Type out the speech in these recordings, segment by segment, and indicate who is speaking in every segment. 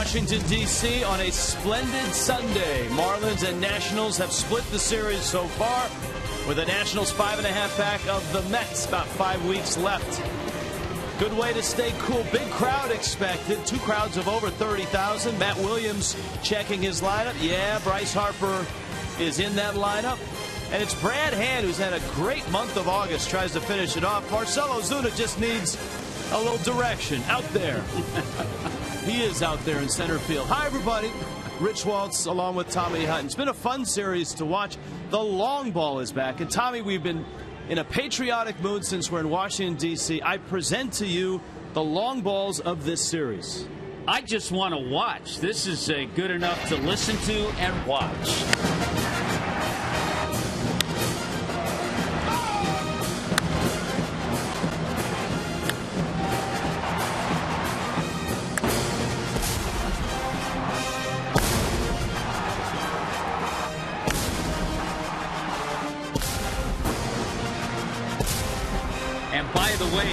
Speaker 1: Washington, D.C. on a splendid Sunday. Marlins and Nationals have split the series so far, with the Nationals 5.5 back of the Mets. About 5 weeks left. Good way to stay cool. Big crowd expected. 2 crowds of over 30,000. Matt Williams checking his lineup. Yeah, Bryce Harper is in that lineup. And it's Brad Hand, who's had a great month of August, tries to finish it off. Marcell Ozuna just needs a little direction out there. He is out there in center field. Hi, everybody. Rich Waltz along with Tommy Hutton. It's been a fun series to watch. The long ball is back. And, Tommy, we've been in a patriotic mood since we're in Washington, D.C. I present to you the long balls of this series.
Speaker 2: I just want to watch. This is good enough to listen to and watch.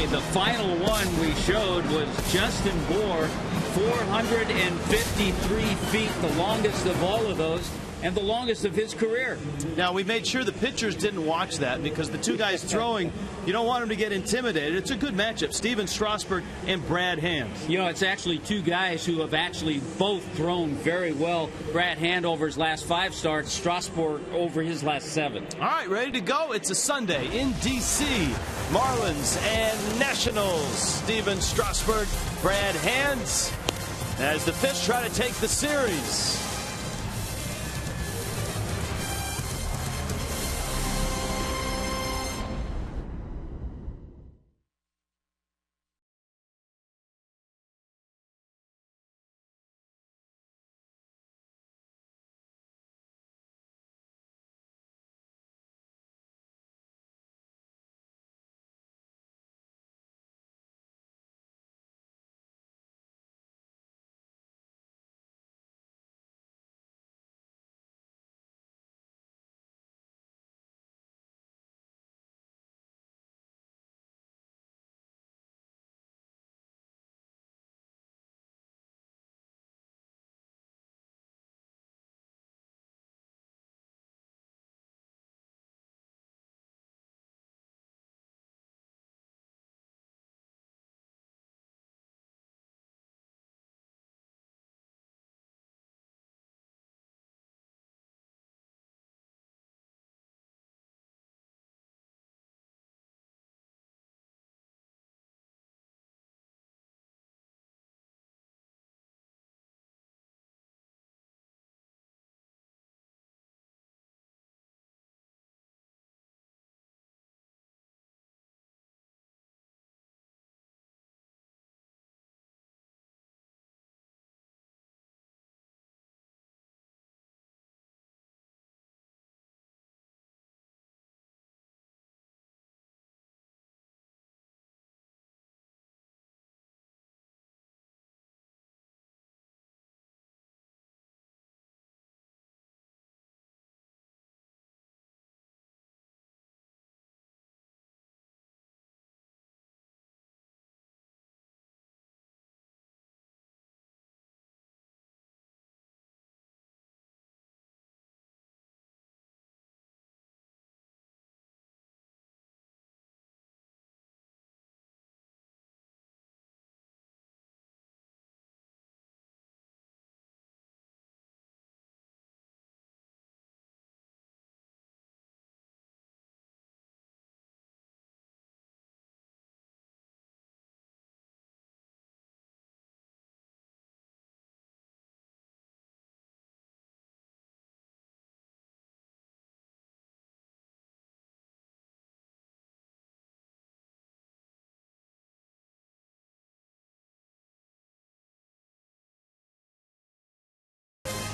Speaker 2: The final one we showed was Justin Bour, 453 feet, the longest of all of those, and the longest of his career.
Speaker 1: Now, we made sure the pitchers didn't watch that because the two guys throwing, you don't want them to get intimidated. It's a good matchup, Steven Strasburg and Brad Hand.
Speaker 2: You know, it's actually two guys who have actually both thrown very well. Brad Hand over his last 5 starts, Strasburg over his last 7.
Speaker 1: All right, ready to go. It's a Sunday in D.C. Marlins and Nationals. Steven Strasburg, Brad Hand, as the Fish try to take the series.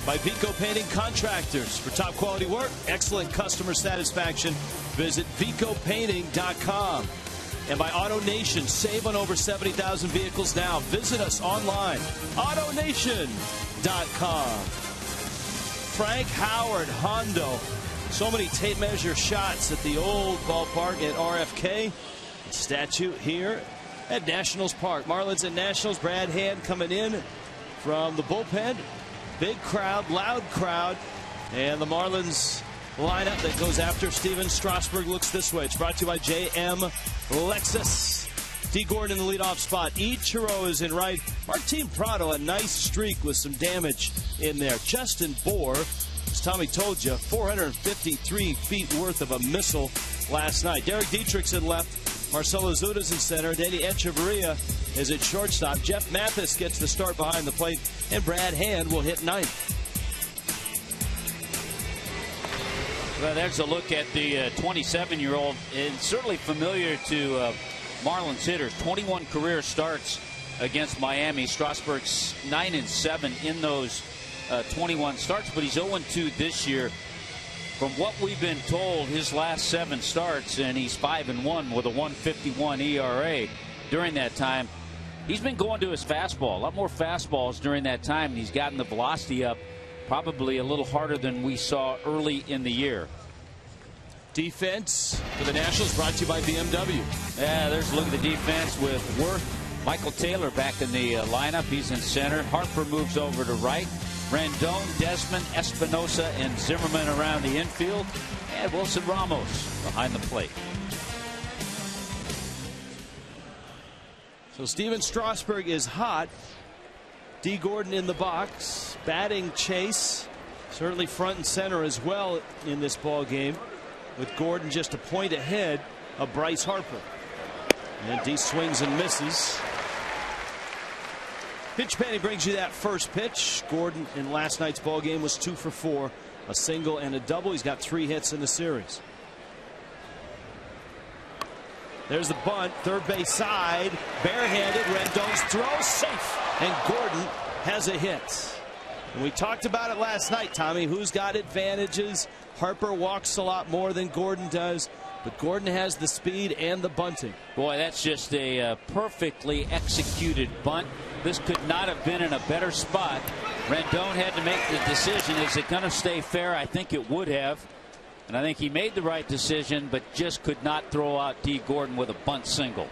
Speaker 1: By Vico Painting Contractors. For top quality work, excellent customer satisfaction, visit vicopainting.com. And by AutoNation, save on over 70,000 vehicles now. Visit us online, AutoNation.com. Frank Howard, Hondo. So many tape measure shots at the old ballpark at RFK. A statue here at Nationals Park. Marlins and Nationals. Brad Hand coming in from the bullpen. Big crowd, loud crowd. And the Marlins lineup that goes after Steven Strasburg looks this way. It's brought to you by JM Lexus. D. Gordon in the leadoff spot. Ichiro is in right. Martin Prado, a nice streak with some damage in there. Justin Bour, as Tommy told you, 453 feet worth of a missile last night. Derek Dietrich's in left. Marcelo Zuda's in center. Danny Echeverria is at shortstop. Jeff Mathis gets the start behind the plate. And Brad Hand will hit ninth.
Speaker 2: Well, there's a look at the 27-year-old, and certainly familiar to Marlins hitters. 21 career starts against Miami. Strasburg's 9-7 in those 21 starts, but he's 0-2 this year. From what we've been told, his last 7 starts, and he's 5-1 with a 1.51 ERA during that time. He's been going to his fastball, a lot more fastballs during that time, and he's gotten the velocity up probably a little harder than we saw early in the year.
Speaker 1: Defense for the Nationals brought to you by BMW.
Speaker 2: Yeah, there's a look at the defense with Worth. Michael Taylor back in the lineup. He's in center. Harper moves over to right. Rendon, Desmond, Espinosa, and Zimmerman around the infield. And Wilson Ramos behind the plate.
Speaker 1: So Steven Strasburg is hot. D. Gordon in the box. Batting Chase. Certainly front and center as well in this ball game, with Gordon just a point ahead of Bryce Harper. And D swings and misses. Pitch Penny brings you that first pitch. Gordon in last night's ball game was 2 for 4, a single and a double. He's got 3 hits in the series. There's the bunt, third base side, barehanded. Rendon's throw safe, and Gordon has a hit. And we talked about it last night, Tommy. Who's got advantages? Harper walks a lot more than Gordon does, but Gordon has the speed and the bunting.
Speaker 2: Boy, that's just a perfectly executed bunt. This could not have been in a better spot. Rendon had to make the decision. Is it going to stay fair? I think it would have. And I think he made the right decision, but just could not throw out D. Gordon with a bunt single.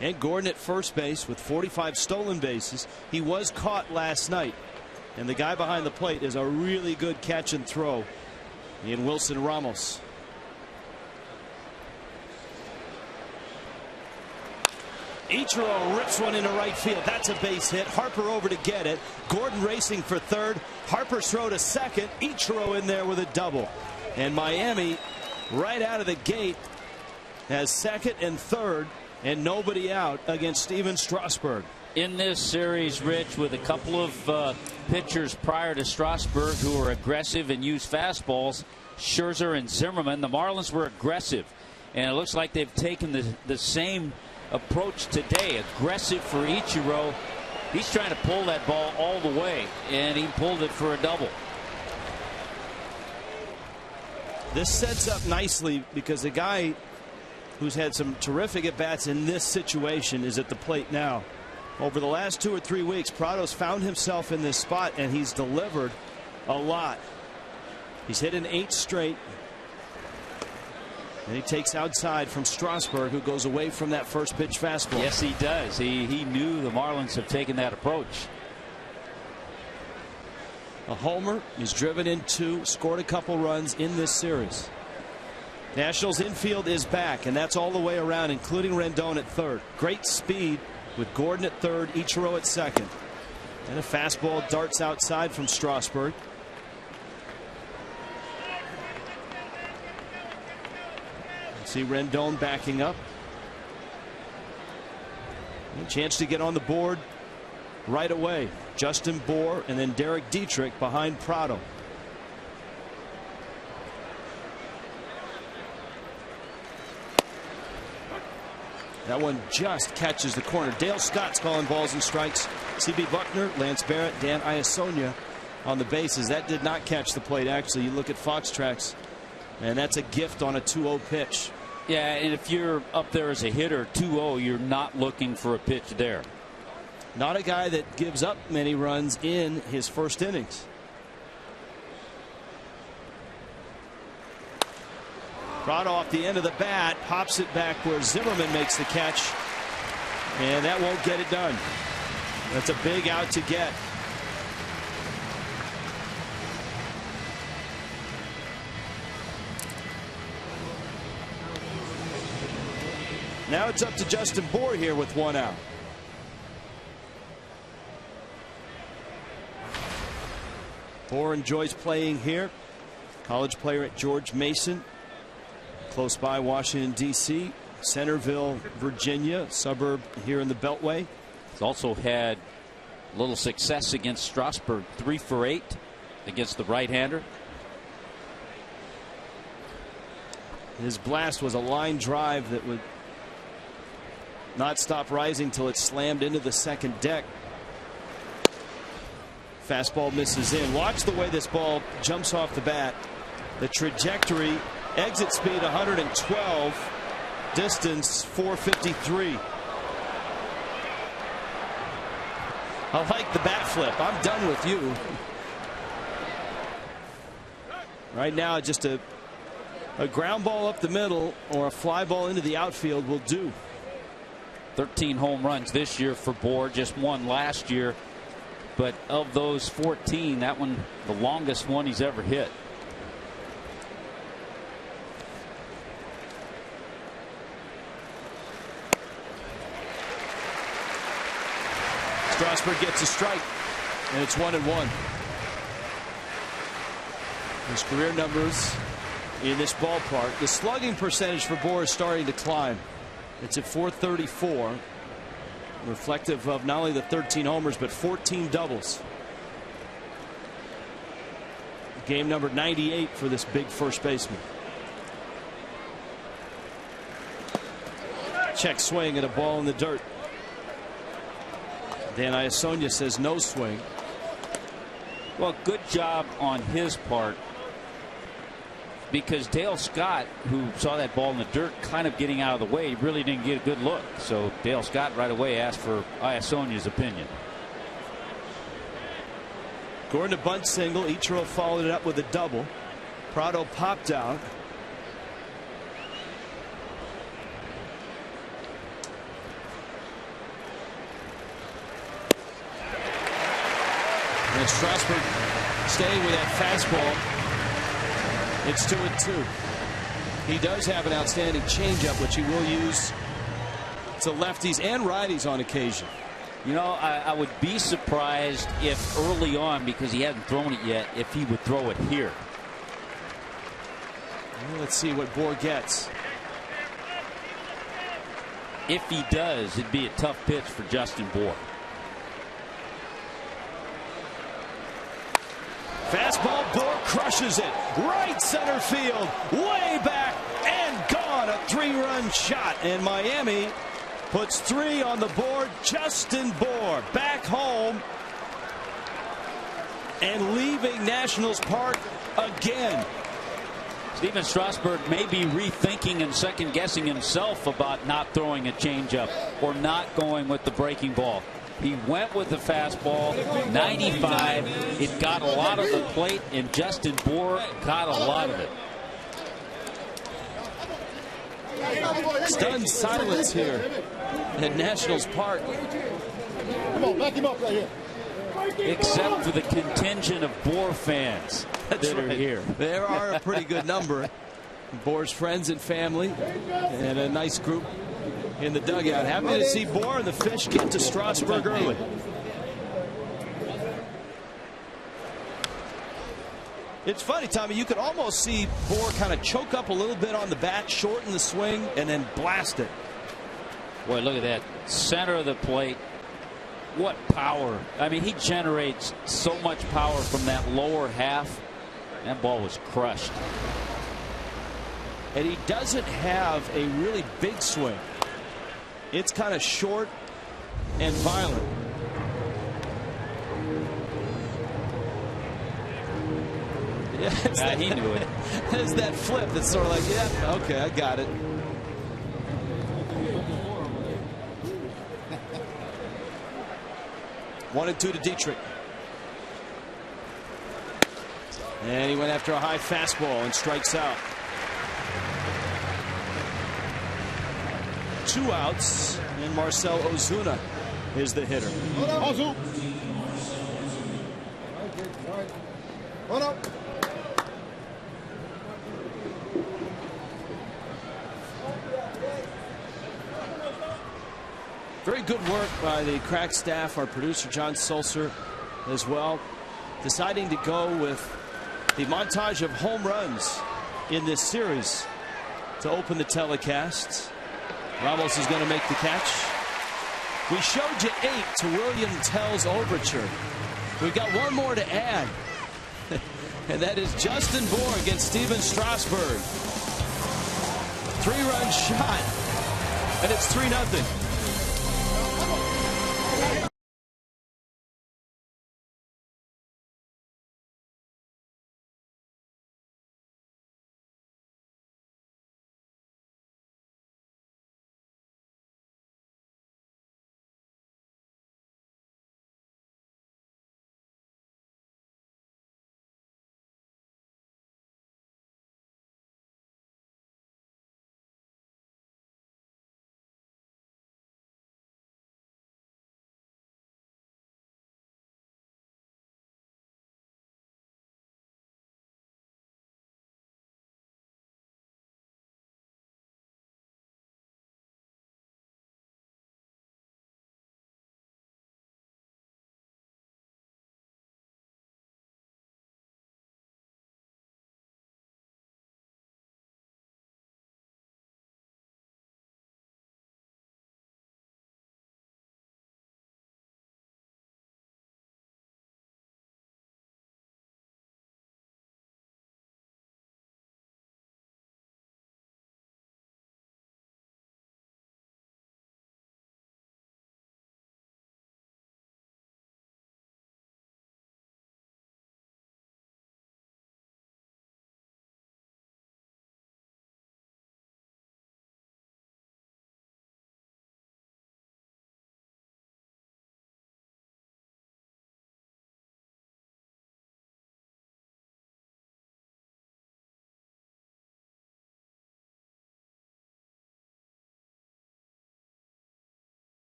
Speaker 1: And Gordon at first base with 45 stolen bases. He was caught last night. And the guy behind the plate is a really good catch and throw in Wilson Ramos. Ichiro rips one into right field. That's a base hit. Harper over to get it. Gordon racing for third. Harper's throw to second. Ichiro in there with a double. And Miami right out of the gate has second and third and nobody out against Steven Strasburg.
Speaker 2: In this series, Rich, with a couple of pitchers prior to Strasburg who were aggressive and used fastballs, Scherzer and Zimmerman, the Marlins were aggressive. And it looks like they've taken the same approach today. Aggressive for Ichiro. He's trying to pull that ball all the way, and he pulled it for a double.
Speaker 1: This sets up nicely because the guy who's had some terrific at-bats in this situation is at the plate now. Over the last 2 or 3 weeks, Prado's found himself in this spot, and he's delivered a lot. He's hit an 8 straight. And he takes outside from Strasburg, who goes away from that first pitch fastball.
Speaker 2: Yes, he does. He knew the Marlins have taken that approach.
Speaker 1: A homer. He's driven in 2, scored a couple runs in this series. Nationals infield is back, and that's all the way around, including Rendon at third. Great speed with Gordon at third, Ichiro at second. And a fastball darts outside from Strasburg. See Rendon backing up. A chance to get on the board right away. Justin Bour and then Derek Dietrich behind Prado. That one just catches the corner. Dale Scott's calling balls and strikes. C.B. Buckner, Lance Barrett, Dan Iasonia on the bases. That did not catch the plate. Actually, you look at Fox Tracks, and that's a gift on a 2-0 pitch.
Speaker 2: Yeah, and if you're up there as a hitter, 2-0, you're not looking for a pitch there.
Speaker 1: Not a guy that gives up many runs in his first innings. Prado off the end of the bat, pops it back where Zimmerman makes the catch, and that won't get it done. That's a big out to get. Now it's up to Justin Bour here with 1 out. Bour enjoys playing here. College player at George Mason, close by Washington, D.C., Centerville, Virginia, suburb here in the Beltway.
Speaker 2: He's also had a little success against Strasburg, 3 for 8 against the right-hander.
Speaker 1: His blast was a line drive that would not stop rising till it slammed into the second deck. Fastball misses in. Watch the way this ball jumps off the bat. The trajectory, exit speed 112, distance 453. I like the bat flip. I'm done with you. Right now, just a ground ball up the middle or a fly ball into the outfield will do.
Speaker 2: 13 home runs this year for Bour, just 1 last year. But of those 14, that one, the longest one he's ever hit.
Speaker 1: Strasburg gets a strike, and it's 1-1. His career numbers in this ballpark. The slugging percentage for Bour is starting to climb. It's at .434, reflective of not only the 13 homers but 14 doubles. Game number 98 for this big first baseman. Check swing at a ball in the dirt. Dan Iasonia says no swing.
Speaker 2: Well, good job on his part, because Dale Scott, who saw that ball in the dirt kind of getting out of the way, really didn't get a good look. So Dale Scott right away asked for Iasonia's opinion.
Speaker 1: Gordon a bunt single. Ichiro followed it up with a double. Prado popped out. And Strasburg staying with that fastball. It's 2-2. He does have an outstanding changeup, which he will use to lefties and righties on occasion.
Speaker 2: You know, I would be surprised if early on, because he hadn't thrown it yet, if he would throw it here.
Speaker 1: Well, let's see what Bour gets.
Speaker 2: If he does, it'd be a tough pitch for Justin Bour.
Speaker 1: Fastball, Bour crushes it. Right center field. Way back and gone. A 3-run shot. And Miami puts 3 on the board. Justin Bour back home and leaving Nationals Park again.
Speaker 2: Steven Strasburg may be rethinking and second guessing himself about not throwing a changeup or not going with the breaking ball. He went with the fastball, 95. It got a lot of the plate, and Justin Bour got a lot of it.
Speaker 1: Stunned silence here at Nationals Park.
Speaker 3: Come on, back him up right here.
Speaker 2: Except for the contingent of Bour fans that are here.
Speaker 1: There are a pretty good number. Bour's friends and family, and a nice group in the dugout. Happy to see Bour and the Fish get to Strasburg early. It's funny, Tommy, you could almost see Bour kind of choke up a little bit on the bat, shorten the swing, and then blast it.
Speaker 2: Boy, look at that. Center of the plate. What power. I mean, he generates so much power from that lower half. That ball was crushed.
Speaker 1: And he doesn't have a really big swing. It's kind of short and violent.
Speaker 2: Yeah, he knew it.
Speaker 1: There's that flip that's sort of like, yeah, okay, I got it. One and 2 to Dietrich. And he went after a high fastball and strikes out. 2 outs, and Marcell Ozuna is the hitter. Very good work by the crack staff, our producer John Sulcer as well, deciding to go with the montage of home runs in this series to open the telecast. Ramos is going to make the catch. We showed you 8 to William Tell's overture. We've got one more to add, and that is Justin Bour against Steven Strasburg. 3-run shot, and it's 3-0.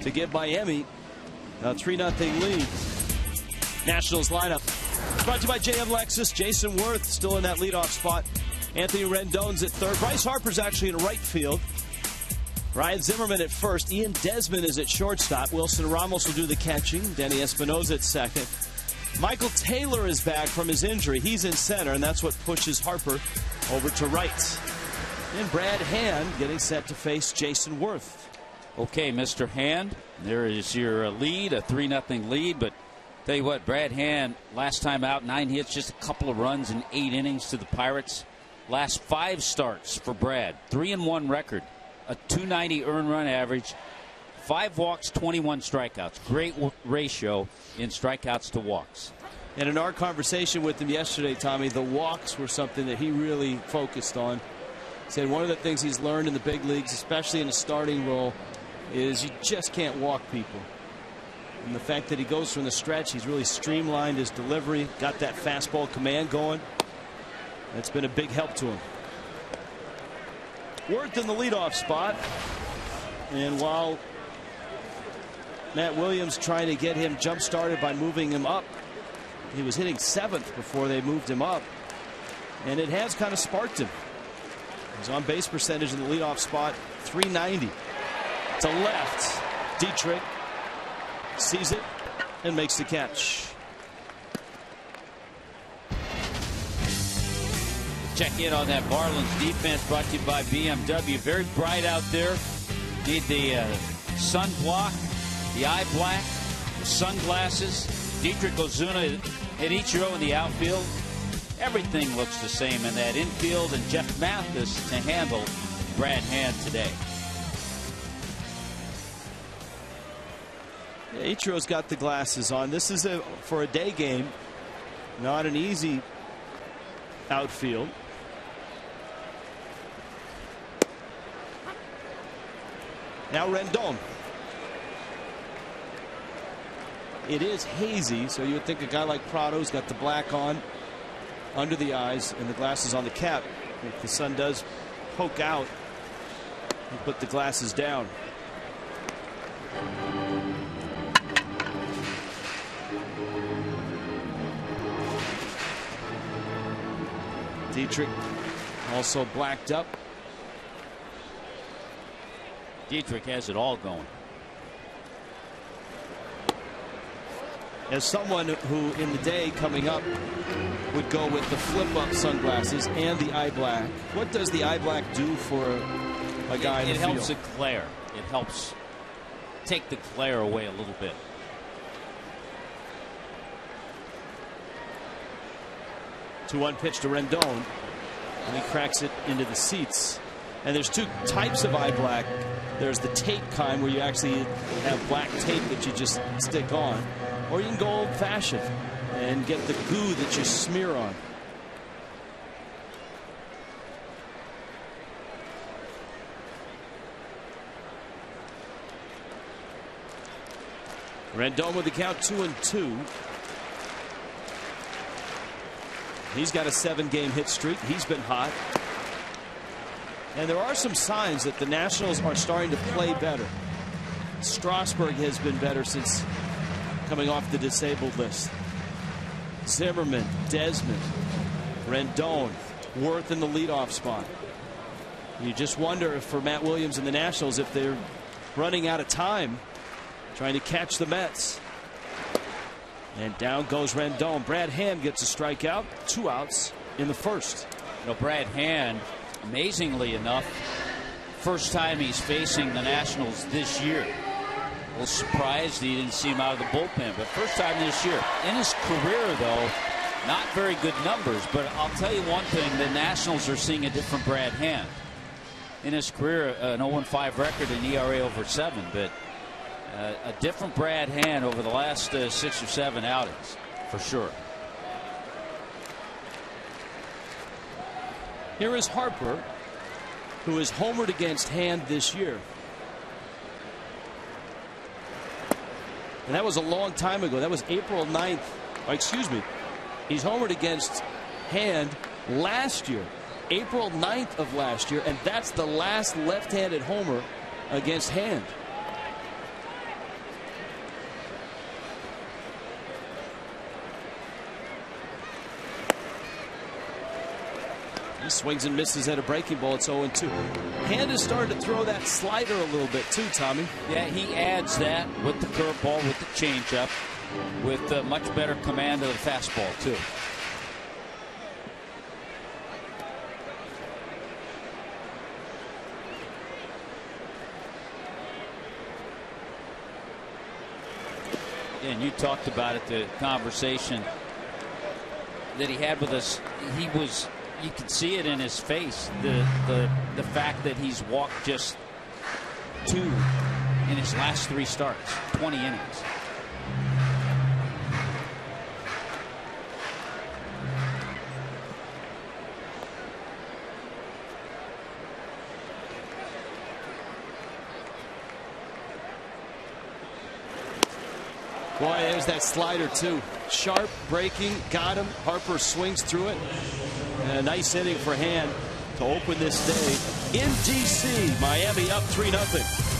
Speaker 1: To give Miami a 3-0 lead. Nationals lineup brought to you by JM Lexus. Jason Worth still in that leadoff spot. Anthony Rendon's at third. Bryce Harper's actually in right field. Ryan Zimmerman at first. Ian Desmond is at shortstop. Wilson Ramos will do the catching. Denny Espinosa at second. Michael Taylor is back from his injury. He's in center, and that's what pushes Harper over to right. And Brad Hand getting set to face Jason Worth.
Speaker 2: Okay, Mr. Hand, there is your lead, a 3-0 lead. But tell you what, Brad Hand, last time out, 9 hits, just a couple of runs in 8 innings to the Pirates. Last 5 starts for Brad, 3-1 record, a .290 earned run average, 5 walks, 21 strikeouts. Great ratio in strikeouts to walks.
Speaker 1: And in our conversation with him yesterday, Tommy, the walks were something that he really focused on. He said one of the things he's learned in the big leagues, especially in a starting role, is you just can't walk people. And the fact that he goes from the stretch, he's really streamlined his delivery, got that fastball command going. That's been a big help to him. Worth in the leadoff spot. And while Matt Williams trying to get him jump started by moving him up, he was hitting 7th before they moved him up. And it has kind of sparked him. His on base percentage in the leadoff spot, .390. To left, Dietrich sees it and makes the catch.
Speaker 2: Check in on that Marlins defense, brought to you by BMW. Very bright out there. Need the sun block, the eye black, the sunglasses. Dietrich Ozuna and Ichiro in the outfield. Everything looks the same in that infield, and Jeff Mathis to handle Brad Hand today.
Speaker 1: Yeah, Ichiro's got the glasses on. This is for a day game, not an easy outfield. Now Rendon. It is hazy, so you would think a guy like Prado's got the black on under the eyes and the glasses on the cap. If the sun does poke out, you put the glasses down. Dietrich also blacked up.
Speaker 2: Dietrich has it all going.
Speaker 1: As someone who in the day coming up would go with the flip-up sunglasses and the eye black, what does the eye black do for a guy in the field?
Speaker 2: It helps the glare. It helps take the glare away a little bit.
Speaker 1: Two-one pitch to Rendon, and he cracks it into the seats. And there's two types of eye black. There's the tape kind where you actually have black tape that you just stick on, or you can go old-fashioned and get the goo that you smear on. Rendon with the count 2-2. He's got a 7-game hit streak. He's been hot. And there are some signs that the Nationals are starting to play better. Strasburg has been better since coming off the disabled list. Zimmerman, Desmond, Rendon, Worth in the leadoff spot. You just wonder if for Matt Williams and the Nationals if they're running out of time trying to catch the Mets. And down goes Rendon. Brad Hand gets a strikeout. 2 outs in the first.
Speaker 2: You know, Brad Hand, amazingly enough, first time he's facing the Nationals this year. A little surprised he didn't see him out of the bullpen, but first time this year. In his career, though, not very good numbers, but I'll tell you one thing, the Nationals are seeing a different Brad Hand. In his career, an 0-5 record and ERA over 7, but a different Brad Hand over the last 6 or 7 outings, for sure.
Speaker 1: Here is Harper, who is homered against Hand this year. And that was a long time ago. That was April 9th. Oh, excuse me. He's homered against Hand last year, April 9th of last year, and that's the last left-handed homer against Hand. He swings and misses at a breaking ball. It's 0-2. Hand has started to throw that slider a little bit too, Tommy.
Speaker 2: Yeah, he adds that with the curveball, with the changeup, with much better command of the fastball too. And you talked about it, the conversation that he had with us. He was, you can see it in his face, the fact that he's walked just 2 in his last 3 starts, 20 innings.
Speaker 1: Boy, there's that slider too. Sharp, breaking, got him. Harper swings through it. And a nice inning for Hand to open this day in D.C. Miami up 3-0.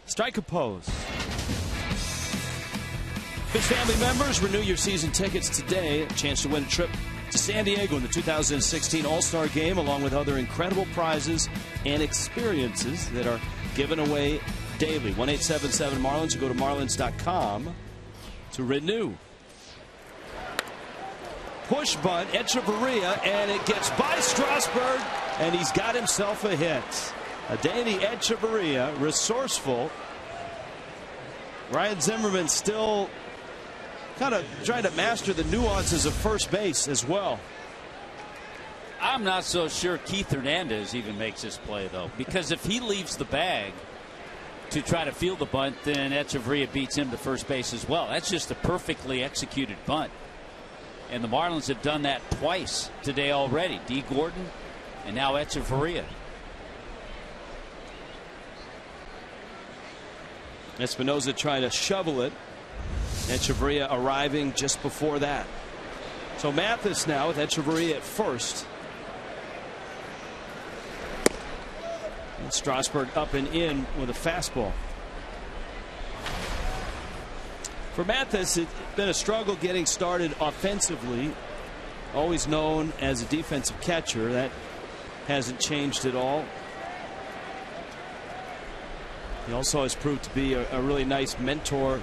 Speaker 1: Strike a pose. Fish family members, renew your season tickets today. A chance to win a trip to San Diego in the 2016 All-Star Game, along with other incredible prizes and experiences that are given away daily. 1-877-Marlins, or go to marlins.com to renew. Push bunt, Echeverria, and it gets by Strasburg, and he's got himself a hit. Adeiny Echeverria, resourceful. Ryan Zimmerman still kind of trying to master the nuances of first base as well.
Speaker 2: I'm not so sure Keith Hernandez even makes this play, though, because if he leaves the bag to try to field the bunt, then Echeverria beats him to first base as well. That's just a perfectly executed bunt. And the Marlins have done that twice today already. D. Gordon and now Echeverria.
Speaker 1: Espinosa trying to shovel it. Echeverria arriving just before that. So Mathis now with Echeverria at first. And Strasburg up and in with a fastball. For Mathis, it's been a struggle getting started offensively. Always known as a defensive catcher. That hasn't changed at all. He also has proved to be a really nice mentor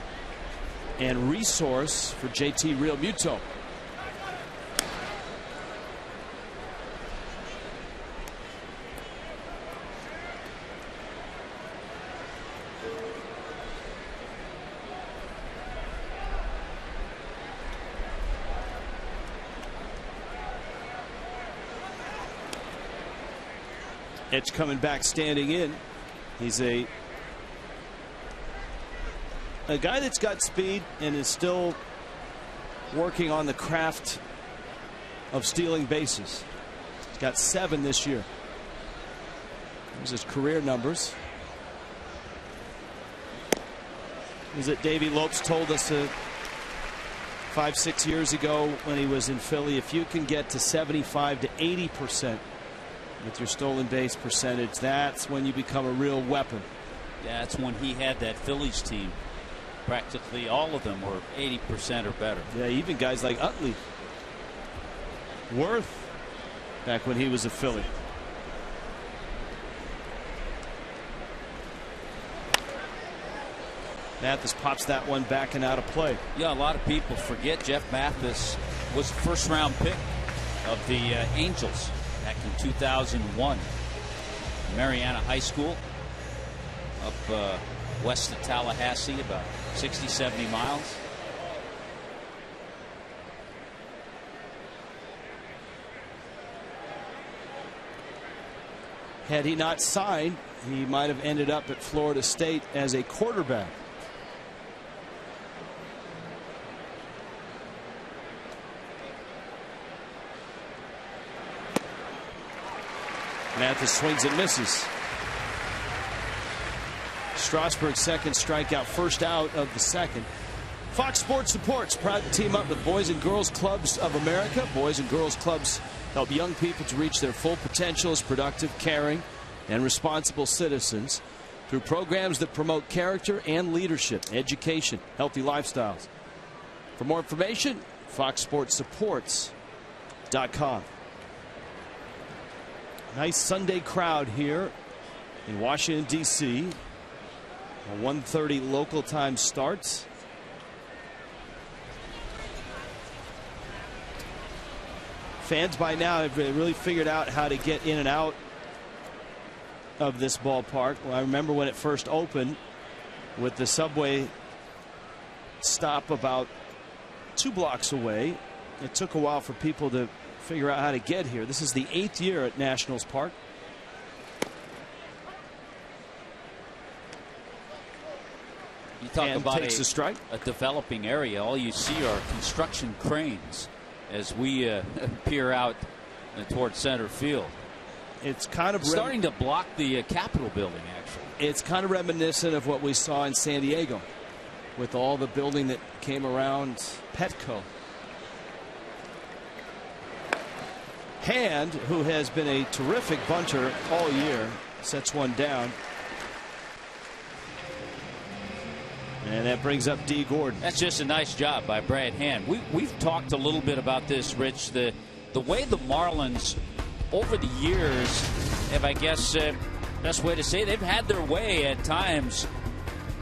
Speaker 1: and resource for JT Realmuto. Edge coming back, standing in. He's a guy that's got speed and is still working on the craft of stealing bases. He's got 7 this year. There's his career numbers. Is it Davey Lopes told us 5-6 years ago when he was in Philly, if you can get to 75 to 80% with your stolen base percentage, that's when you become a real weapon.
Speaker 2: Yeah, that's when he had that Phillies team. Practically all of them were 80% or better.
Speaker 1: Yeah, even guys like Utley, Worth, back when he was a Philly. Mathis pops that one back and out of play.
Speaker 2: Yeah, a lot of people forget Jeff Mathis was the first-round pick of the Angels back in 2001. Mariana High School up west of Tallahassee, about 60-70 miles.
Speaker 1: Had he not signed, he might have ended up at Florida State as a quarterback. Mathis swings and misses. Strasburg's second strikeout, first out of the second. Fox Sports Supports proud to team up with Boys and Girls Clubs of America. Boys and Girls Clubs help young people to reach their full potential as productive, caring, and responsible citizens through programs that promote character and leadership, education, healthy lifestyles. For more information, foxsportsupports.com. Nice Sunday crowd here in Washington, D.C. A 1:30 local time starts. Fans by now have really figured out how to get in and out of this ballpark. Well, I remember when it first opened with the subway stop about 2 blocks away. It took a while for people to figure out how to get here. This is the 8th year at Nationals Park.
Speaker 2: You talk about
Speaker 1: takes a strike.
Speaker 2: A developing area. All you see are construction cranes as we peer out toward center field.
Speaker 1: It's kind of
Speaker 2: starting to block the Capitol building, actually.
Speaker 1: It's kind of reminiscent of what we saw in San Diego with all the building that came around Petco. Hand, who has been a terrific bunter all year, sets one down. And that brings up D. Gordon.
Speaker 2: That's just a nice job by Brad Hand. We've talked a little bit about this, Rich. The way the Marlins over the years have, I guess, best way to say, they've had their way at times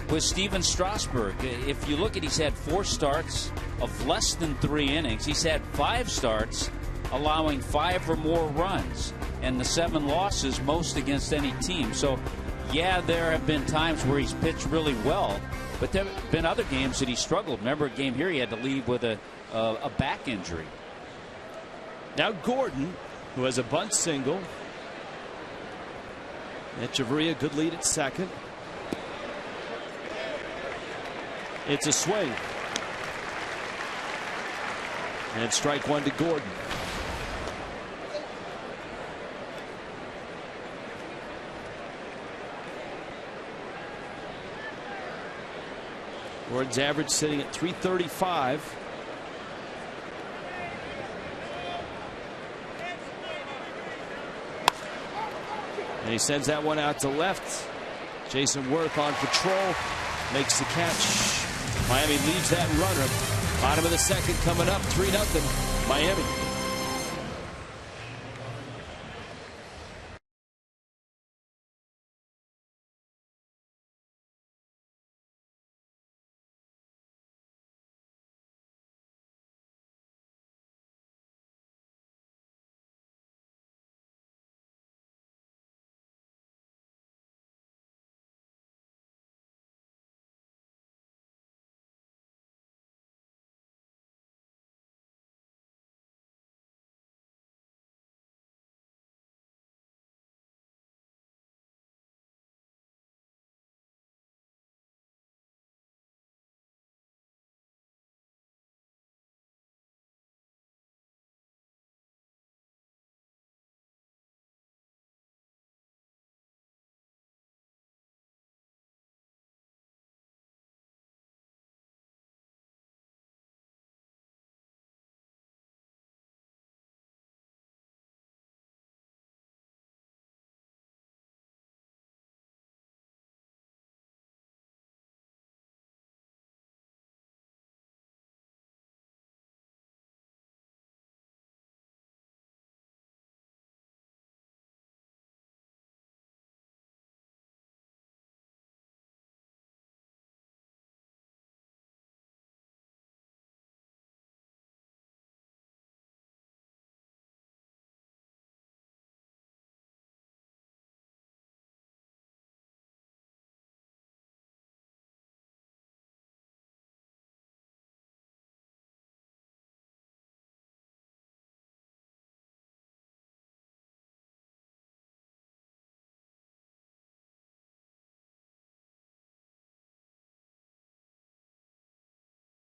Speaker 2: with Steven Strasburg. If you look at, he's had 4 starts of less than 3 innings. He's had 5 starts allowing 5 or more runs, and the 7 losses, most against any team. So, yeah, there have been times where he's pitched really well, but there have been other games that he struggled. Remember a game here he had to leave with a back injury.
Speaker 1: Now Gordon, who has a bunt single. Echeverria, good lead at second. It's a swing. And strike 1 to Gordon. Gordon's average sitting at .335. And he sends that one out to left. Jason Worth on patrol, makes the catch. Miami leaves that runner. Bottom of the second coming up, 3-0 Miami.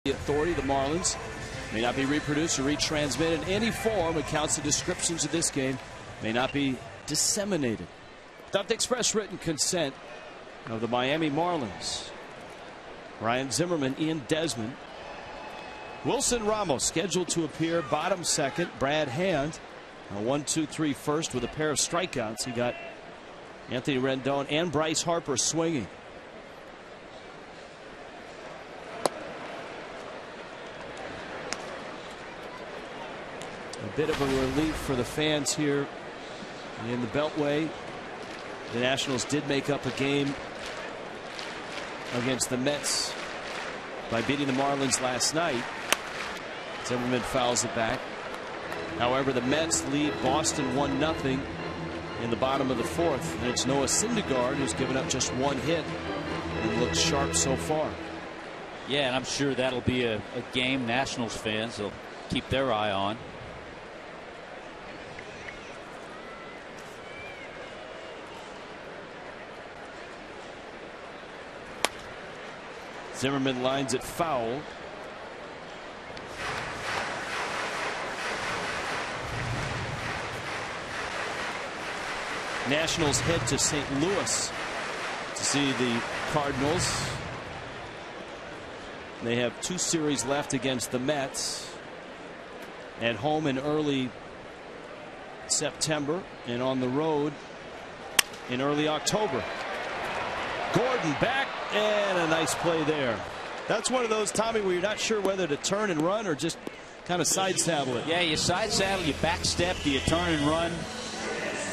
Speaker 1: The authority, the Marlins, may not be reproduced or retransmitted in any form. Accounts and descriptions of this game may not be disseminated without the express written consent of the Miami Marlins. Ryan Zimmerman, Ian Desmond, Wilson Ramos scheduled to appear bottom second. Brad Hand, a 1-2-3 first with a pair of strikeouts. He got Anthony Rendon and Bryce Harper swinging. A bit of a relief for the fans here in the Beltway. The Nationals did make up a game against the Mets by beating the Marlins last night. Zimmerman fouls it back. However, the Mets lead Boston 1-0 in the bottom of the 4th. And it's Noah Syndergaard who's given up just 1 hit and looks sharp so far.
Speaker 2: Yeah, and I'm sure that'll be a game Nationals fans will keep their eye on.
Speaker 1: Zimmerman lines it foul. Nationals head to St. Louis to see the Cardinals. They have 2 series left against the Mets. At home in early September and on the road in early October. Gordon back, and a nice play there. That's one of those, Tommy, where you're not sure whether to turn and run or just kind of side saddle it.
Speaker 2: Yeah, you side saddle, you back step, do you turn and run?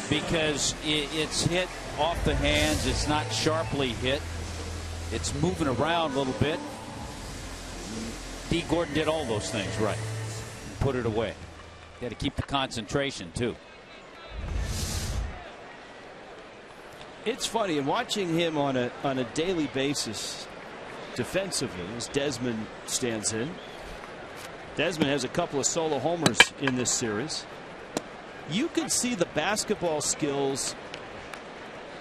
Speaker 2: Because it's hit off the hands. It's not sharply hit. It's moving around a little bit. D. Gordon did all those things right. Put it away. Got to keep the concentration, too.
Speaker 1: It's funny, and watching him on a daily basis defensively as Desmond stands in. Desmond has a couple of solo homers in this series. You can see the basketball skills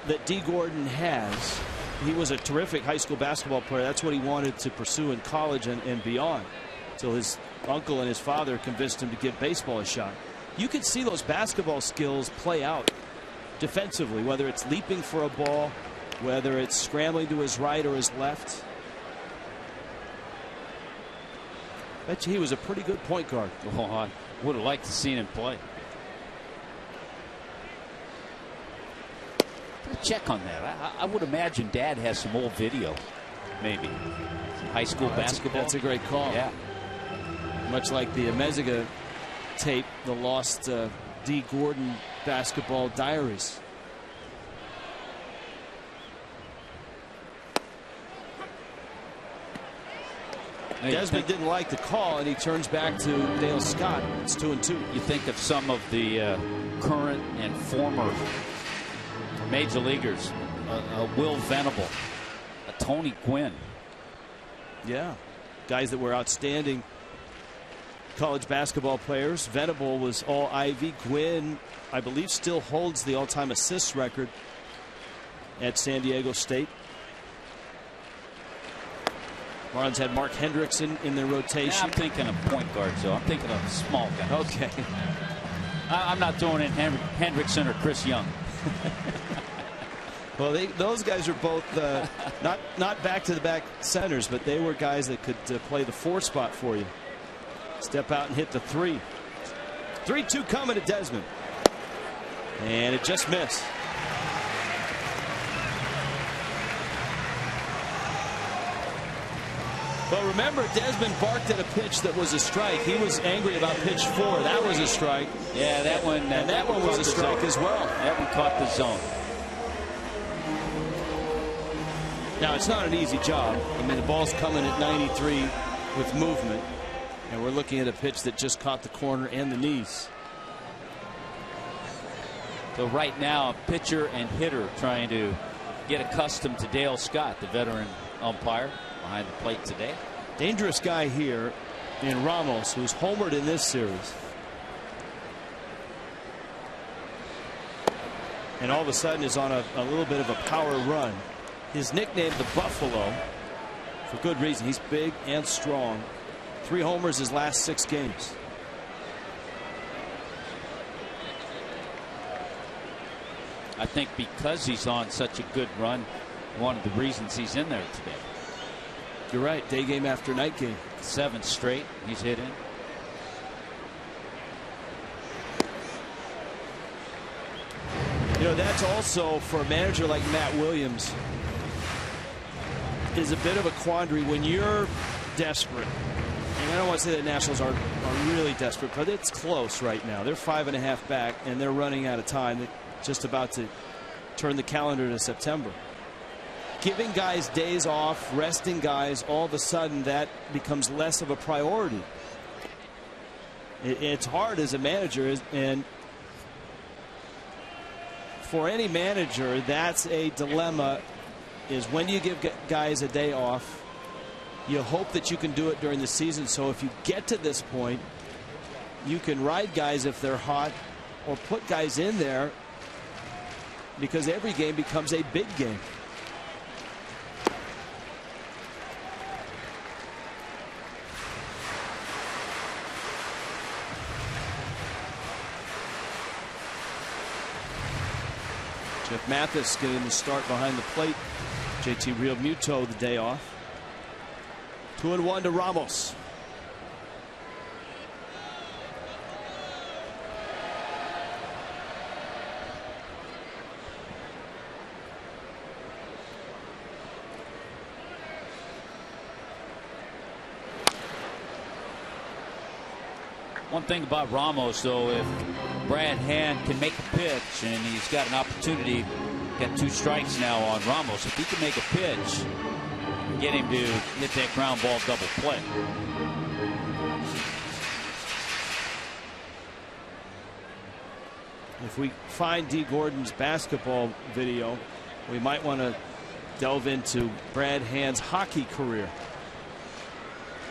Speaker 1: that D. Gordon has. He was a terrific high school basketball player. That's what he wanted to pursue in college and beyond, until his uncle and his father convinced him to give baseball a shot. You can see those basketball skills play out defensively, whether it's leaping for a ball, whether it's scrambling to his right or his left. Bet you he was a pretty good point guard.
Speaker 2: Oh, I would have liked to seen him play. Check on that. I would imagine Dad has some old video, maybe. Some high school basketball.
Speaker 1: That's a great call.
Speaker 2: Yeah.
Speaker 1: Much like the Ameziga tape, the lost D. Gordon basketball diaries. Desmond didn't like the call, and he turns back to Dale Scott. It's 2-2.
Speaker 2: You think of some of the current and former major leaguers, Will Venable, Tony Gwynn.
Speaker 1: Yeah, guys that were outstanding college basketball players. Venable was all Ivy. Gwynn, I believe, still holds the all-time assists record at San Diego State. Marlins had Mark Hendrickson in their rotation.
Speaker 2: Yeah, I'm thinking of point guards, though. I'm thinking of small guys.
Speaker 1: Okay.
Speaker 2: I'm not throwing in Hendrickson or Chris Young.
Speaker 1: Well, those guys are both not back-to-the-back centers, but they were guys that could play the 4 spot for you. Step out and hit the 3. 3-2 coming to Desmond. And it just missed. But remember, Desmond barked at a pitch that was a strike. He was angry about pitch 4. That was a strike.
Speaker 2: Yeah, that one.
Speaker 1: And that one was a strike as well.
Speaker 2: That one caught the zone.
Speaker 1: Now, it's not an easy job. I mean, the ball's coming at 93 with movement. And we're looking at a pitch that just caught the corner and the knees.
Speaker 2: So right now, pitcher and hitter trying to get accustomed to Dale Scott, the veteran umpire behind the plate today.
Speaker 1: Dangerous guy here in Ramos, who's homered in this series. And all of a sudden is on a little bit of a power run. His nickname, the Buffalo, for good reason. He's big and strong. 3 homers his last 6 games.
Speaker 2: I think because he's on such a good run, one of the reasons he's in there today.
Speaker 1: You're right. Day game after night game.
Speaker 2: 7 straight he's hit in.
Speaker 1: You know, that's also for a manager like Matt Williams is a bit of a quandary when you're desperate. And I don't want to say that Nationals are really desperate, but it's close right now. They're 5.5 back, and they're running out of time. They're just about to turn the calendar to September. Giving guys days off, resting guys, all of a sudden that becomes less of a priority. It's hard as a manager, and for any manager, that's a dilemma, is when you give guys a day off, you hope that you can do it during the season. So if you get to this point, you can ride guys if they're hot or put guys in there, because every game becomes a big game. Jeff Mathis getting the start behind the plate. JT Realmuto the day off. 2-1 to Ramos.
Speaker 2: One thing about Ramos, though, if Brad Hand can make a pitch, and he's got an opportunity, got 2 strikes now on Ramos. If he can make a pitch, get him to hit that ground ball double play.
Speaker 1: If we find D. Gordon's basketball video, we might want to delve into Brad Hand's hockey career.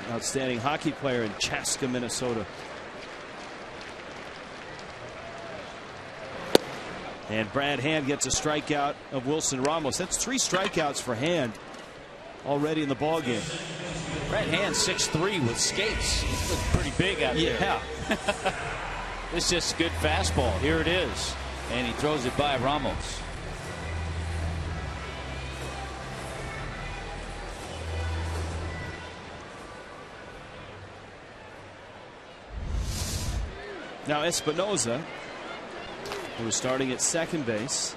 Speaker 1: Outstanding hockey player in Chaska, Minnesota. And Brad Hand gets a strikeout of Wilson Ramos. That's 3 strikeouts for Hand already in the ball game.
Speaker 2: Brad Hand 6'3" with skates. He looks pretty big out there.
Speaker 1: Yeah.
Speaker 2: It's just a good fastball. Here it is. And he throws it by Ramos.
Speaker 1: Now Espinosa, who is starting at second base.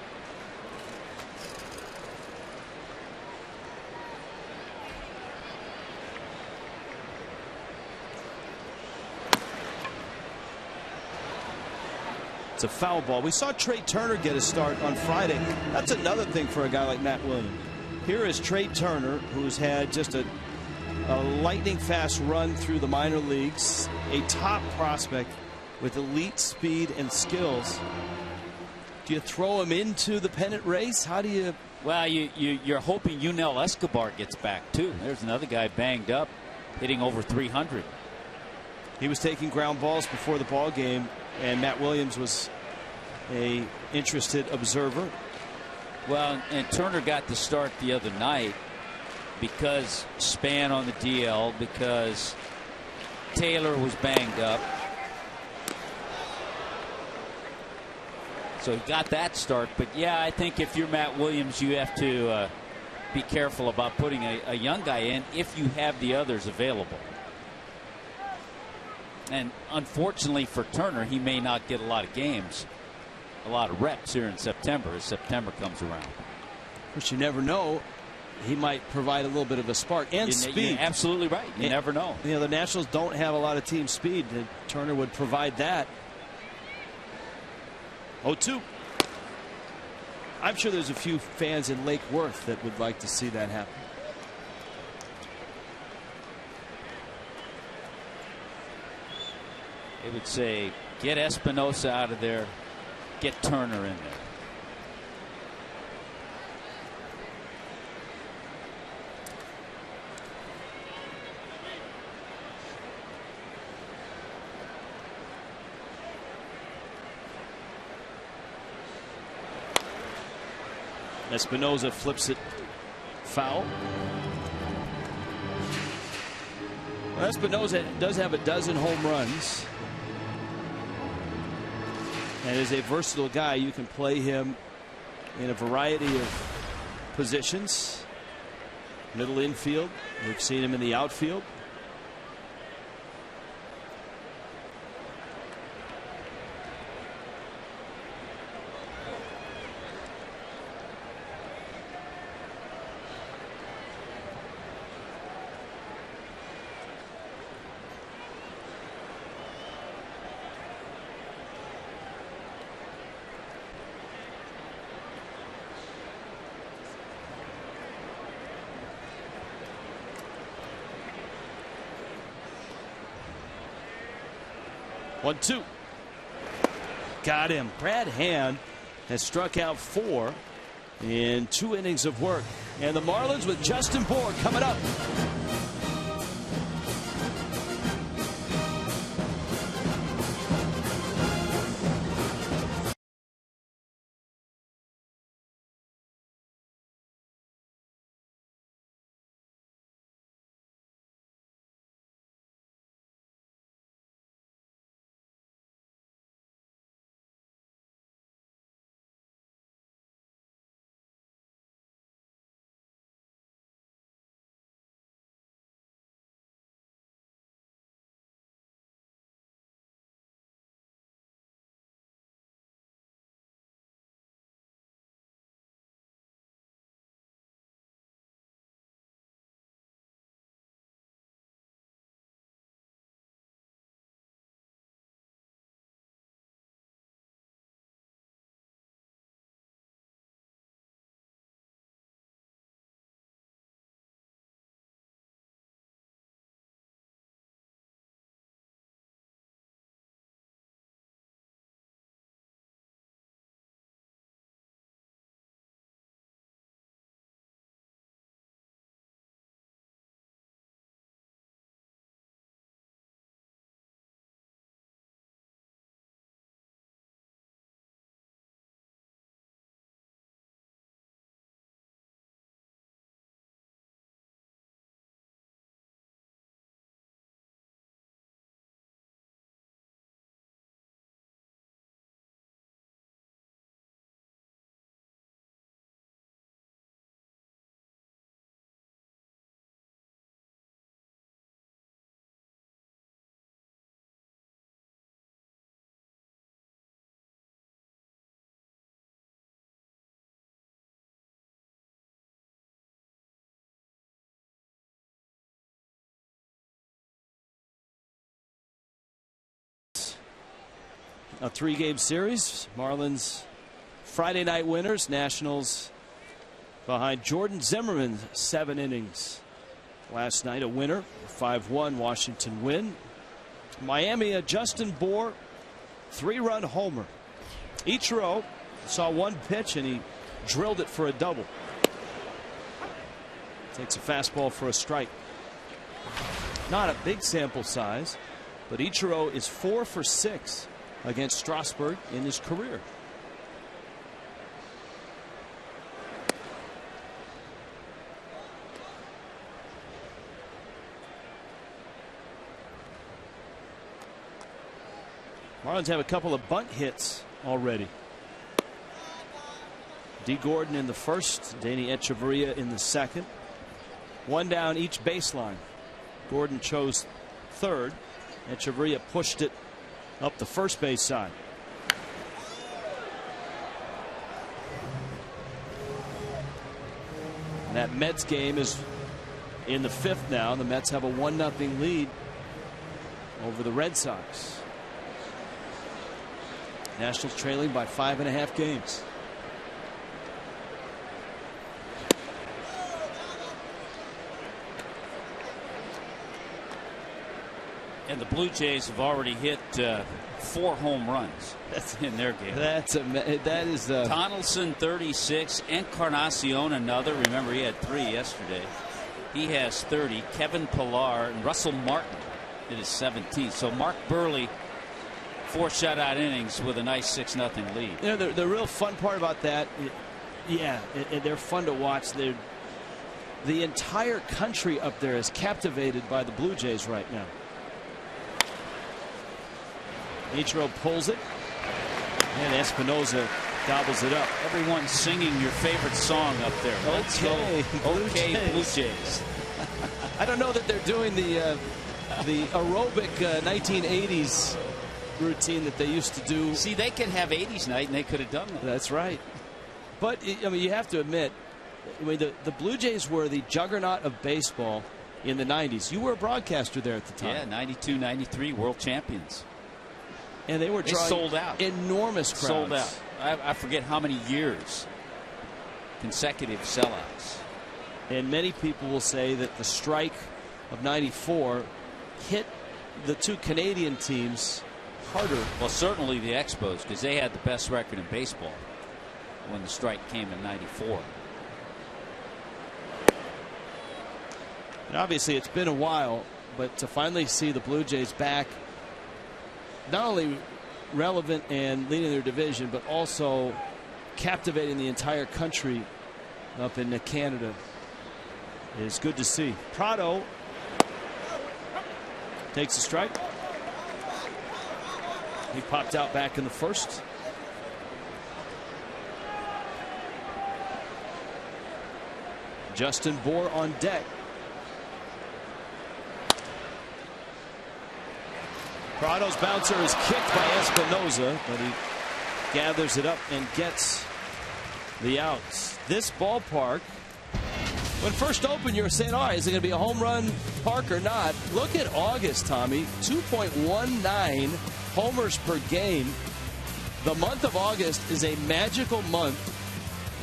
Speaker 1: It's a foul ball. We saw Trey Turner get a start on Friday. That's another thing for a guy like Matt Williams. Here is Trey Turner, who's had just a lightning fast run through the minor leagues, a top prospect with elite speed and skills. Do you throw him into the pennant race? How do you?
Speaker 2: Well, you're hoping Yunel Escobar gets back too. There's another guy banged up, hitting over 300.
Speaker 1: He was taking ground balls before the ball game, and Matt Williams was a interested observer.
Speaker 2: Well, and Turner got the start the other night because Span on the DL, because Taylor was banged up. So he got that start. But yeah, I think if you're Matt Williams, you have to be careful about putting a young guy in if you have the others available. And unfortunately for Turner, he may not get a lot of games, a lot of reps here in September as September comes around.
Speaker 1: Of course, you never know. He might provide a little bit of a spark and speed.
Speaker 2: You're absolutely right. You never know.
Speaker 1: You know, the Nationals don't have a lot of team speed. Turner would provide that. 0-2. I'm sure there's a few fans in Lake Worth that would like to see that happen.
Speaker 2: They would say, get Espinosa out of there, get Turner in there.
Speaker 1: Espinosa flips it foul. Well, Espinosa does have a dozen home runs and is a versatile guy. You can play him in a variety of positions. Middle infield. We've seen him in the outfield. One-two. Got him. Brad Hand has struck out 4 in 2 innings of work. And the Marlins with Justin Bour coming up. a 3-game series. Marlins Friday night winners. Nationals behind Jordan Zimmerman 7 innings last night. A winner, 5-1 Washington win. Miami, a Justin Bour 3-run homer. Ichiro saw one pitch and he drilled it for a double. Takes a fastball for a strike. Not a big sample size, but Ichiro is 4 for 6 against Strasburg in his career. Marlins have a couple of bunt hits already. D. Gordon in the first, Danny Echeverria in the second. One down each baseline. Gordon chose third. Echeverria pushed it up the first base side. And that Mets game is in the 5th now. The Mets have a 1-0 lead over the Red Sox. Nationals trailing by 5.5 games.
Speaker 2: And the Blue Jays have already hit 4 home runs in their game.
Speaker 1: That is
Speaker 2: Donaldson 36, Encarnacion another. Remember, he had 3 yesterday. He has 30. Kevin Pillar and Russell Martin did his 17th. So Mark Burley, 4 shutout innings with a nice 6-0 lead.
Speaker 1: You know, the real fun part about that, they're fun to watch. The entire country up there is captivated by the Blue Jays right now. Ichiro pulls it, and Espinosa gobbles it up.
Speaker 2: Everyone's singing your favorite song up there. Let's go. Okay, Blue Jays.
Speaker 1: I don't know that they're doing the aerobic 1980s routine that they used to do.
Speaker 2: See, they could have 80s night, and they could have done that.
Speaker 1: That's right. But I mean, you have to admit, the Blue Jays were the juggernaut of baseball in the 90s. You were a broadcaster there at the time.
Speaker 2: Yeah, 92, 93 world champions.
Speaker 1: And they were drawing
Speaker 2: sold out.
Speaker 1: Enormous crowds.
Speaker 2: Sold out. I forget how many years. Consecutive sellouts.
Speaker 1: And many people will say that the strike of '94 hit the 2 Canadian teams harder.
Speaker 2: Well, certainly the Expos, because they had the best record in baseball when the strike came in '94.
Speaker 1: And obviously, it's been a while, but to finally see the Blue Jays back, not only relevant and leading their division, but also captivating the entire country up in Canada, is good to see. Prado takes a strike. He popped out back in the first. Justin Bour on deck. Prado's bouncer is kicked by Espinosa, but he gathers it up and gets the outs. This ballpark, when first opened, you were saying, all right, is it going to be a home run park or not? Look at August, Tommy. 2.19 homers per game. The month of August is a magical month.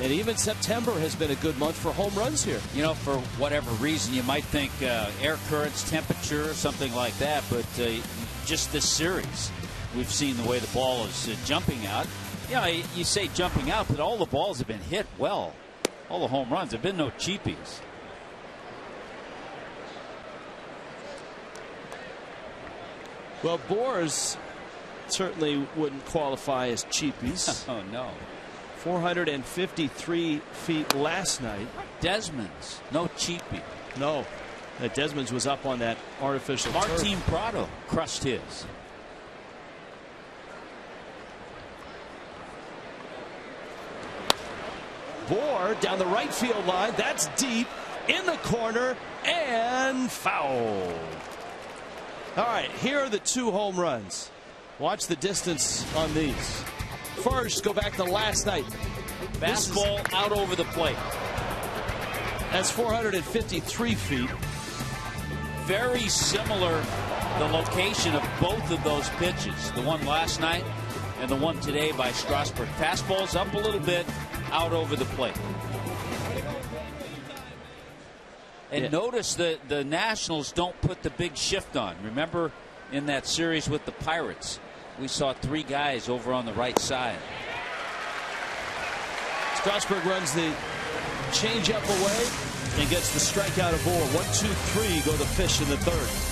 Speaker 1: And even September has been a good month for home runs here.
Speaker 2: You know, for whatever reason, you might think air currents, temperature, something like that. But just this series, we've seen the way the ball is jumping out. Yeah, you say jumping out, but all the balls have been hit well. All the home runs have been no cheapies.
Speaker 1: Well, Bours certainly wouldn't qualify as cheapies.
Speaker 2: Oh, no.
Speaker 1: 453 feet last night.
Speaker 2: Desmond's, no cheapie.
Speaker 1: No. Desmond's was up on that artificial turf.
Speaker 2: Martin Prado crushed his.
Speaker 1: Bour down the right field line. That's deep in the corner and foul. All right, here are the 2 home runs. Watch the distance on these. First, go back to last night.
Speaker 2: Fastball out over the plate.
Speaker 1: That's 453 feet.
Speaker 2: Very similar, the location of both of those pitches. The one last night, and the one today by Strasburg. Fastball's up a little bit, out over the plate. And notice that the Nationals don't put the big shift on. Remember in that series with the Pirates, we saw 3 guys over on the right side.
Speaker 1: Strasburg runs the changeup away and gets the strikeout aboard. 1, 2, 3 go the fish in the third.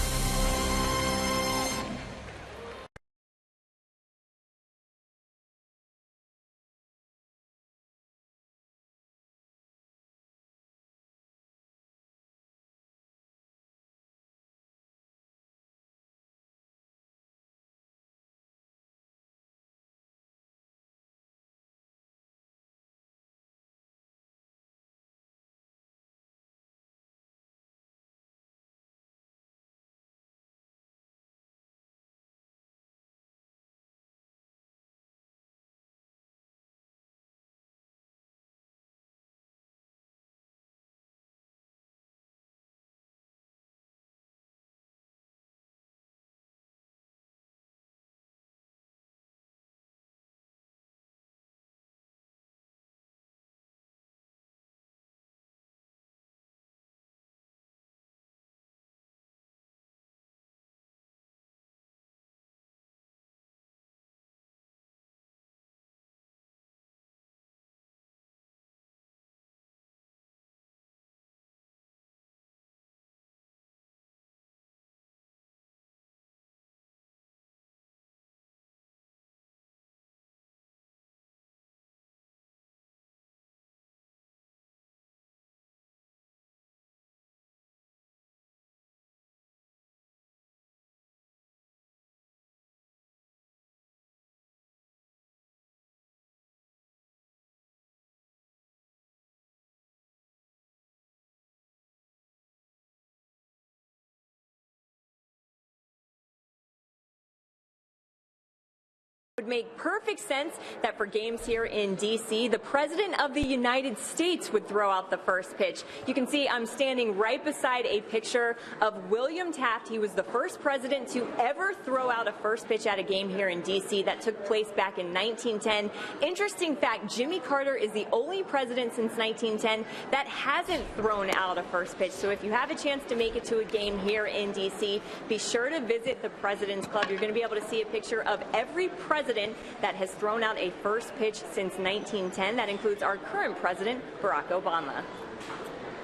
Speaker 4: Would make perfect sense that for games here in D.C., the President of the United States would throw out the first pitch. You can see I'm standing right beside a picture of William Taft. He was the first president to ever throw out a first pitch at a game here in D.C. That took place back in 1910. Interesting fact, Jimmy Carter is the only president since 1910 that hasn't thrown out a first pitch. So if you have a chance to make it to a game here in D.C., be sure to visit the President's Club. You're going to be able to see a picture of every president that has thrown out a first pitch since 1910. That includes our current president, Barack Obama.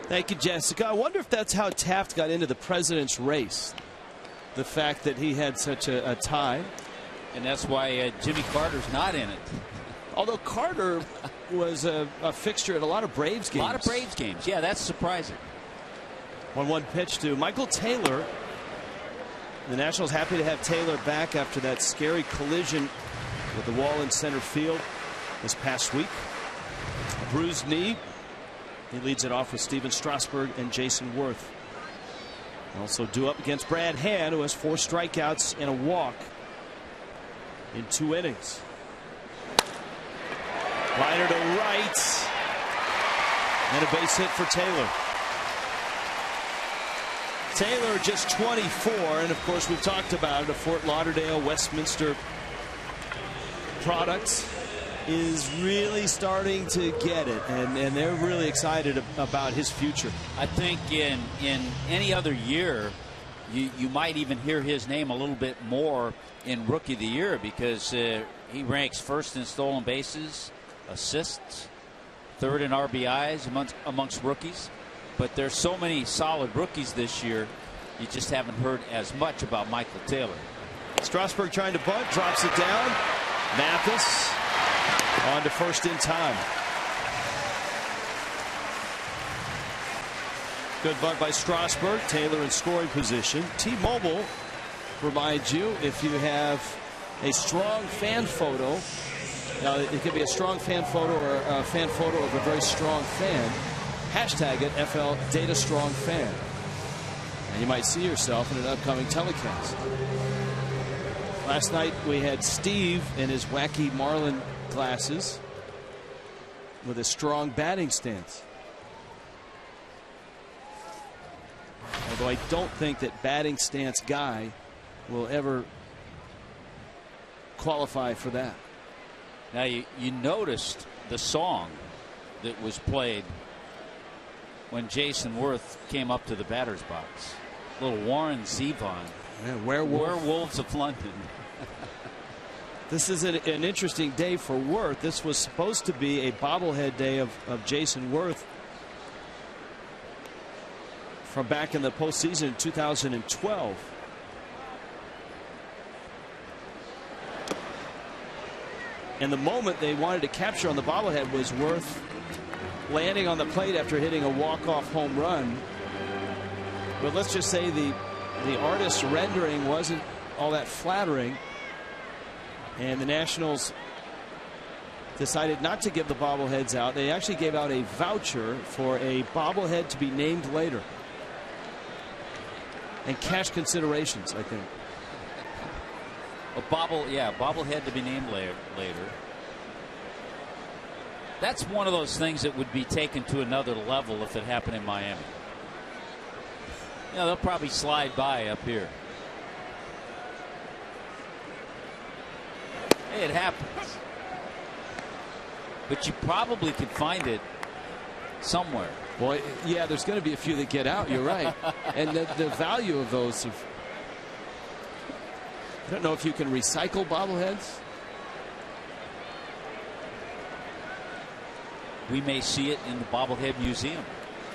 Speaker 1: Thank you, Jessica. I wonder if that's how Taft got into the president's race. The fact that he had such a tie.
Speaker 2: And that's why Jimmy Carter's not in it.
Speaker 1: Although Carter was a fixture at a lot of Braves games.
Speaker 2: A lot of Braves games. Yeah, that's surprising.
Speaker 1: 1-1 pitch to Michael Taylor. The Nationals happy to have Taylor back after that scary collision with the wall in center field this past week. A bruised knee. He leads it off with Steven Strasburg and Jason Worth. Also due up against Brad Hand, who has 4 strikeouts and a walk in 2 innings. Liner to right. And a base hit for Taylor. Taylor just 24, and of course we've talked about it, a Fort Lauderdale, Westminster product is really starting to get it, and they're really excited about his future.
Speaker 2: I think in any other year you might even hear his name a little bit more in Rookie of the Year, because he ranks first in stolen bases, assists, third in RBIs amongst rookies. But there's so many solid rookies this year, you just haven't heard as much about Michael Taylor.
Speaker 1: Strasburg trying to bunt, drops it down. Mathis on to first in time. Good bunt by Strasburg. Taylor in scoring position. T-Mobile reminds you, if you have a strong fan photo, now it could be a strong fan photo or a fan photo of a very strong fan, hashtag it FL Data Strong Fan, and you might see yourself in an upcoming telecast. Last night we had Steve in his wacky Marlin glasses with a strong batting stance. Although I don't think that batting stance guy will ever qualify for that.
Speaker 2: Now you noticed the song that was played when Jason Worth came up to the batter's box. Little Warren Zevon.
Speaker 1: Yeah, Werewolves
Speaker 2: of London.
Speaker 1: This is an interesting day for Worth. This was supposed to be a bobblehead day of Jason Worth from back in the postseason in 2012. And the moment they wanted to capture on the bobblehead was Worth landing on the plate after hitting a walk-off home run. But let's just say the artist's rendering wasn't all that flattering, and the Nationals decided not to give the bobbleheads out. They actually gave out a voucher for a bobblehead to be named later, and cash considerations, I think.
Speaker 2: A bobblehead to be named later. That's one of those things that would be taken to another level if it happened in Miami. They'll probably slide by up here. Hey, it happens. But you probably could find it somewhere.
Speaker 1: Well, yeah, there's going to be a few that get out. You're right. And the value of those. I don't know if you can recycle bobbleheads.
Speaker 2: We may see it in the Bobblehead Museum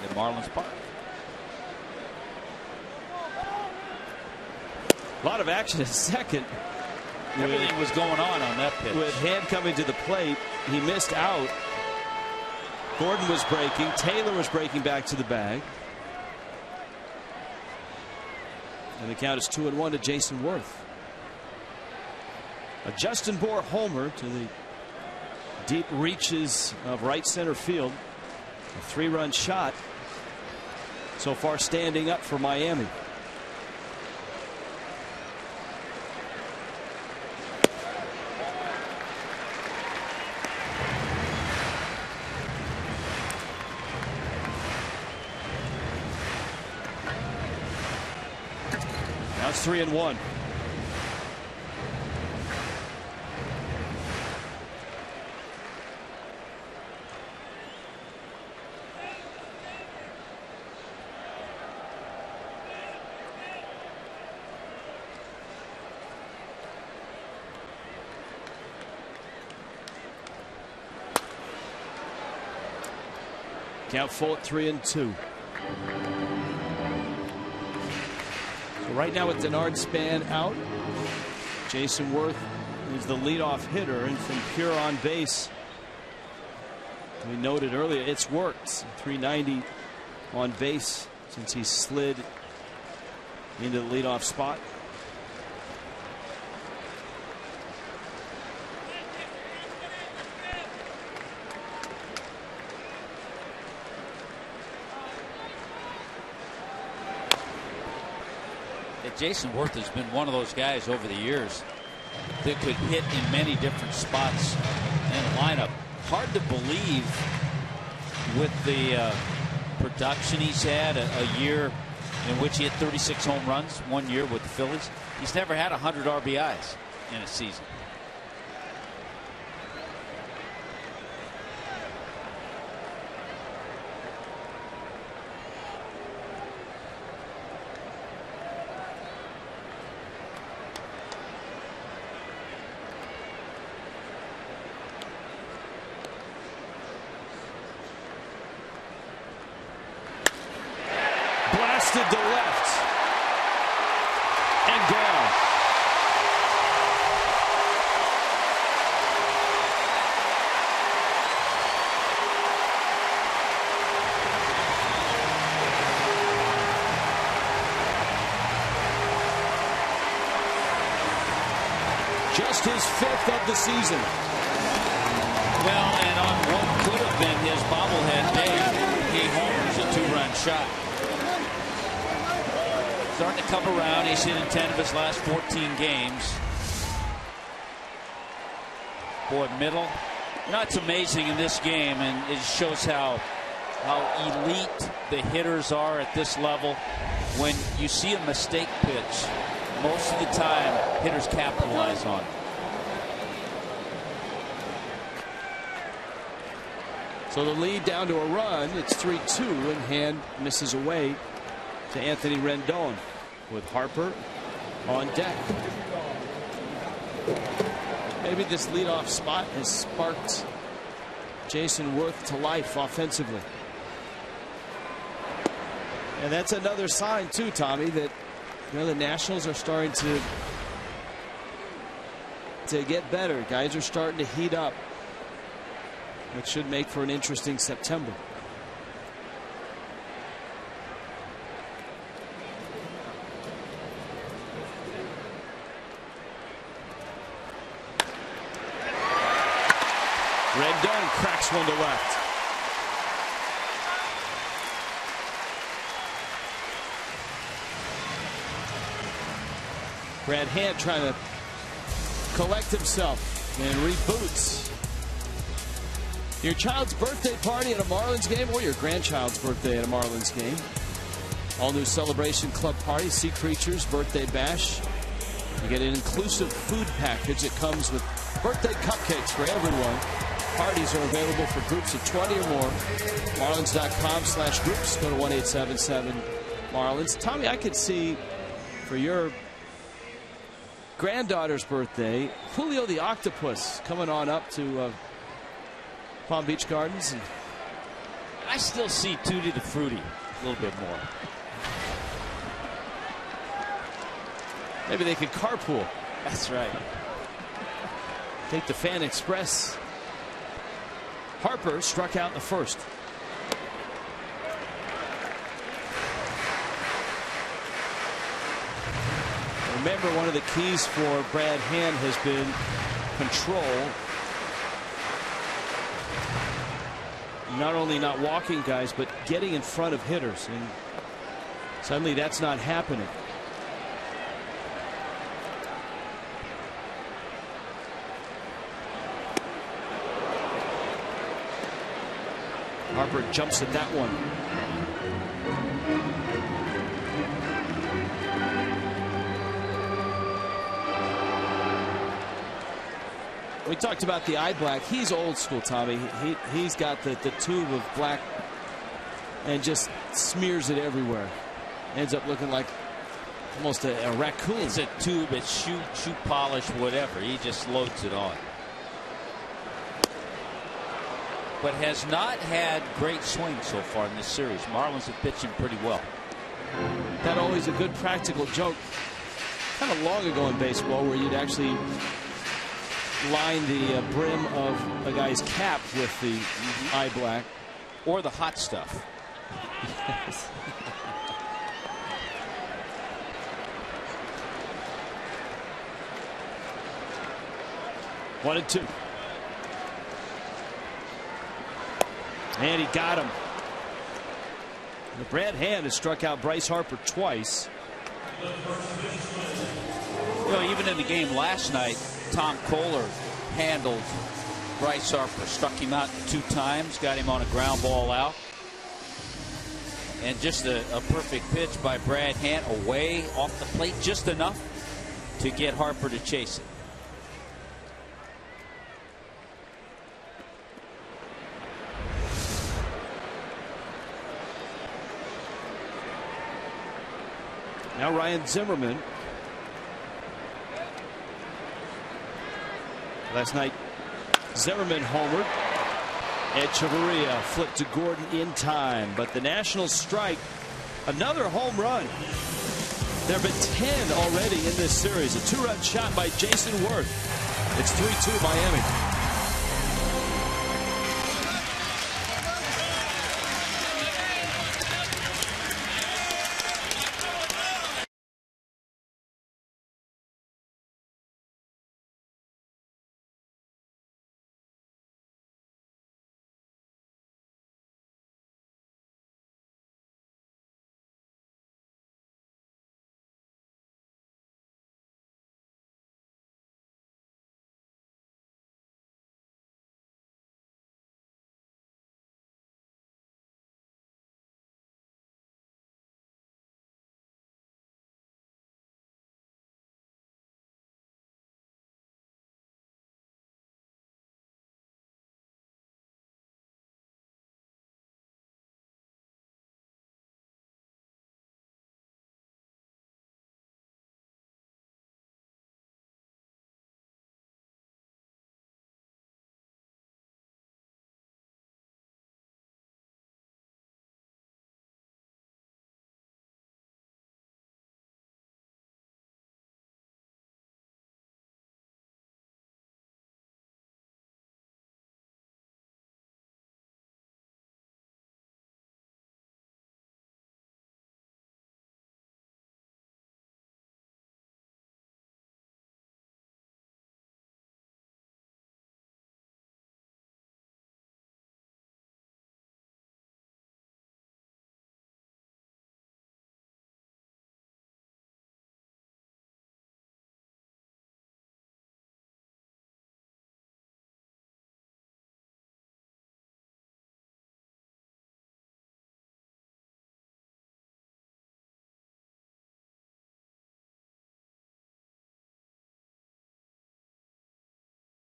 Speaker 2: at Marlins Park.
Speaker 1: A lot of action at second.
Speaker 2: Everything was going on that pitch.
Speaker 1: With Hand coming to the plate, he missed out. Gordon was breaking. Taylor was breaking back to the bag. And the count is 2-1 to Jason Worth. A Justin Bour homer to the deep reaches of right center field. A 3-run shot so far standing up for Miami. Now it's 3-1. Count full at 3-2. So right now with Denard Span out, Jason Worth is the leadoff hitter, and from pure on base, we noted earlier, it's worked. 390 on base since he slid into the leadoff spot.
Speaker 2: Jason Worth has been one of those guys over the years that could hit in many different spots in the lineup. Hard to believe with the production he's had, a year in which he hit 36 home runs, 1 year with the Phillies. He's never had 100 RBIs in a season.
Speaker 1: To left and gone. Just his 5th of the season.
Speaker 2: Well, and on what could have been his bobblehead day, he homers a 2-run shot. Starting to come around. He's hit in 10 of his last 14 games. Boy, middle. It's amazing in this game, and it shows how elite the hitters are at this level. When you see a mistake pitch, most of the time hitters capitalize on it.
Speaker 1: So the lead down to a run. It's 3-2, and Hand misses away to Anthony Rendon with Harper on deck. Maybe this leadoff spot has sparked Jason Worth to life offensively. And that's another sign too, Tommy, that the Nationals are starting to get better. Guys are starting to heat up, which should make for an interesting September. Rendon cracks one to left. Brad Hand trying to collect himself and reboots. Your child's birthday party at a Marlins game, or your grandchild's birthday at a Marlins game. All new Celebration Club party, Sea Creatures Birthday Bash. You get an inclusive food package that comes with birthday cupcakes for everyone. Parties are available for groups of 20 or more. Marlins.com/groups. Go to 1-877-Marlins. Tommy, I could see for your granddaughter's birthday, Julio the Octopus coming on up to Palm Beach Gardens. And
Speaker 2: I still see Tutti the Fruity a little bit more.
Speaker 1: Maybe they could carpool.
Speaker 2: That's right.
Speaker 1: Take the Fan Express. Harper struck out in the first. Remember, one of the keys for Brad Hand has been control. Not only not walking guys, but getting in front of hitters. And suddenly that's not happening. Harper jumps at that one. We talked about the eye black. He's old school, Tommy. He's got the tube of black and just smears it everywhere. Ends up looking like almost a raccoon.
Speaker 2: It's a tube. It's shoe polish, whatever. He just loads it on. But has not had great swings so far in this series. Marlins have pitched him pretty well.
Speaker 1: That always a good practical joke. Kind of long ago in baseball, where you'd actually line the brim of a guy's cap with the eye black,
Speaker 2: or the hot stuff.
Speaker 1: Yes. 1-2. And he got him. The Brad Hand has struck out Bryce Harper twice.
Speaker 2: You know, even in the game last night, Tom Kohler handled Bryce Harper, struck him out 2 times, got him on a ground ball out. And just a perfect pitch by Brad Hand away off the plate, just enough to get Harper to chase it.
Speaker 1: Now Ryan Zimmerman. Last night, Zimmerman homered. Echeverria flipped to Gordon in time, but the Nationals strike another home run. There have been 10 already in this series. A 2-run shot by Jason Worth. It's 3-2 Miami.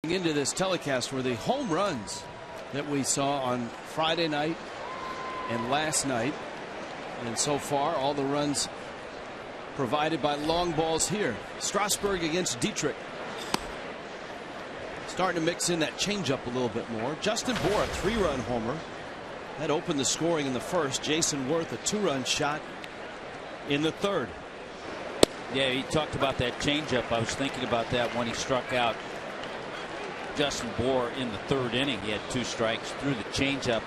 Speaker 1: Into this telecast were the home runs that we saw on Friday night and last night, and so far all the runs provided by long balls here. Strasburg against Dietrich, starting to mix in that changeup a little bit more. Justin Bour, a 3-run homer that opened the scoring in the first. Jason Worth, a 2-run shot in the third.
Speaker 2: Yeah, he talked about that changeup. I was thinking about that when he struck out Justin Bour in the third inning. He had 2 strikes, threw the changeup,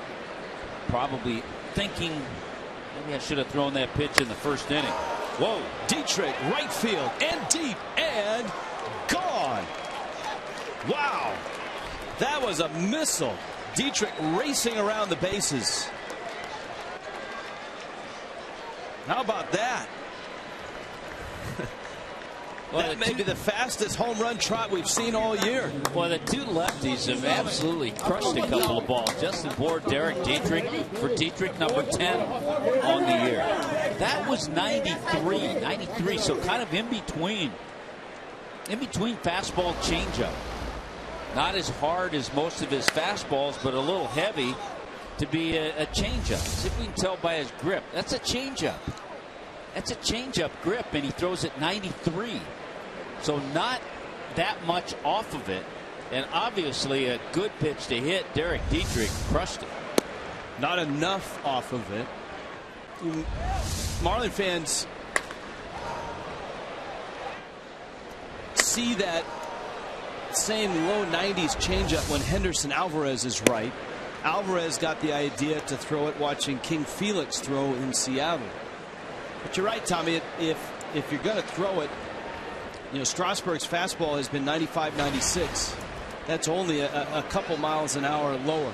Speaker 2: probably thinking maybe I should have thrown that pitch in the first inning.
Speaker 1: Whoa, Dietrich, right field and deep and gone. Wow, that was a missile. Dietrich racing around the bases. How about that? Well, that may be the fastest home run trot we've seen all year.
Speaker 2: Well, the 2 lefties have absolutely crushed a couple of balls. Justin Bour, Derek Dietrich. For Dietrich, number 10 on the year. That was 93, so kind of in between fastball changeup. Not as hard as most of his fastballs, but a little heavy to be a changeup. See if we can tell by his grip. That's a changeup. That's a changeup grip, and he throws it 93. So not that much off of it, and obviously a good pitch to hit. Derek Dietrich crushed it.
Speaker 1: Not enough off of it. Marlin fans see that same low 90s changeup when Henderson Alvarez is right. Alvarez got the idea to throw it watching King Felix throw in Seattle. But you're right, Tommy. If you're going to throw it, Strasburg's fastball has been 95, 96. That's only a couple miles an hour lower.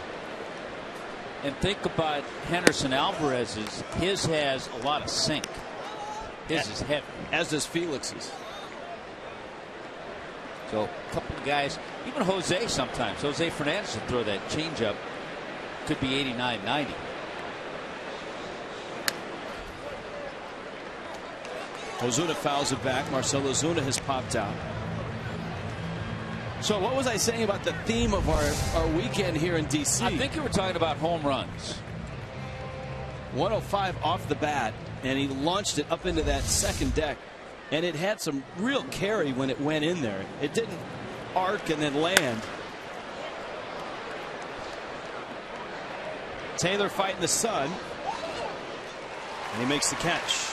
Speaker 2: And think about Henderson Alvarez's. His has a lot of sink. His is heavy.
Speaker 1: As does Felix's.
Speaker 2: So a couple of guys, even Jose sometimes. Jose Fernandez will throw that changeup. Could be 89, 90.
Speaker 1: Ozuna fouls it back. Marcell Ozuna has popped out. So what was I saying about the theme of our weekend here in D.C.?
Speaker 2: I think you were talking about home runs.
Speaker 1: 105 off the bat, and he launched it up into that second deck, and it had some real carry when it went in there. It didn't arc and then land. Taylor fighting the sun, and he makes the catch.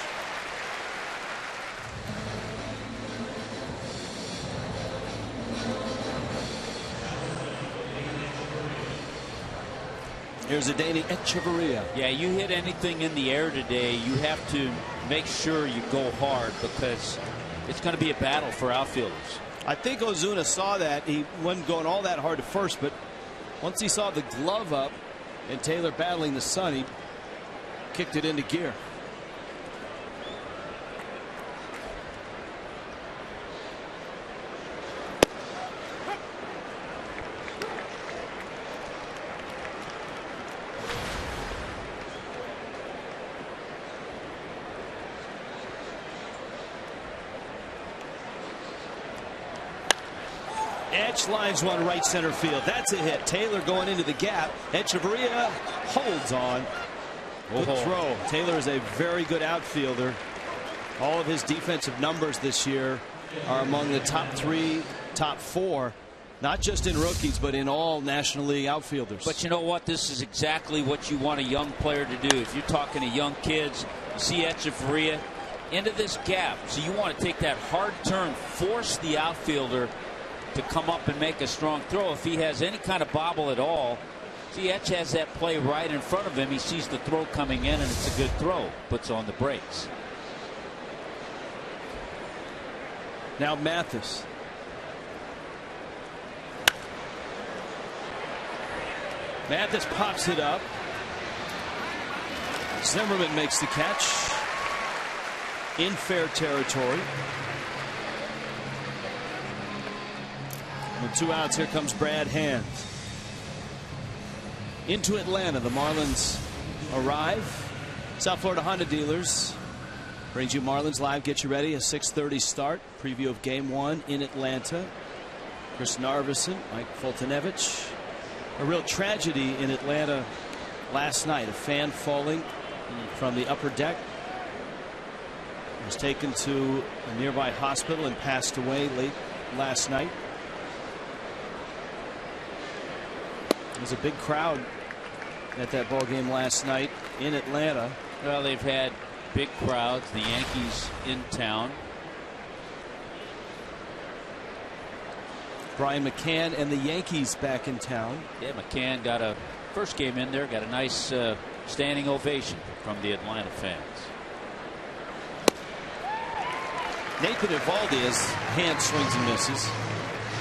Speaker 1: Here's Adeiny Echeverria.
Speaker 2: Yeah, you hit anything in the air today, you have to make sure you go hard because it's going to be a battle for outfielders.
Speaker 1: I think Ozuna saw that. He wasn't going all that hard at first, but once he saw the glove up and Taylor battling the sun, he kicked it into gear. Etch lines one right center field. That's a hit. Taylor going into the gap. Echeverria holds on. Good throw. Taylor is a very good outfielder. All of his defensive numbers this year are among the top 3, top 4, not just in rookies, but in all National League outfielders.
Speaker 2: But you know what? This is exactly what you want a young player to do. If you're talking to young kids, you see Echeverria into this gap. So you want to take that hard turn, force the outfielder to come up and make a strong throw. If he has any kind of bobble at all, see, Etch has that play right in front of him. He sees the throw coming in, and it's a good throw. Puts on the brakes.
Speaker 1: Now Mathis. Mathis pops it up. Zimmerman makes the catch in fair territory. With 2 outs, here comes Brad Hand. Into Atlanta, the Marlins arrive. South Florida Honda dealers brings you Marlins Live. Get you ready. A 6:30 start. Preview of Game 1 in Atlanta. Chris Narveson, Mike Foltynewicz. A real tragedy in Atlanta last night. A fan falling from the upper deck. Was taken to a nearby hospital and passed away late last night. There was a big crowd at that ball game last night in Atlanta.
Speaker 2: Well, they've had big crowds. The Yankees in town.
Speaker 1: Brian McCann and the Yankees back in town.
Speaker 2: Yeah, McCann got a first game in there, got a nice standing ovation from the Atlanta fans.
Speaker 1: Nathan Eovaldi's hand swings and misses.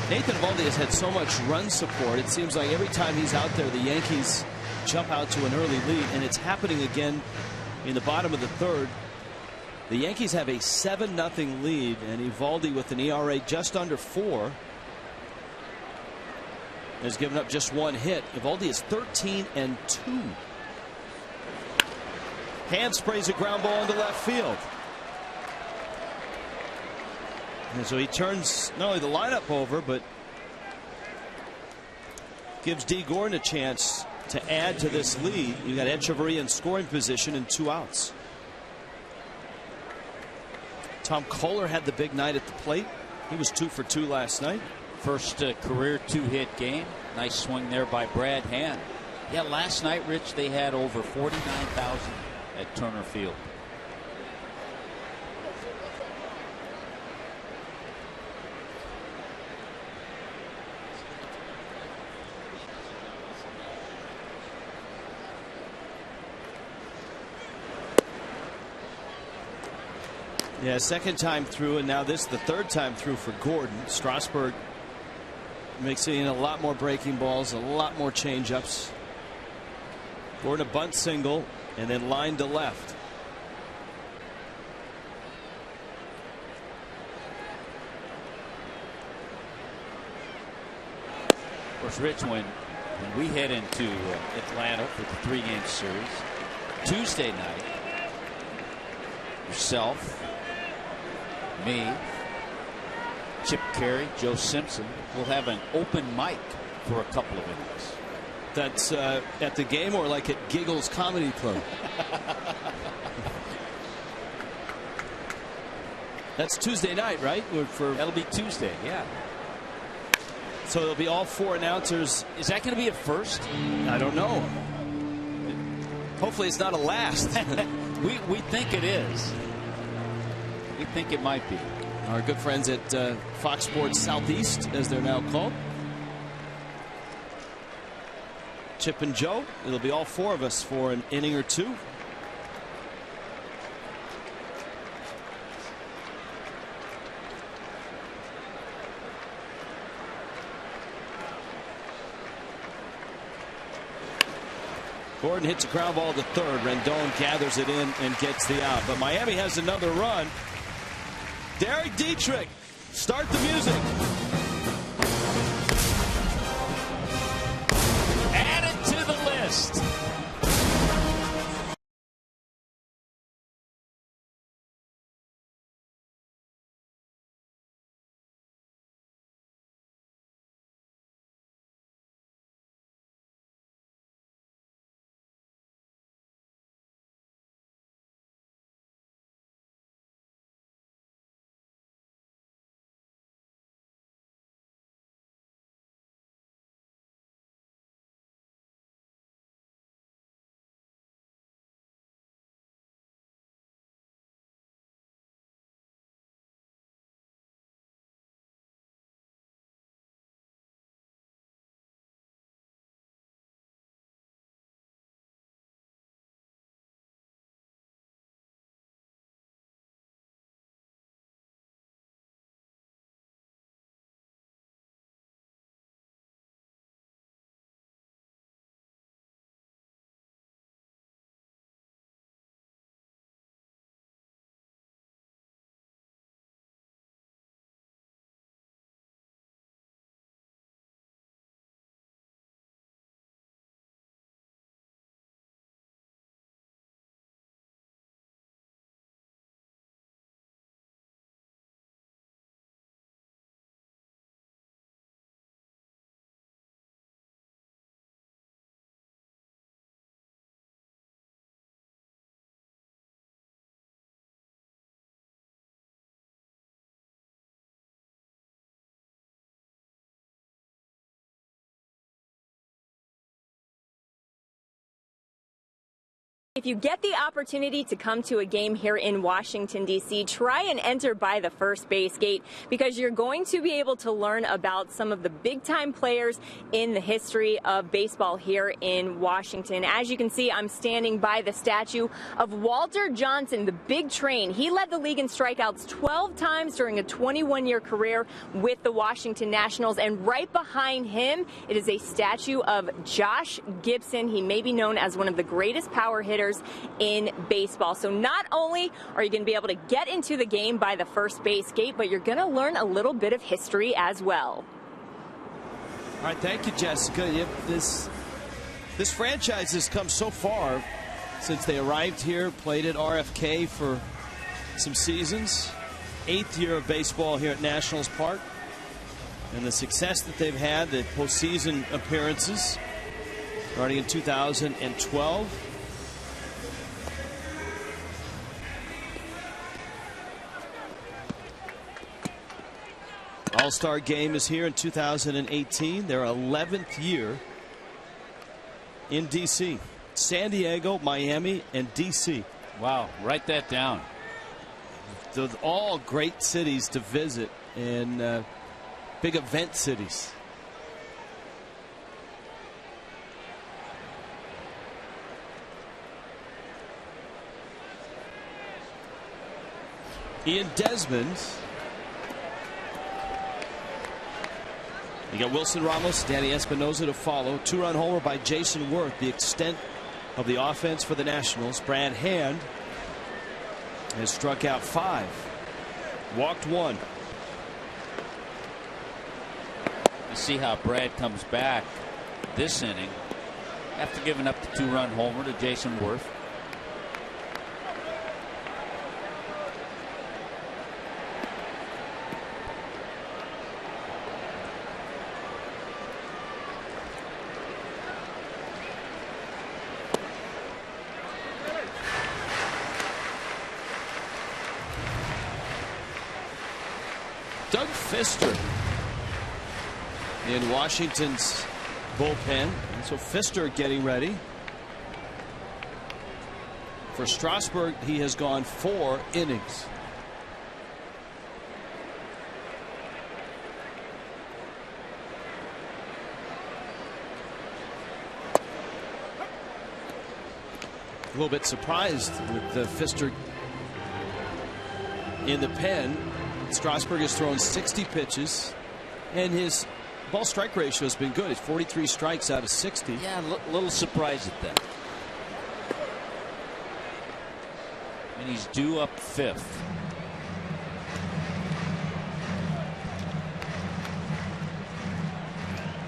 Speaker 1: Nathan Eovaldi has had so much run support. It seems like every time he's out there, the Yankees jump out to an early lead, and it's happening again in the bottom of the third. The Yankees have a 7-0 lead, and Eovaldi with an ERA just under 4 has given up just 1 hit. Eovaldi is 13-2. Hand sprays a ground ball into left field. And so he turns not only the lineup over, but gives D. Gordon a chance to add to this lead. You got Echeverria in scoring position and 2 outs. Tom Kohler had the big night at the plate. He was 2 for 2 last night.
Speaker 2: First career 2-hit game. Nice swing there by Brad Hand. Yeah, last night, Rich, they had over 49,000 at Turner Field.
Speaker 1: Yeah, second time through, and now this is the third time through for Gordon. Strasburg mixing in a lot more breaking balls, a lot more changeups. Gordon a bunt single, and then line to left.
Speaker 2: Of course, Rich, when we head into Atlanta for the 3-game series, Tuesday night, yourself, me, Chip Carey, Joe Simpson will have an open mic for a couple of innings.
Speaker 1: That's at the game or like at Giggles Comedy Club? That's Tuesday night, right?
Speaker 2: That'll be Tuesday, yeah.
Speaker 1: So it'll be all 4 announcers.
Speaker 2: Is that going to be a first?
Speaker 1: I don't know. Hopefully it's not a last.
Speaker 2: we think it is. We think it might be.
Speaker 1: Our good friends at Fox Sports Southeast, as they're now called. Chip and Joe. It'll be all 4 of us for an inning or 2. Gordon hits a ground ball to third. Rendon gathers it in and gets the out. But Miami has another run. Derek Dietrich, start the music.
Speaker 4: If you get the opportunity to come to a game here in Washington, D.C., try and enter by the first base gate, because you're going to be able to learn about some of the big-time players in the history of baseball here in Washington. As you can see, I'm standing by the statue of Walter Johnson, the big train. He led the league in strikeouts 12 times during a 21-year career with the Washington Nationals, and right behind him, it is a statue of Josh Gibson. He may be known as one of the greatest power hitters in baseball. So not only are you going to be able to get into the game by the first base gate, but you're going to learn a little bit of history as well.
Speaker 1: All right, thank you, Jessica. Yep, this franchise has come so far since they arrived here, played at RFK for some seasons. 8th year of baseball here at Nationals Park. And the success that they've had, the postseason appearances, starting in 2012. All-Star Game is here in 2018. Their 11th year in D.C. San Diego, Miami, and D.C.
Speaker 2: Wow, write that down.
Speaker 1: They're all great cities to visit, and big event cities. Ian Desmond. You got Wilson Ramos, Danny Espinosa to follow. 2-run homer by Jason Worth, the extent of the offense for the Nationals. Brad Hand has struck out 5, walked 1.
Speaker 2: You see how Brad comes back this inning after giving up the 2-run homer to Jason Worth.
Speaker 1: Doug Fister in Washington's bullpen. And so Fister getting ready. For Strasburg, he has gone 4 innings. A little bit surprised with Fister in the pen. Strasburg has thrown 60 pitches, and his ball strike ratio has been good. It's 43 strikes out of 60.
Speaker 2: Yeah, a little surprised at that. And he's due up 5th.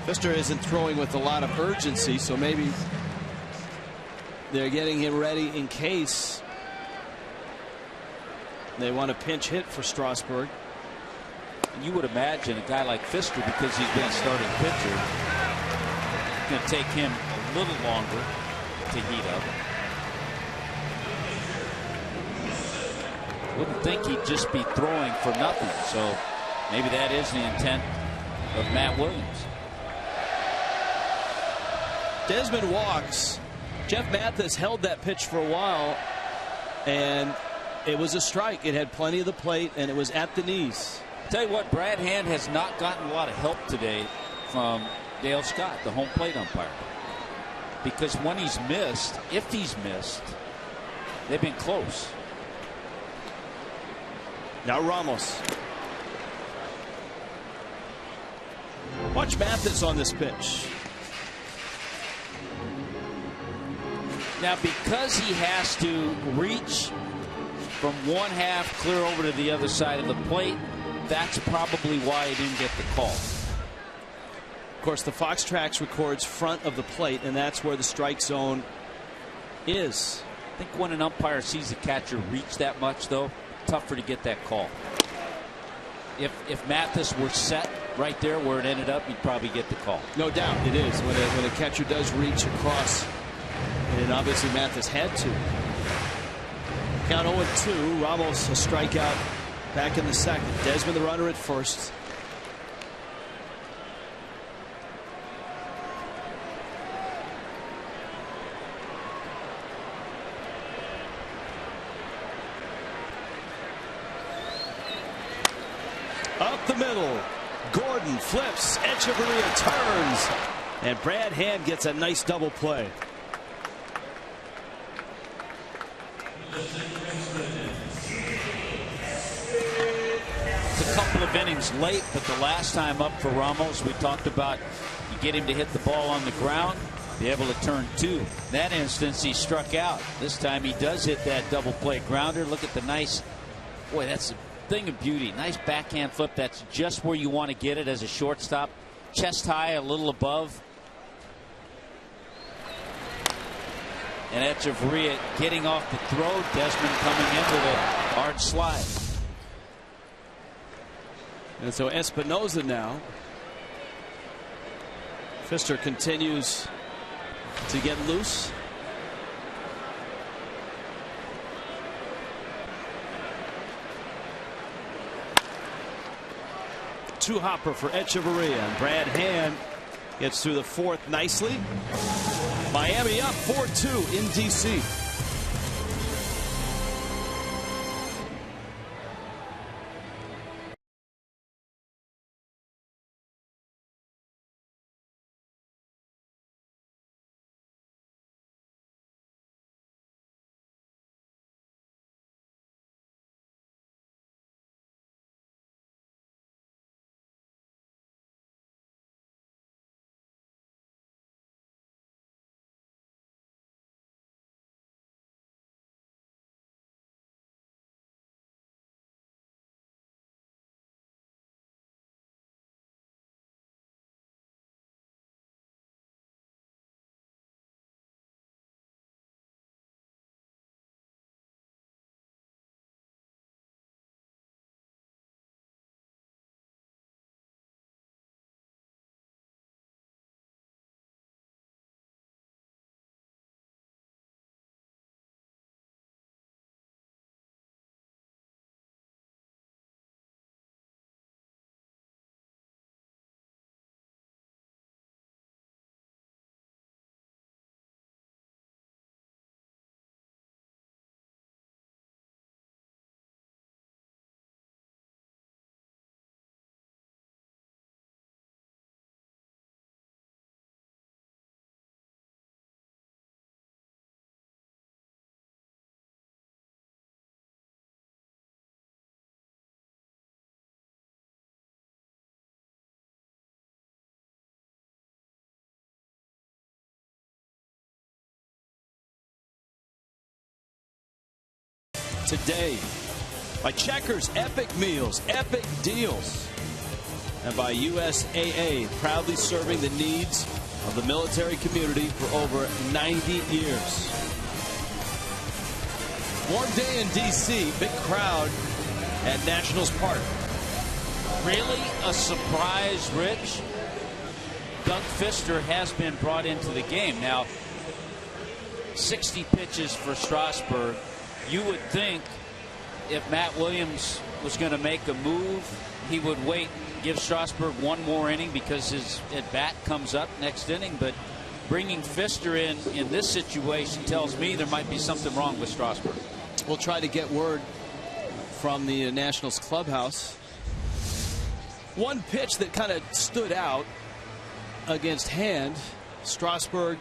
Speaker 1: Fister isn't throwing with a lot of urgency, so maybe they're getting him ready in case they want a pinch hit for Strasburg.
Speaker 2: And you would imagine a guy like Fister, because he's been a starting pitcher, it's going to take him a little longer to heat up. Wouldn't think he'd just be throwing for nothing. So maybe that is the intent of Matt Williams.
Speaker 1: Desmond walks. Jeff Mathis held that pitch for a while, and it was a strike. It had plenty of the plate, and it was at the knees.
Speaker 2: Tell you what, Brad Hand has not gotten a lot of help today from Dale Scott, the home plate umpire, because when he's missed, if he's missed, they've been close.
Speaker 1: Now Ramos. Watch Mathis on this pitch.
Speaker 2: Now, because he has to reach from one half clear over to the other side of the plate, that's probably why he didn't get the call.
Speaker 1: Of course, the Fox Tracks records front of the plate, and that's where the strike zone is.
Speaker 2: I think when an umpire sees the catcher reach that much, though, tougher to get that call. If Mathis were set right there where it ended up, he'd probably get the call.
Speaker 1: No doubt it is. When a catcher does reach across, and obviously Mathis had to. Count 0-2. Ramos a strikeout back in the second. Desmond the runner at first. middle. Gordon flips. Echeverria turns. And Brad Hand gets a nice double play.
Speaker 2: It's a couple of innings late, but the last time up for Ramos, we talked about you get him to hit the ball on the ground, be able to turn two. In that instance, he struck out. This time he does hit that double play grounder. Look at the nice, boy, that's a thing of beauty. Nice backhand flip. That's just where you want to get it as a shortstop. Chest high, a little above. And Echeverria getting off the throw. Desmond coming in with a hard slide.
Speaker 1: And so Espinosa now. Pfister continues to get loose. Two hopper for Echeverria. And Brad Hand gets through the fourth nicely. Miami up 4-2 in D.C. Today by Checkers Epic Meals, Epic Deals, and by USAA, proudly serving the needs of the military community for over 90 years. Warm day in D.C., big crowd at Nationals Park.
Speaker 2: Really a surprise, Rich. Doug Pfister has been brought into the game. Now, 60 pitches for Strasburg. You would think if Matt Williams was going to make a move, he would wait, give Strasburg one more inning because his at-bat comes up next inning. But bringing Pfister in this situation tells me there might be something wrong with Strasburg.
Speaker 1: We'll try to get word from the Nationals clubhouse. One pitch that kind of stood out against Hand, Strasburg.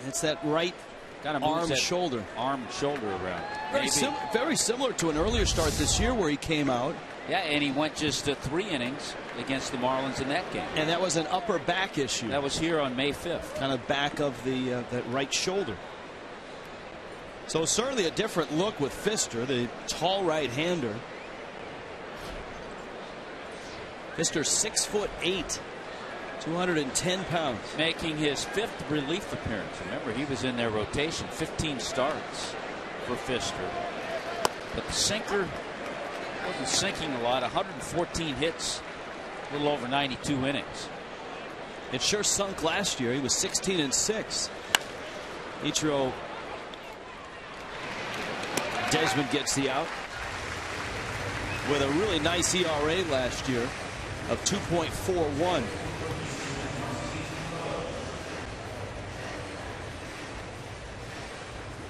Speaker 1: It's that right
Speaker 2: kind of
Speaker 1: arm shoulder
Speaker 2: around.
Speaker 1: Very similar to an earlier start this year where he came out.
Speaker 2: Yeah, and he went just 3 innings against the Marlins in that game.
Speaker 1: And that was an upper back issue.
Speaker 2: That was here on May 5th.
Speaker 1: Kind of back of the that right shoulder. So certainly a different look with Pfister, the tall right-hander. Pfister 6'8", 210 pounds.
Speaker 2: Making his 5th relief appearance. Remember, he was in their rotation. 15 starts for Pfister. But the sinker wasn't sinking a lot. 114 hits, a little over 92 innings.
Speaker 1: It sure sunk last year. He was 16-6. Ichiro Desmond gets the out with a really nice ERA last year of 2.41.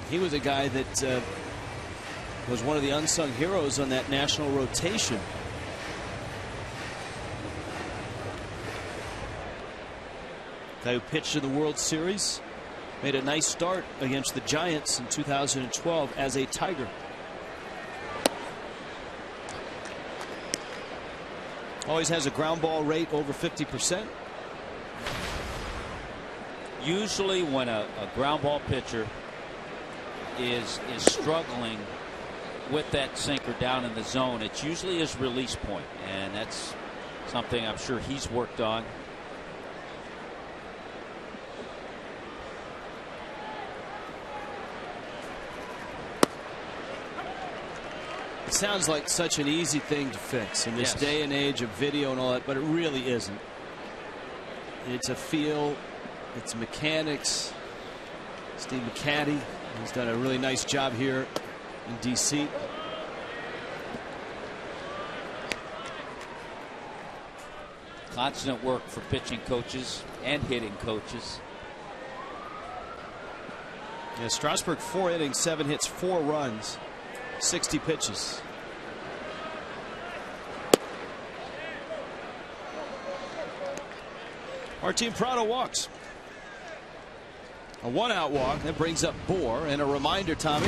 Speaker 1: He was a guy that was one of the unsung heroes on that national rotation. Guy who pitched in the World Series, made a nice start against the Giants in 2012 as a Tiger. Always has a ground ball rate over 50%.
Speaker 2: Usually when a ground ball pitcher is struggling with that sinker down in the zone, it's usually his release point, and that's something I'm sure he's worked on.
Speaker 1: It sounds like such an easy thing to fix in this day and age of video and all that, but it really isn't. It's a feel, it's mechanics. Steve McCatty has done a really nice job here in DC.
Speaker 2: Constant work for pitching coaches and hitting coaches.
Speaker 1: Yeah, Strasburg 4 innings, 7 hits, 4 runs, 60 pitches. Martin Prado walks. A 1-out walk that brings up Bohr, and a reminder, Tommy,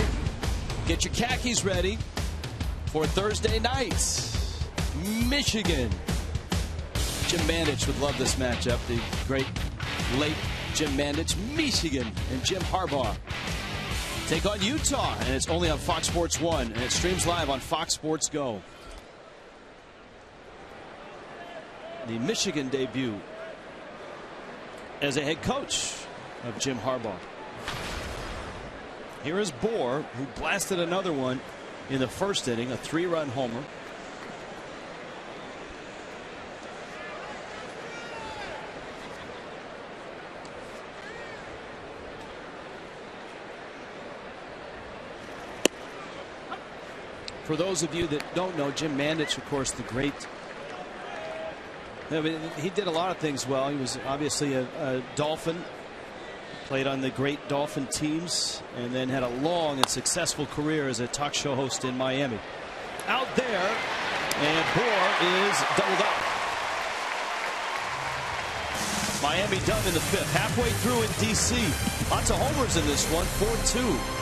Speaker 1: get your khakis ready for Thursday night. Michigan. Jim Mandich would love this matchup. The great late Jim Mandich. Michigan and Jim Harbaugh take on Utah, and it's only on Fox Sports 1, and it streams live on Fox Sports Go. The Michigan debut as a head coach of Jim Harbaugh. Here is Bohr, who blasted another one in the first inning, a 3-run homer. For those of you that don't know, Jim Mandich, of course, the great. I mean, he did a lot of things well. He was obviously a Dolphin, played on the great Dolphin teams, and then had a long and successful career as a talk show host in Miami. Out there, and Bohr is doubled up. Miami done in the 5th. Halfway through in D.C. Lots of homers in this one, 4-2.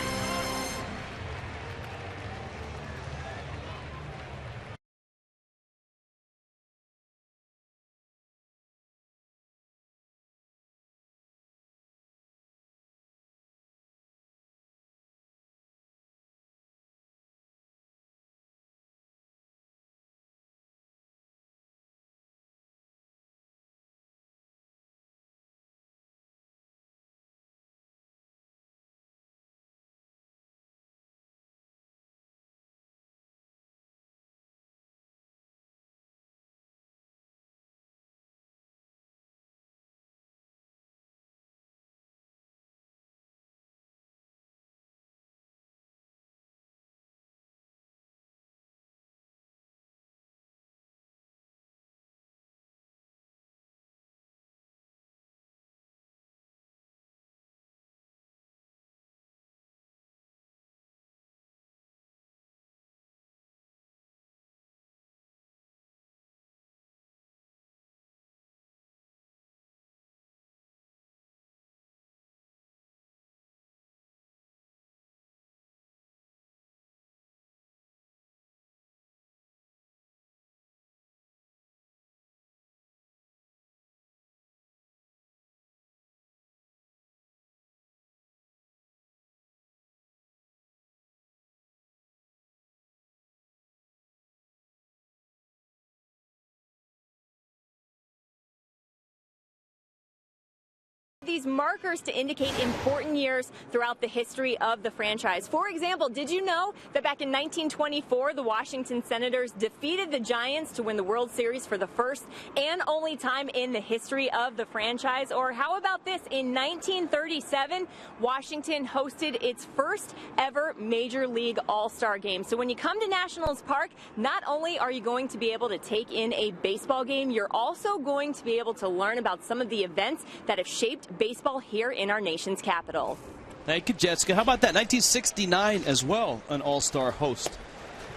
Speaker 4: These markers to indicate important years throughout the history of the franchise. For example, did you know that back in 1924, the Washington Senators defeated the Giants to win the World Series for the first and only time in the history of the franchise? Or how about this? In 1937, Washington hosted its first ever Major League All-Star game. So when you come to Nationals Park, not only are you going to be able to take in a baseball game, you're also going to be able to learn about some of the events that have shaped baseball here in our nation's capital.
Speaker 1: Thank you, Jessica. How about that? 1969 as well, an all-star host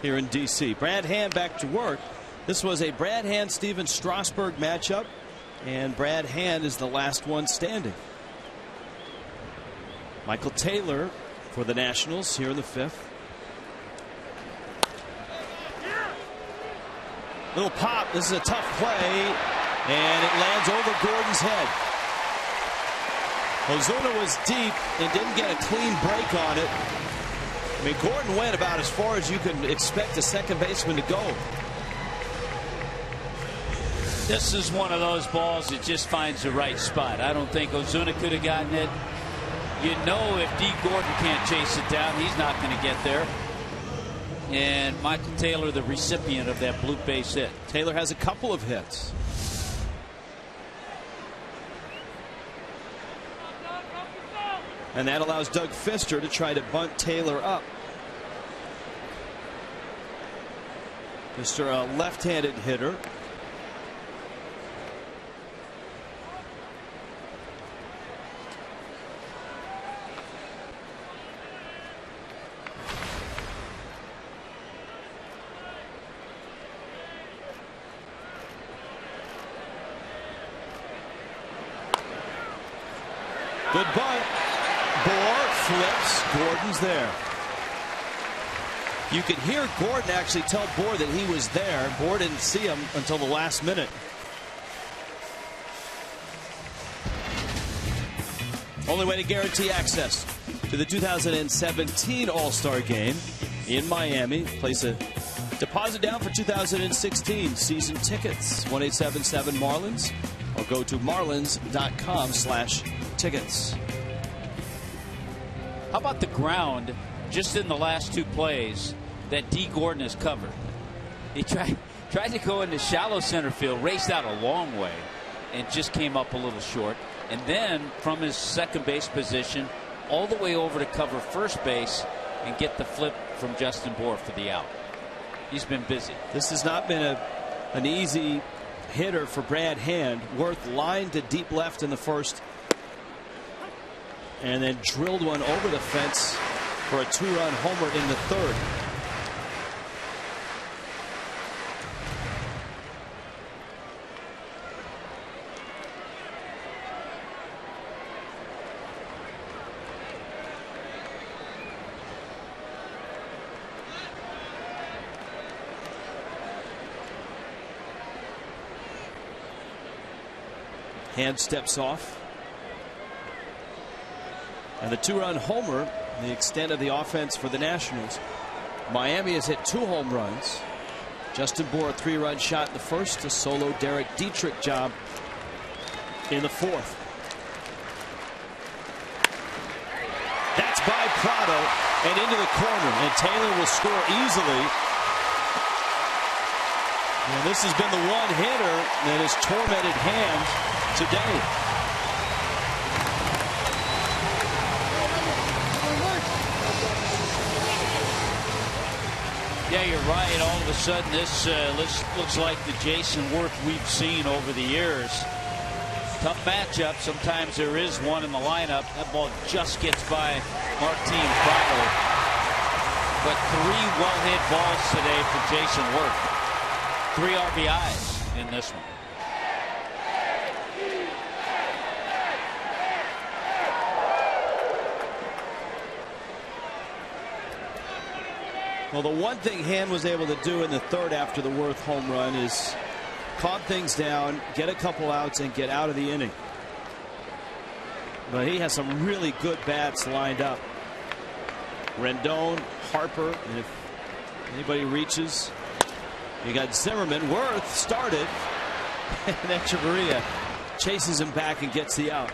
Speaker 1: here in D.C. Brad Hand back to work. This was a Brad Hand-Steven Strasburg matchup. And Brad Hand is the last one standing. Michael Taylor for the Nationals here in the 5th. Little pop. This is a tough play, and it lands over Gordon's head. Ozuna was deep and didn't get a clean break on it. I mean, Gordon went about as far as you can expect a second baseman to go.
Speaker 2: This is one of those balls that just finds the right spot. I don't think Ozuna could have gotten it. You know, if D. Gordon can't chase it down, he's not going to get there. And Michael Taylor, the recipient of that blue base hit.
Speaker 1: Taylor has a couple of hits. And that allows Doug Fister to try to bunt Taylor up. Fister, a left-handed hitter. Good bunt. Bohr flips. Gordon's there. You could hear Gordon actually tell Bohr that he was there. Bohr didn't see him until the last minute. Only way to guarantee access to the 2017 All-Star Game in Miami. Place a deposit down for 2016 season tickets. 1-877-MARLINS or go to marlins.com/tickets.
Speaker 2: How about the ground just in the last two plays that D. Gordon has covered? He tried to go into shallow center field, raced out a long way, and just came up a little short. And then from his second base position all the way over to cover first base and get the flip from Justin Bohr for the out. He's been busy.
Speaker 1: This has not been an easy hitter for Brad Hand. Worth lined to deep left in the first, and then drilled one over the fence for a 2-run homer in the third. Hand steps off. And the 2-run homer, the extent of the offense for the Nationals. Miami has hit 2 home runs. Justin Bohr, a 3-run shot in the first, a solo Derek Dietrich job in the fourth. That's by Prado and into the corner, and Taylor will score easily. And this has been the one hitter that has tormented Hand today.
Speaker 2: Yeah, you're right. All of a sudden, this looks like the Jason Worth we've seen over the years. Tough matchup. Sometimes there is one in the lineup. That ball just gets by Martin Prado. But 3 well-hit balls today for Jason Worth. 3 RBIs in this one.
Speaker 1: Well, the one thing Hand was able to do in the third after the Worth home run is calm things down, get a couple outs, and get out of the inning. But he has some really good bats lined up. Rendon, Harper, and if anybody reaches, you got Zimmerman. Worth started, and Echeverria chases him back and gets the out.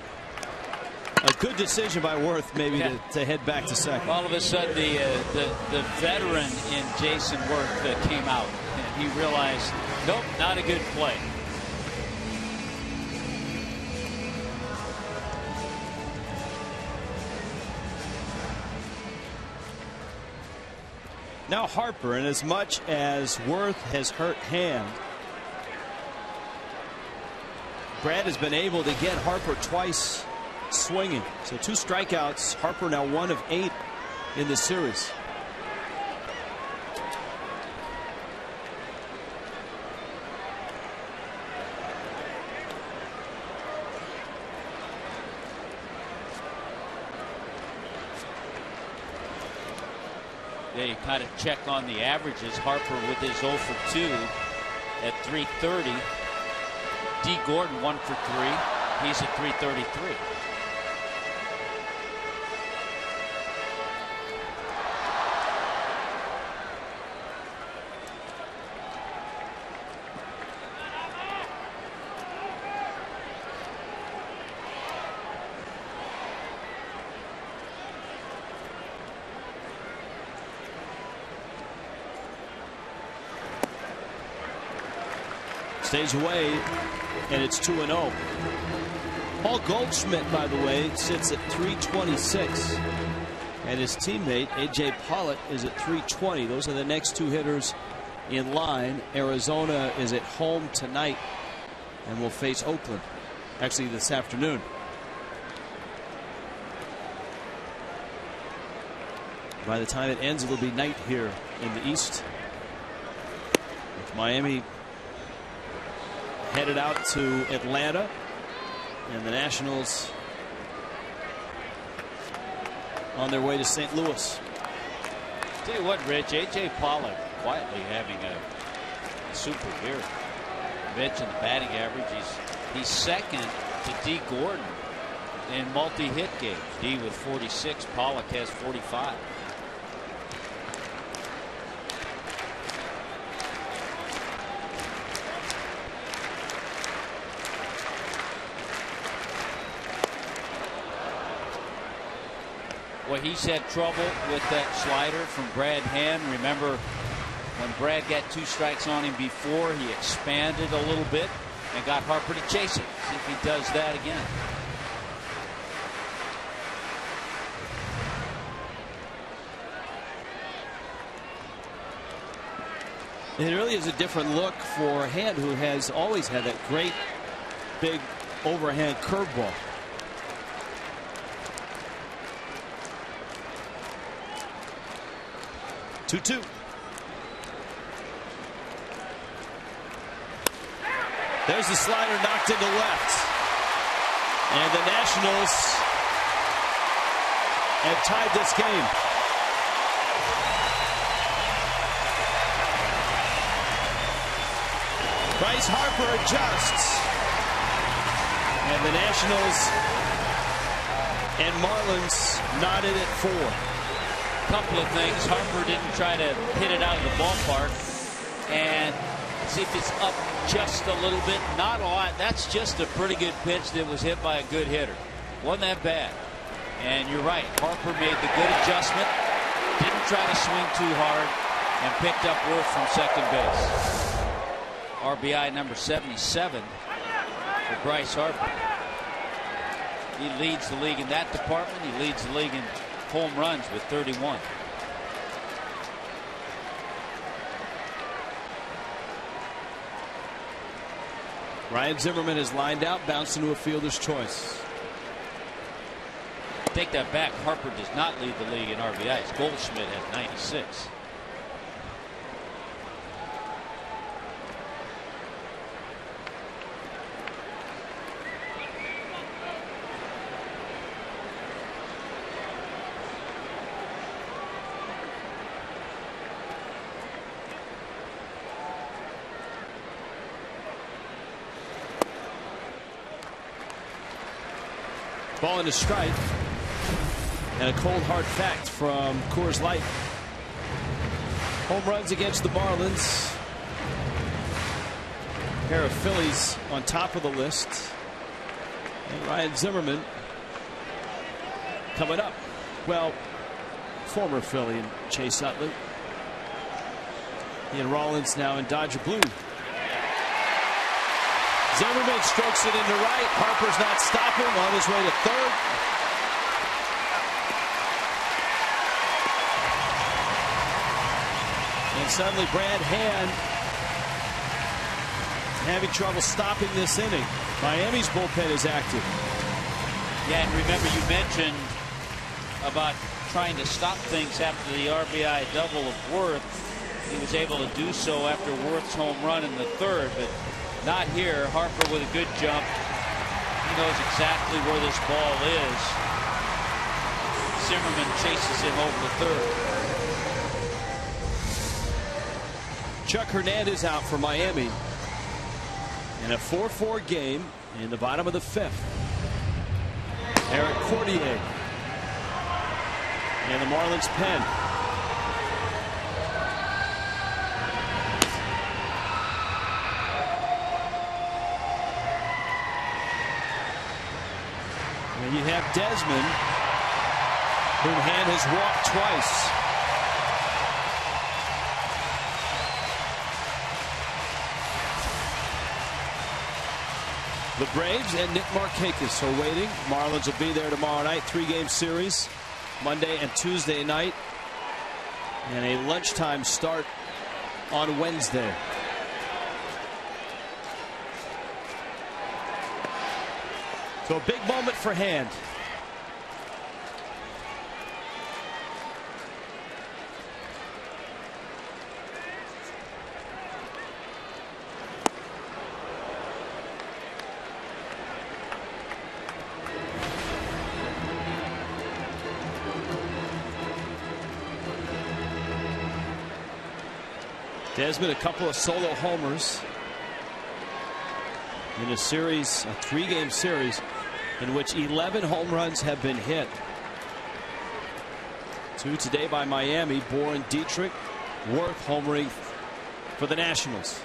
Speaker 1: A good decision by Worth, maybe, to head back to second.
Speaker 2: All of a sudden, the veteran in Jason Worth came out, and he realized, nope, not a good play.
Speaker 1: Now Harper, and as much as Worth has hurt Hand, Brad has been able to get Harper twice swinging. So 2 strikeouts. Harper now 1 of 8 in the series.
Speaker 2: they kind of check on the averages. Harper with his 0 for 2 at 330. D. Gordon 1 for 3. He's at 333.
Speaker 1: Stays away, and it's 2-0. Paul Goldschmidt, by the way, sits at 326. And his teammate, A.J. Pollock, is at 320. Those are the next two hitters in line. Arizona is at home tonight and will face Oakland, actually this afternoon. By the time it ends, it'll be night here in the East, with Miami headed out to Atlanta, and the Nationals on their way to St. Louis.
Speaker 2: Tell you what, Rich, A.J. Pollock quietly having a super year. Mitch in the batting average, he's second to D. Gordon in multi-hit games. D with 46, Pollock has 45. Well, he's had trouble with that slider from Brad Hand. Remember when Brad got 2 strikes on him before, he expanded a little bit and got Harper to chase it. See if he does that again.
Speaker 1: It really is a different look for Hand, who has always had that great big overhand curveball. 2-2. There's the slider knocked into left. And the Nationals have tied this game. Bryce Harper adjusts. And the Nationals and Marlins knotted at 4.
Speaker 2: Couple of things. Harper didn't try to hit it out of the ballpark, and see if it's up just a little bit. Not a lot. That's just a pretty good pitch that was hit by a good hitter. Wasn't that bad. And you're right, Harper made the good adjustment, didn't try to swing too hard, and picked up Worth from second base. RBI number 77 for Bryce Harper. He leads the league in that department. He leads the league in home runs with 31.
Speaker 1: Ryan Zimmerman is lined out, bounced into a fielder's choice.
Speaker 2: Take that back. Harper does not lead the league in RBIs. Goldschmidt has 96.
Speaker 1: Ball into strike. And a cold hard fact from Coors Light. Home runs against the Marlins. A pair of Phillies on top of the list. And Ryan Zimmerman coming up. Well, former Philly and Chase Utley. Ian Rollins now in Dodger blue. Zimmerman strokes it into right. Harper's not stopping, on his way to third. And suddenly Brad Hand having trouble stopping this inning. Miami's bullpen is active.
Speaker 2: Yeah, and remember you mentioned about trying to stop things after the RBI double of Worth. He was able to do so after Worth's home run in the third, but not here. Harper with a good jump. He knows exactly where this ball is. Zimmerman chases him over the third.
Speaker 1: Chuck Hernandez out for Miami in a 4-4 game in the bottom of the 5th. Eric Courtier in the Marlins pen. And you have Desmond, whom Hand has walked twice. The Braves and Nick Markakis are waiting. Marlins will be there tomorrow night. 3-game series, Monday and Tuesday night, and a lunchtime start on Wednesday. So a big moment for Hand. Desmond, a couple of solo homers in a series, a 3-game series, in which 11 home runs have been hit. 2 today by Miami. Bourne, Dietrich, Worth homering for the Nationals.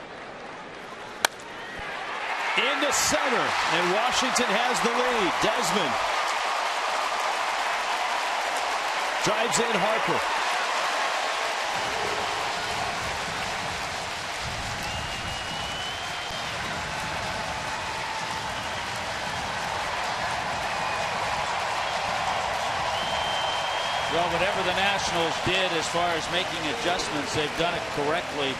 Speaker 1: Into center, and Washington has the lead. Desmond drives in Harper.
Speaker 2: Well, whatever the Nationals did as far as making adjustments, they've done it correctly.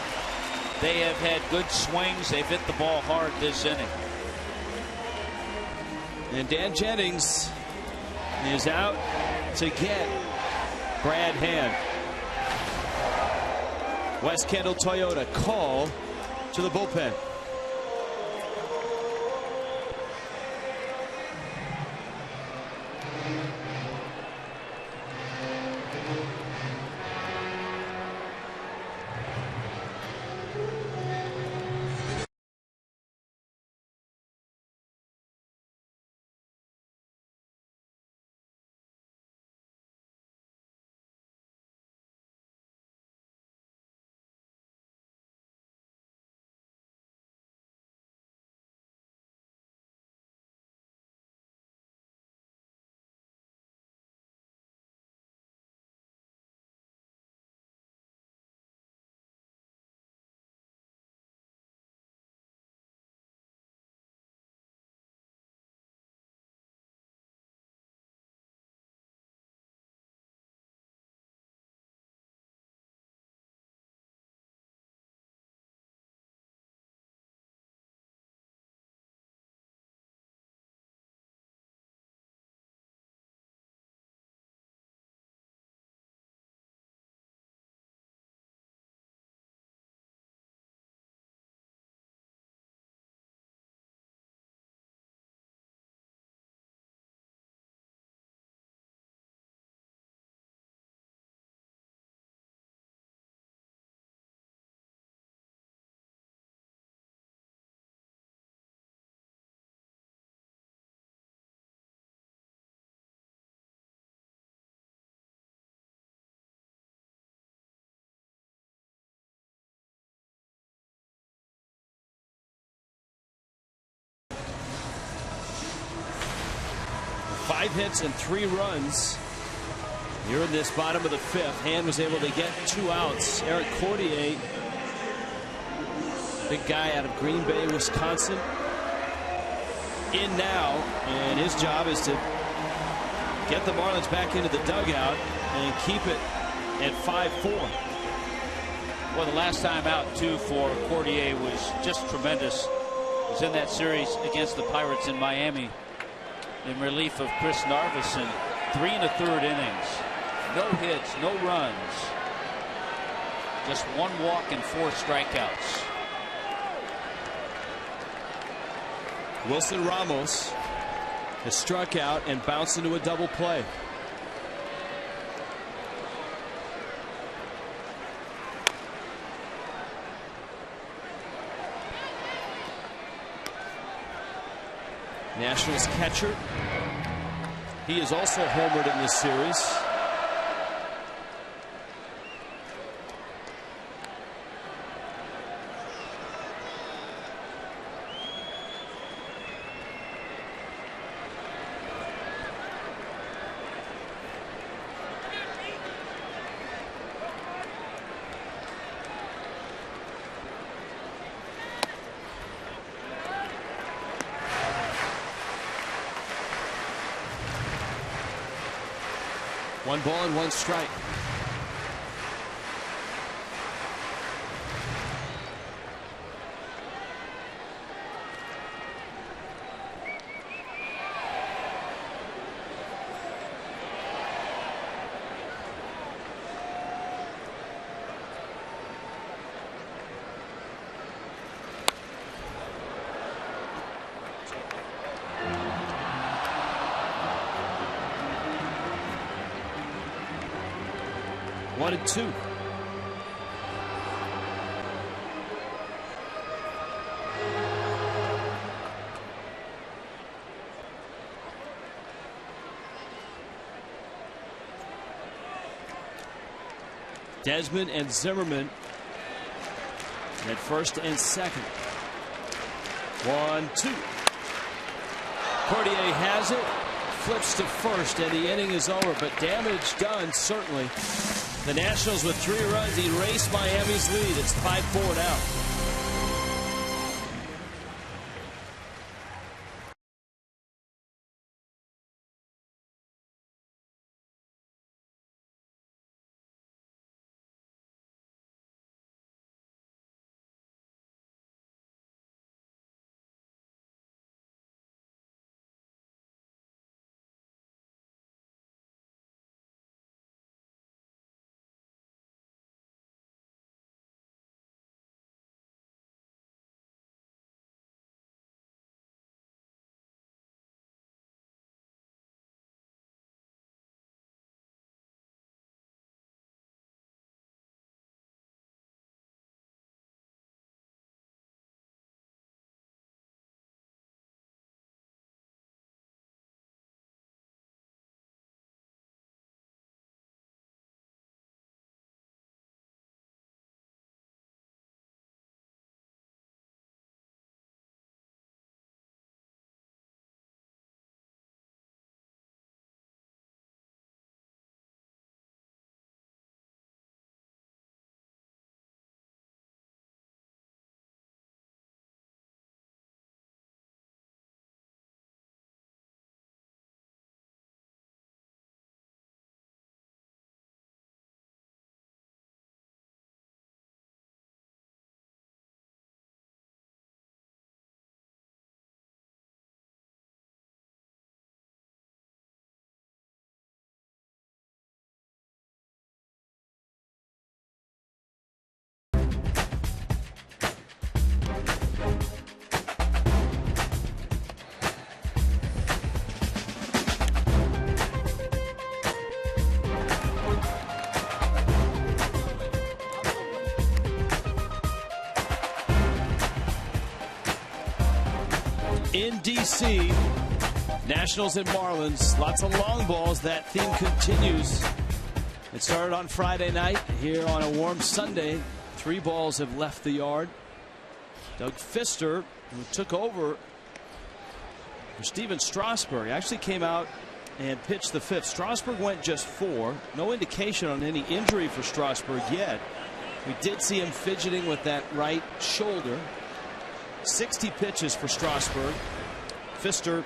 Speaker 2: They have had good swings. They've hit the ball hard this inning.
Speaker 1: And Dan Jennings is out to get Brad Hand. West Kendall Toyota call to the bullpen. Five hits and 3 runs here in this bottom of the 5th. Hand was able to get 2 outs. Eric Courtier, big guy out of Green Bay, Wisconsin, in now, and his job is to get the Marlins back into the dugout and keep it at 5-4.
Speaker 2: Well, the last time out, too, for Courtier was just tremendous. It was in that series against the Pirates in Miami in relief of Chris Narveson. 3 1/3 innings. No hits, no runs. Just 1 walk and 4 strikeouts.
Speaker 1: Wilson Ramos has struck out and bounced into a double play. Nationals catcher. He is also homered in this series. One ball and one strike. One and two. Desmond and Zimmerman at first and second. 1-2. Cordier has it, flips to first, and the inning is over, but damage done certainly. The Nationals with 3 runs erase Miami's lead. It's 5-4 now. In D.C., Nationals and Marlins, lots of long balls. That theme continues. It started on Friday night. Here on a warm Sunday, 3 balls have left the yard. Doug Fister, who took over for Steven Strasburg, actually came out and pitched the 5th. Strasburg went just 4. No indication on any injury for Strasburg yet. We did see him fidgeting with that right shoulder. 60 pitches for Strasburg. Fister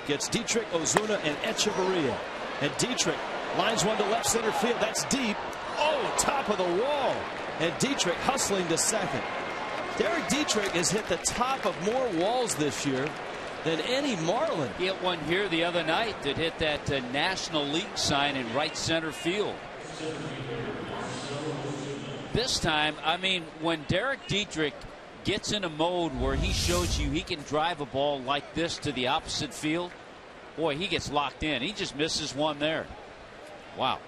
Speaker 1: gets Dietrich, Ozuna, and Echeverria. And Dietrich lines one to left center field. That's deep. Oh, top of the wall. And Dietrich hustling to second. Derek Dietrich has hit the top of more walls this year than any Marlin.
Speaker 2: He hit one here the other night that hit that National League sign in right center field. This time, I mean, when Derek Dietrich gets in a mode where he shows you he can drive a ball like this to the opposite field, boy, he gets locked in. He just misses one there. Wow.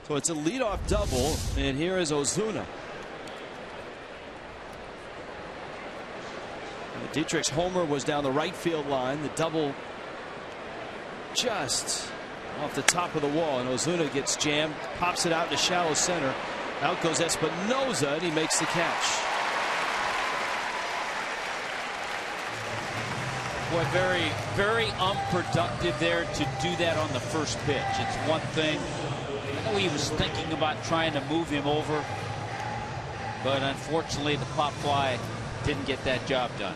Speaker 1: So it's a leadoff double, and here is Ozuna. Dietrich's homer was down the right field line. The double just off the top of the wall, and Ozuna gets jammed, pops it out to shallow center. Out goes Espinosa, and he makes the catch.
Speaker 2: Boy, very, very unproductive there to do that on the first pitch. It's one thing. I know he was thinking about trying to move him over, but unfortunately the pop fly didn't get that job done.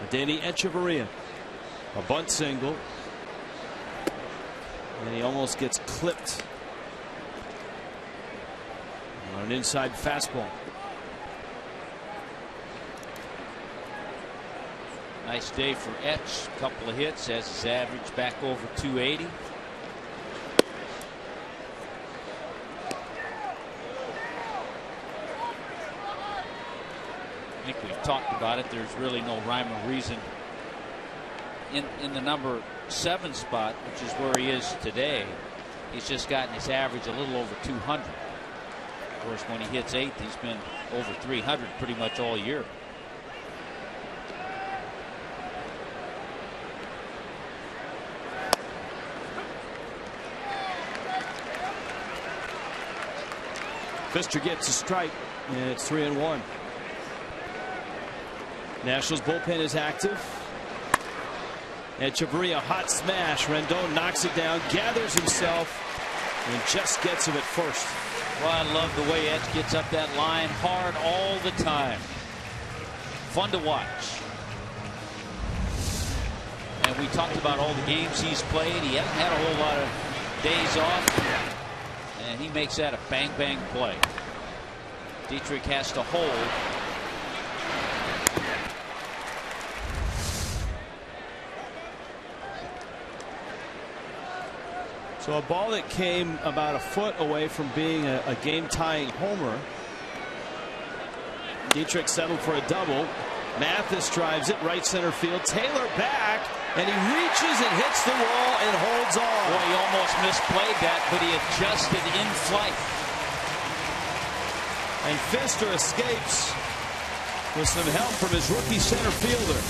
Speaker 1: Danny Echeverria, a bunt single, and he almost gets clipped on an inside fastball.
Speaker 2: Nice day for Etch. A couple of hits, has his average back over 280. I think we've talked about it. There's really no rhyme or reason in the number 7 spot, which is where he is today. He's just gotten his average a little over 200. Of course, when he hits 8th, he's been over 300 pretty much all year.
Speaker 1: Fister gets a strike, and it's 3-1. Nationals bullpen is active. Echeverria, hot smash. Rendon knocks it down, gathers himself, and just gets him at first.
Speaker 2: Well, I love the way Etch gets up that line hard all the time. Fun to watch. And we talked about all the games he's played. He hasn't had a whole lot of days off. And he makes that a bang-bang play. Dietrich has to hold.
Speaker 1: So a ball that came about a foot away from being a game-tying homer. Dietrich settled for a double. Mathis drives it right center field. Taylor back, and he reaches and hits the wall and holds on.
Speaker 2: Boy, he almost misplayed that, but he adjusted in flight.
Speaker 1: And Fister escapes with some help from his rookie center fielder.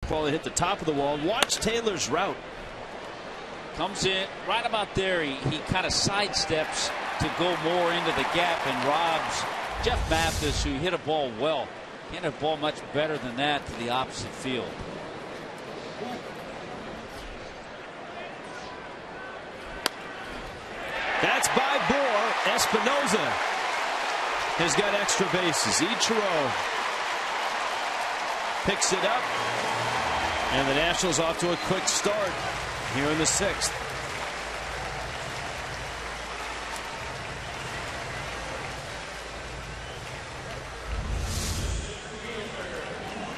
Speaker 1: Ball hit the top of the wall. Watch Taylor's route.
Speaker 2: Comes in right about there. He kind of sidesteps to go more into the gap and robs Jeff Mathis, who hit a ball well. Can't hit a ball much better than that to the opposite field.
Speaker 1: That's by Bohr. Espinosa has got extra bases. Ichiro picks it up. And the Nationals off to a quick start here in the 6th.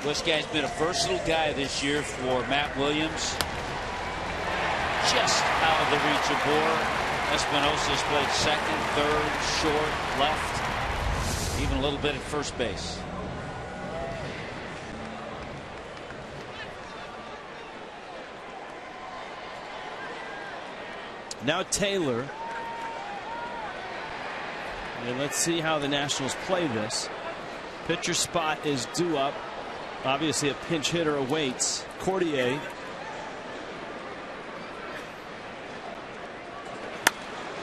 Speaker 2: This guy's been a versatile guy this year for Matt Williams. Just out of the reach of Bohr. Espinosa's played second, third, short, left, even a little bit at first base.
Speaker 1: Now Taylor. And let's see how the Nationals play this. Pitcher spot is due up. Obviously a pinch hitter awaits. Cordier.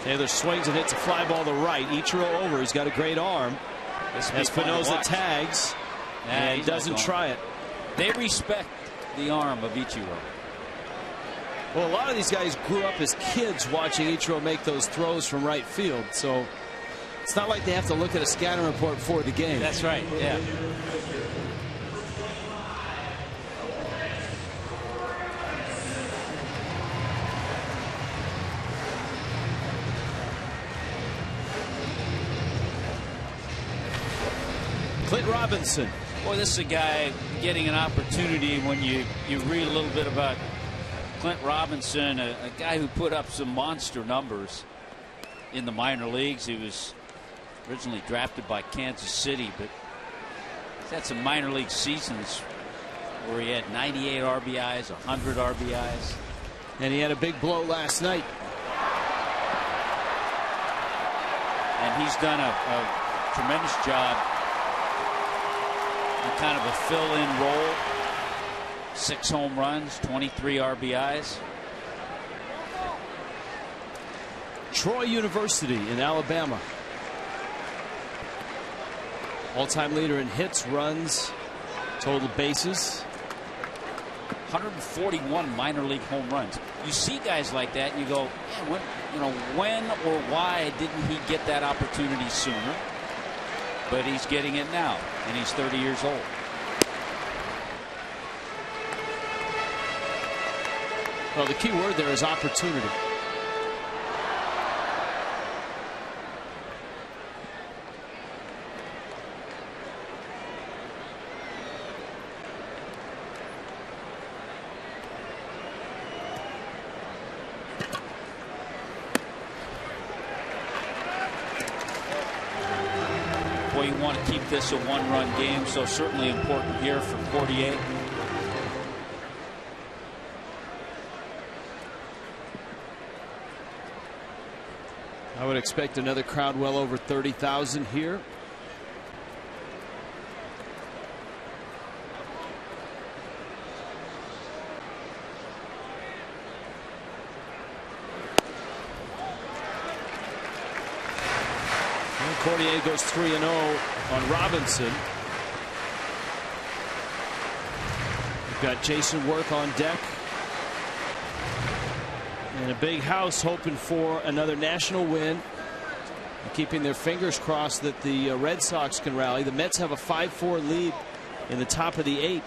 Speaker 1: Taylor swings and hits a fly ball to right. Ichiro over. He's got a great arm. Espinosa tags and doesn't try it.
Speaker 2: They respect the arm of Ichiro.
Speaker 1: Well, a lot of these guys grew up as kids watching Ichiro make those throws from right field. So it's not like they have to look at a scouting report for the game.
Speaker 2: That's right. Yeah.
Speaker 1: Clint Robinson.
Speaker 2: Boy, this is a guy getting an opportunity when you read a little bit about Clint Robinson, a guy who put up some monster numbers in the minor leagues. He was originally drafted by Kansas City, but he's had some minor league seasons where he had 98 RBIs, 100 RBIs.
Speaker 1: And he had a big blow last night.
Speaker 2: And he's done a tremendous job in kind of a fill-in role. 6 home runs, 23 RBIs.
Speaker 1: Troy University in Alabama. All-time leader in hits, runs, total bases.
Speaker 2: 141 minor league home runs. You see guys like that and you go, man, when or why didn't he get that opportunity sooner? But he's getting it now, and he's 30 years old.
Speaker 1: Well, the key word there is opportunity.
Speaker 2: Boy, you want to keep this a one-run game, so certainly important here for Cordier.
Speaker 1: I would expect another crowd well over 30,000 here. And Cordier goes 3-0 on Robinson. We've got Jason Worth on deck. And a big house hoping for another national win. And keeping their fingers crossed that the Red Sox can rally. The Mets have a 5-4 lead in the top of the 8th.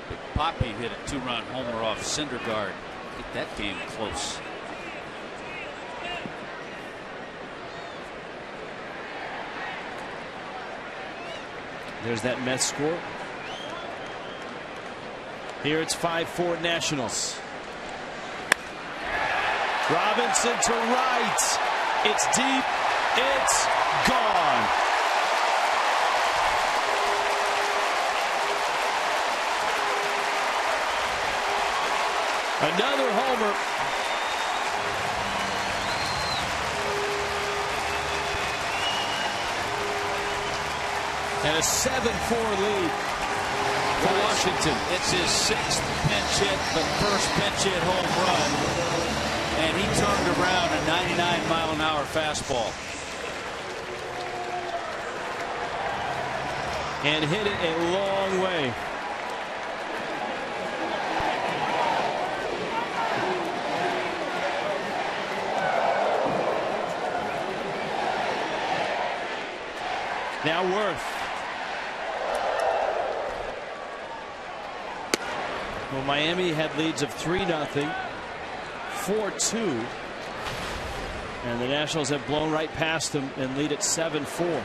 Speaker 2: Big Poppy hit a 2-run homer off Syndergaard. Get that game close.
Speaker 1: There's that Mets score. Here it's 5-4 Nationals. Robinson to right. It's deep. It's gone. Another homer. And a 7-4 lead for Washington.
Speaker 2: It's his 6th pinch hit, but first pinch hit home run. And he turned around a 99-mile-an-hour fastball.
Speaker 1: And hit it a long way. Now Worth. Well, Miami had leads of 3-0, 4-2. And the Nationals have blown right past them and lead at 7-4.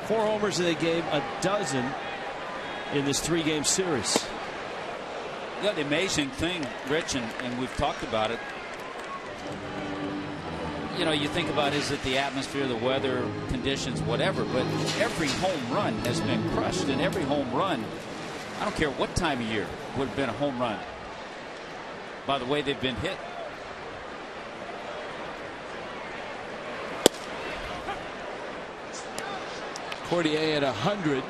Speaker 1: 4 homers in the game, a dozen in this 3-game series.
Speaker 2: Yeah, the amazing thing, Rich, and we've talked about it. You know, you think about, is it the atmosphere, the weather, conditions, whatever, but every home run has been crushed, and every home run, I don't care what time of year, would have been a home run by the way they've been hit.
Speaker 1: Cordier at 100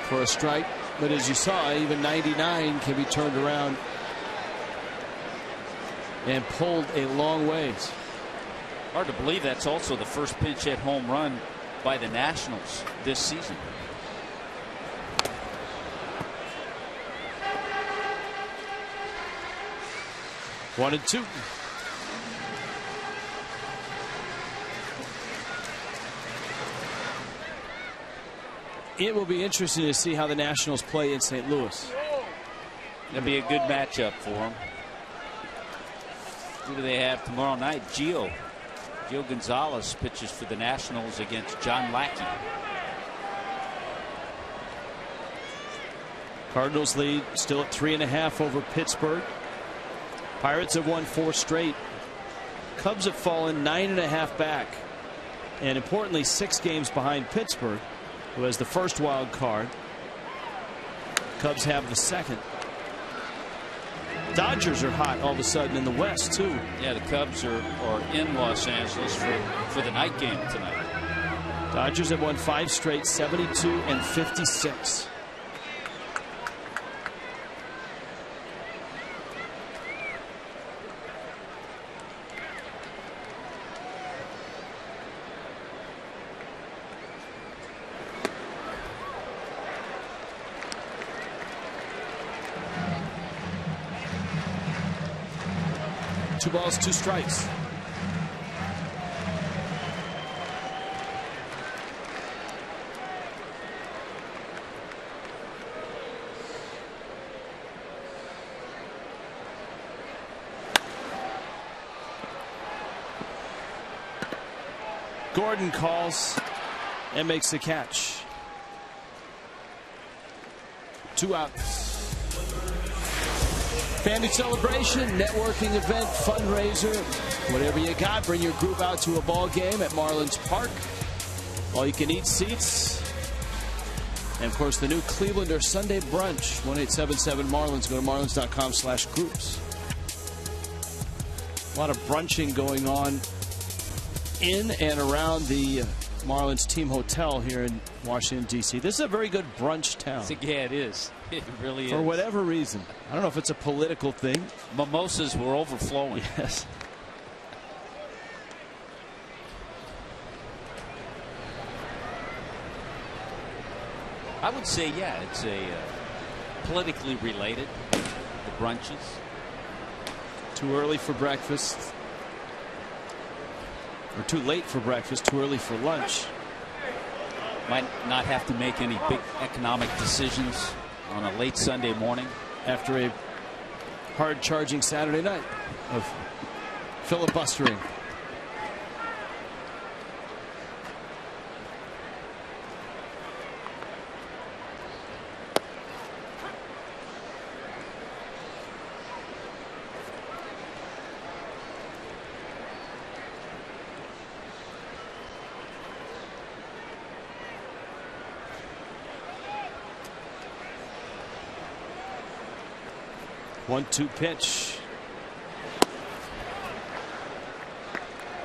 Speaker 1: for a strike, but as you saw, even 99 can be turned around and pulled a long ways.
Speaker 2: Hard to believe that's also the first pinch hit home run by the Nationals this season.
Speaker 1: One and two. It will be interesting to see how the Nationals play in St. Louis.
Speaker 2: That'll be a good matchup for them. Who do they have tomorrow night? Gio Gonzalez pitches for the Nationals against John Lackey.
Speaker 1: Cardinals lead still at 3.5 over Pittsburgh. Pirates have won 4 straight. Cubs have fallen 9.5 back. And importantly, 6 games behind Pittsburgh, who has the first wild card. Cubs have the second. Dodgers are hot all of a sudden in the West, too.
Speaker 2: Yeah, the Cubs are in Los Angeles for the night game tonight.
Speaker 1: Dodgers have won 5 straight, 72 and 56. Two balls, 2 strikes. Gordon calls and makes the catch. 2 outs. Family celebration, networking event, fundraiser, whatever you got. Bring your group out to a ball game at Marlins Park. All you can eat seats. And of course, the new Clevelander Sunday brunch. 1-877 Marlins. Go to marlins.com/groups. A lot of brunching going on in and around the Marlins team hotel here in Washington, D.C. This is a very good brunch town.
Speaker 2: Yeah, it is. It really is.
Speaker 1: For whatever reason. I don't know if it's a political thing.
Speaker 2: Mimosas were overflowing.
Speaker 1: Yes.
Speaker 2: I would say, yeah, it's a politically related, the brunches.
Speaker 1: Too early for breakfast. Or too late for breakfast, too early for lunch.
Speaker 2: Might not have to make any big economic decisions on a late Sunday morning.
Speaker 1: After a hard-charging Saturday night of filibustering. One-two pitch.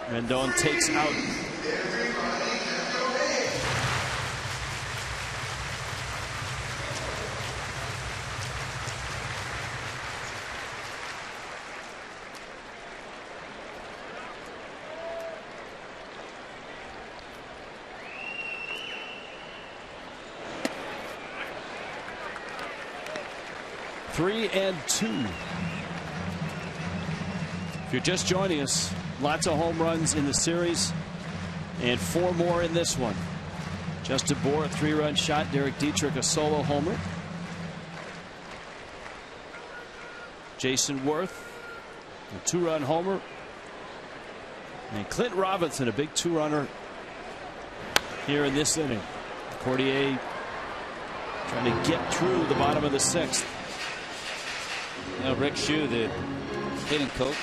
Speaker 1: Rendon takes out. Three and two. If you're just joining us, lots of home runs in the series, and 4 more in this one. Justin Bour, a 3-run shot. Derek Dietrich, a solo homer. Jason Worth, a 2-run homer. And Clint Robinson, a big 2-runner here in this inning. Cordier trying to get through the bottom of the 6th.
Speaker 2: Rick Shue, the hitting coach,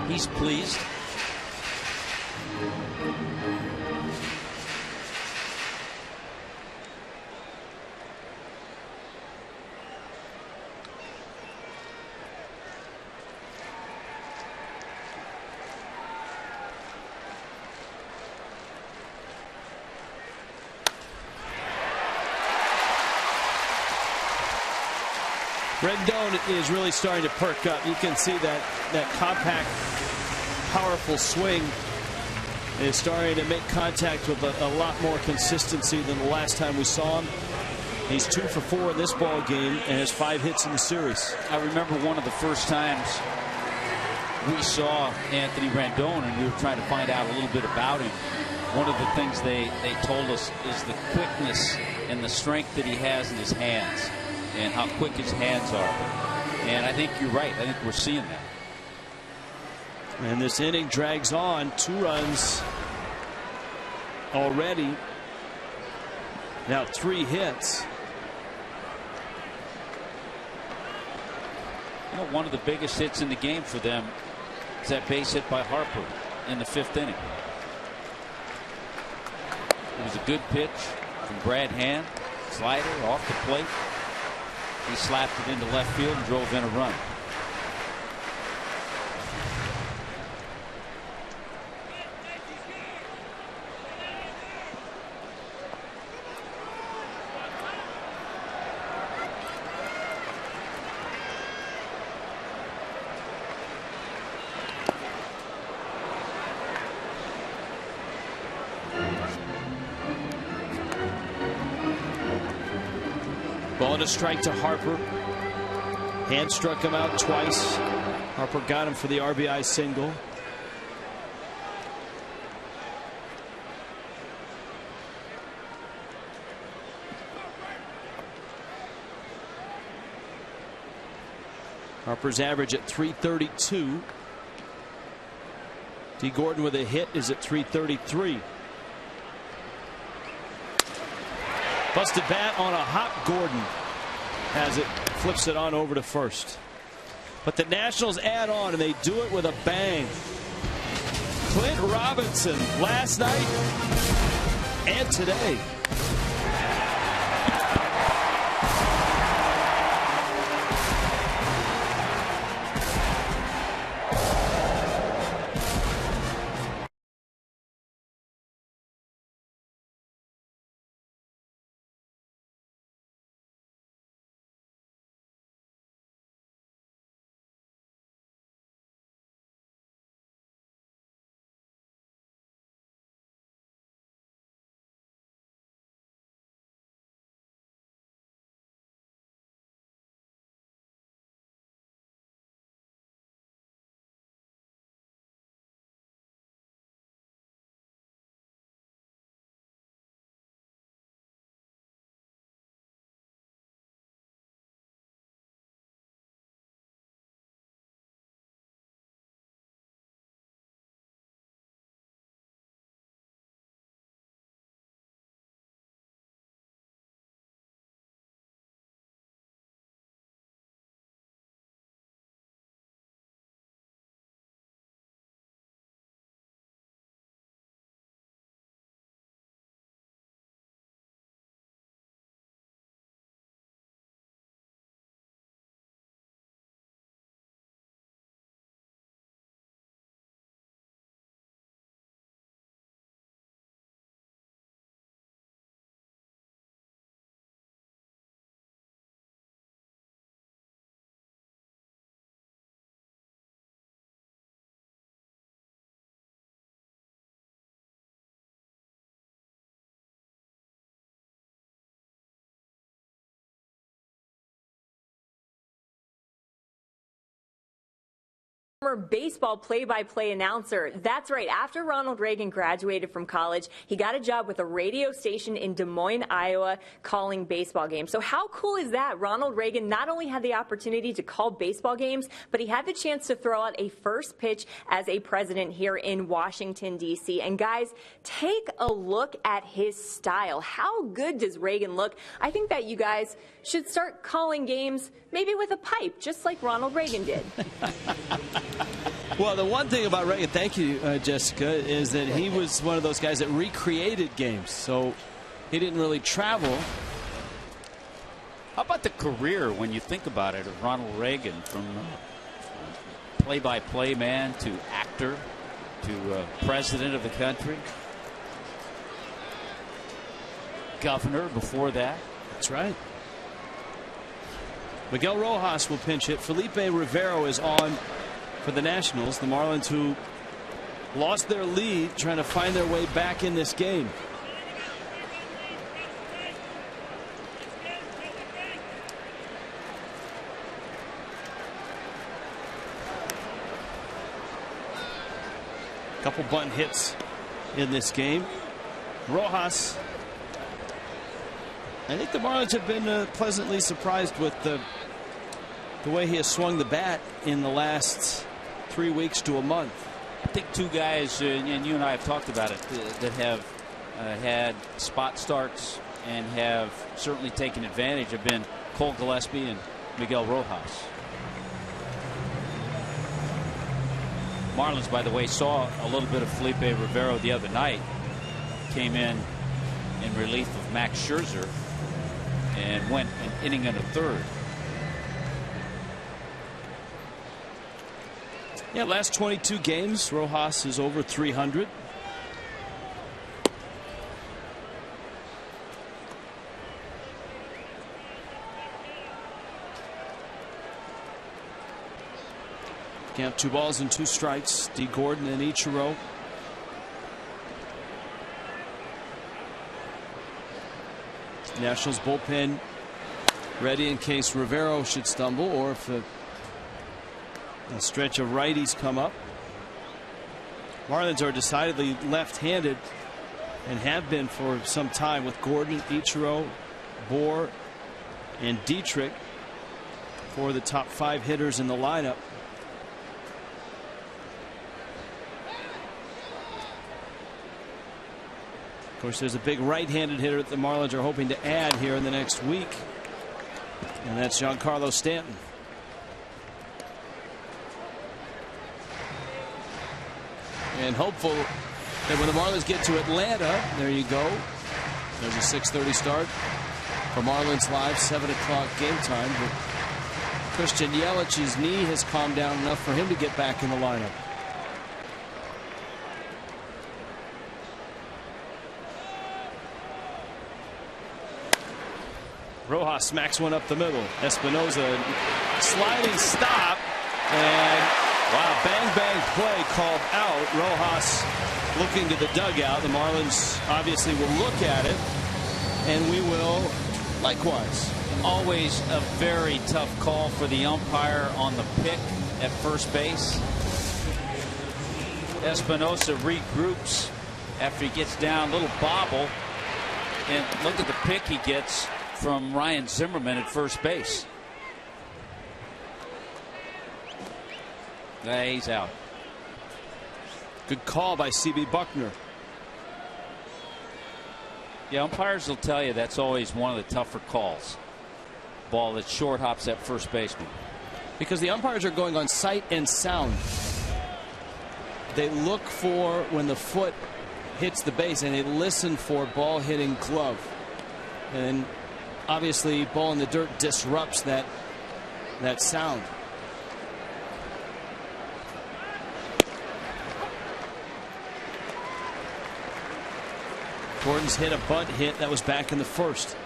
Speaker 2: he's pleased.
Speaker 1: Rendon is really starting to perk up. You can see that compact, powerful swing is starting to make contact with a lot more consistency than the last time we saw him. He's 2 for 4 in this ball game and has 5 hits in the series.
Speaker 2: I remember one of the first times we saw Anthony Rendon, and we were trying to find out a little bit about him. One of the things they told us is the quickness and the strength that he has in his hands, and how quick his hands are. And I think you're right. I think we're seeing that.
Speaker 1: And this inning drags on. 2 runs already. Now 3 hits.
Speaker 2: You know, one of the biggest hits in the game for them is that base hit by Harper in the 5th inning. It was a good pitch from Brad Hand. Slider off the plate. He slapped it into left field and drove in a run.
Speaker 1: Ball and a strike to Harper. Hand struck him out twice. Harper got him for the RBI single. Harper's average at 332. D. Gordon with a hit is at 333. Busted bat on a hop. Gordon has it, flips it on over to first. But the Nationals add on, and they do it with a bang. Clint Robinson last night and today.
Speaker 4: baseball play-by-play announcer. That's right. After Ronald Reagan graduated from college, he got a job with a radio station in Des Moines, Iowa, calling baseball games. So how cool is that? Ronald Reagan not only had the opportunity to call baseball games, but he had the chance to throw out a first pitch as a president here in Washington, D.C. And guys, take a look at his style. How good does Reagan look? I think that you guys should start calling games maybe with a pipe, just like Ronald Reagan did.
Speaker 1: Well, the one thing about Reagan, thank you, Jessica, is that he was one of those guys that recreated games. So he didn't really travel.
Speaker 2: How about the career, when you think about it, of Ronald Reagan, from play-by-play man to actor to president of the country, governor before that?
Speaker 1: That's right. Miguel Rojas will pinch hit. Felipe Rivero is on for the Nationals. The Marlins, who lost their lead, trying to find their way back in this game. Couple bunt hits in this game. Rojas, I think the Marlins have been pleasantly surprised with the way he has swung the bat in the last 3 weeks to a month.
Speaker 2: I think two guys, and you and I have talked about it, that have had spot starts and have certainly taken advantage have been Cole Gillespie and Miguel Rojas. Marlins, by the way, saw a little bit of Felipe Rivero the other night. Came in relief of Max Scherzer and went an inning and a third.
Speaker 1: Yeah, last 22 games, Rojas is over 300. Count 2 balls and 2 strikes. D. Gordon and Ichiro. Nationals bullpen ready in case Rivero should stumble, or if a stretch of righties come up. Marlins are decidedly left-handed and have been for some time, with Gordon, Ichiro, Bohr, and Dietrich for the top 5 hitters in the lineup. Of course, there's a big right-handed hitter that the Marlins are hoping to add here in the next week, and that's Giancarlo Stanton. And hopeful that when the Marlins get to Atlanta, there you go. There's a 6:30 start for Marlins Live, 7 o'clock game time. But Christian Yelich's knee has calmed down enough for him to get back in the lineup. Rojas smacks one up the middle. Espinosa sliding stop, and wow, bang bang play called out. Rojas looking to the dugout. The Marlins obviously will look at it, and we will likewise.
Speaker 2: Always a very tough call for the umpire on the pick at first base. Espinosa regroups after he gets down, little bobble, and look at the pick he gets from Ryan Zimmerman at first base. He's out.
Speaker 1: Good call by C.B. Buckner.
Speaker 2: Yeah, umpires will tell you that's always one of the tougher calls. Ball that short hops at first baseman.
Speaker 1: Because the umpires are going on sight and sound. They look for when the foot hits the base, and they listen for ball hitting glove. And obviously, ball in the dirt disrupts that sound. Gordon's hit a bunt hit that was back in the first.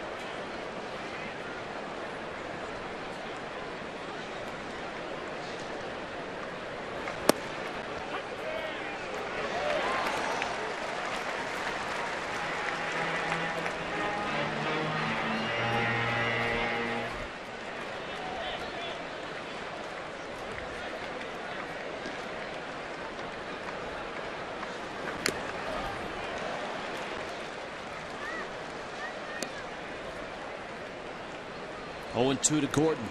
Speaker 1: 0-2 to Gordon.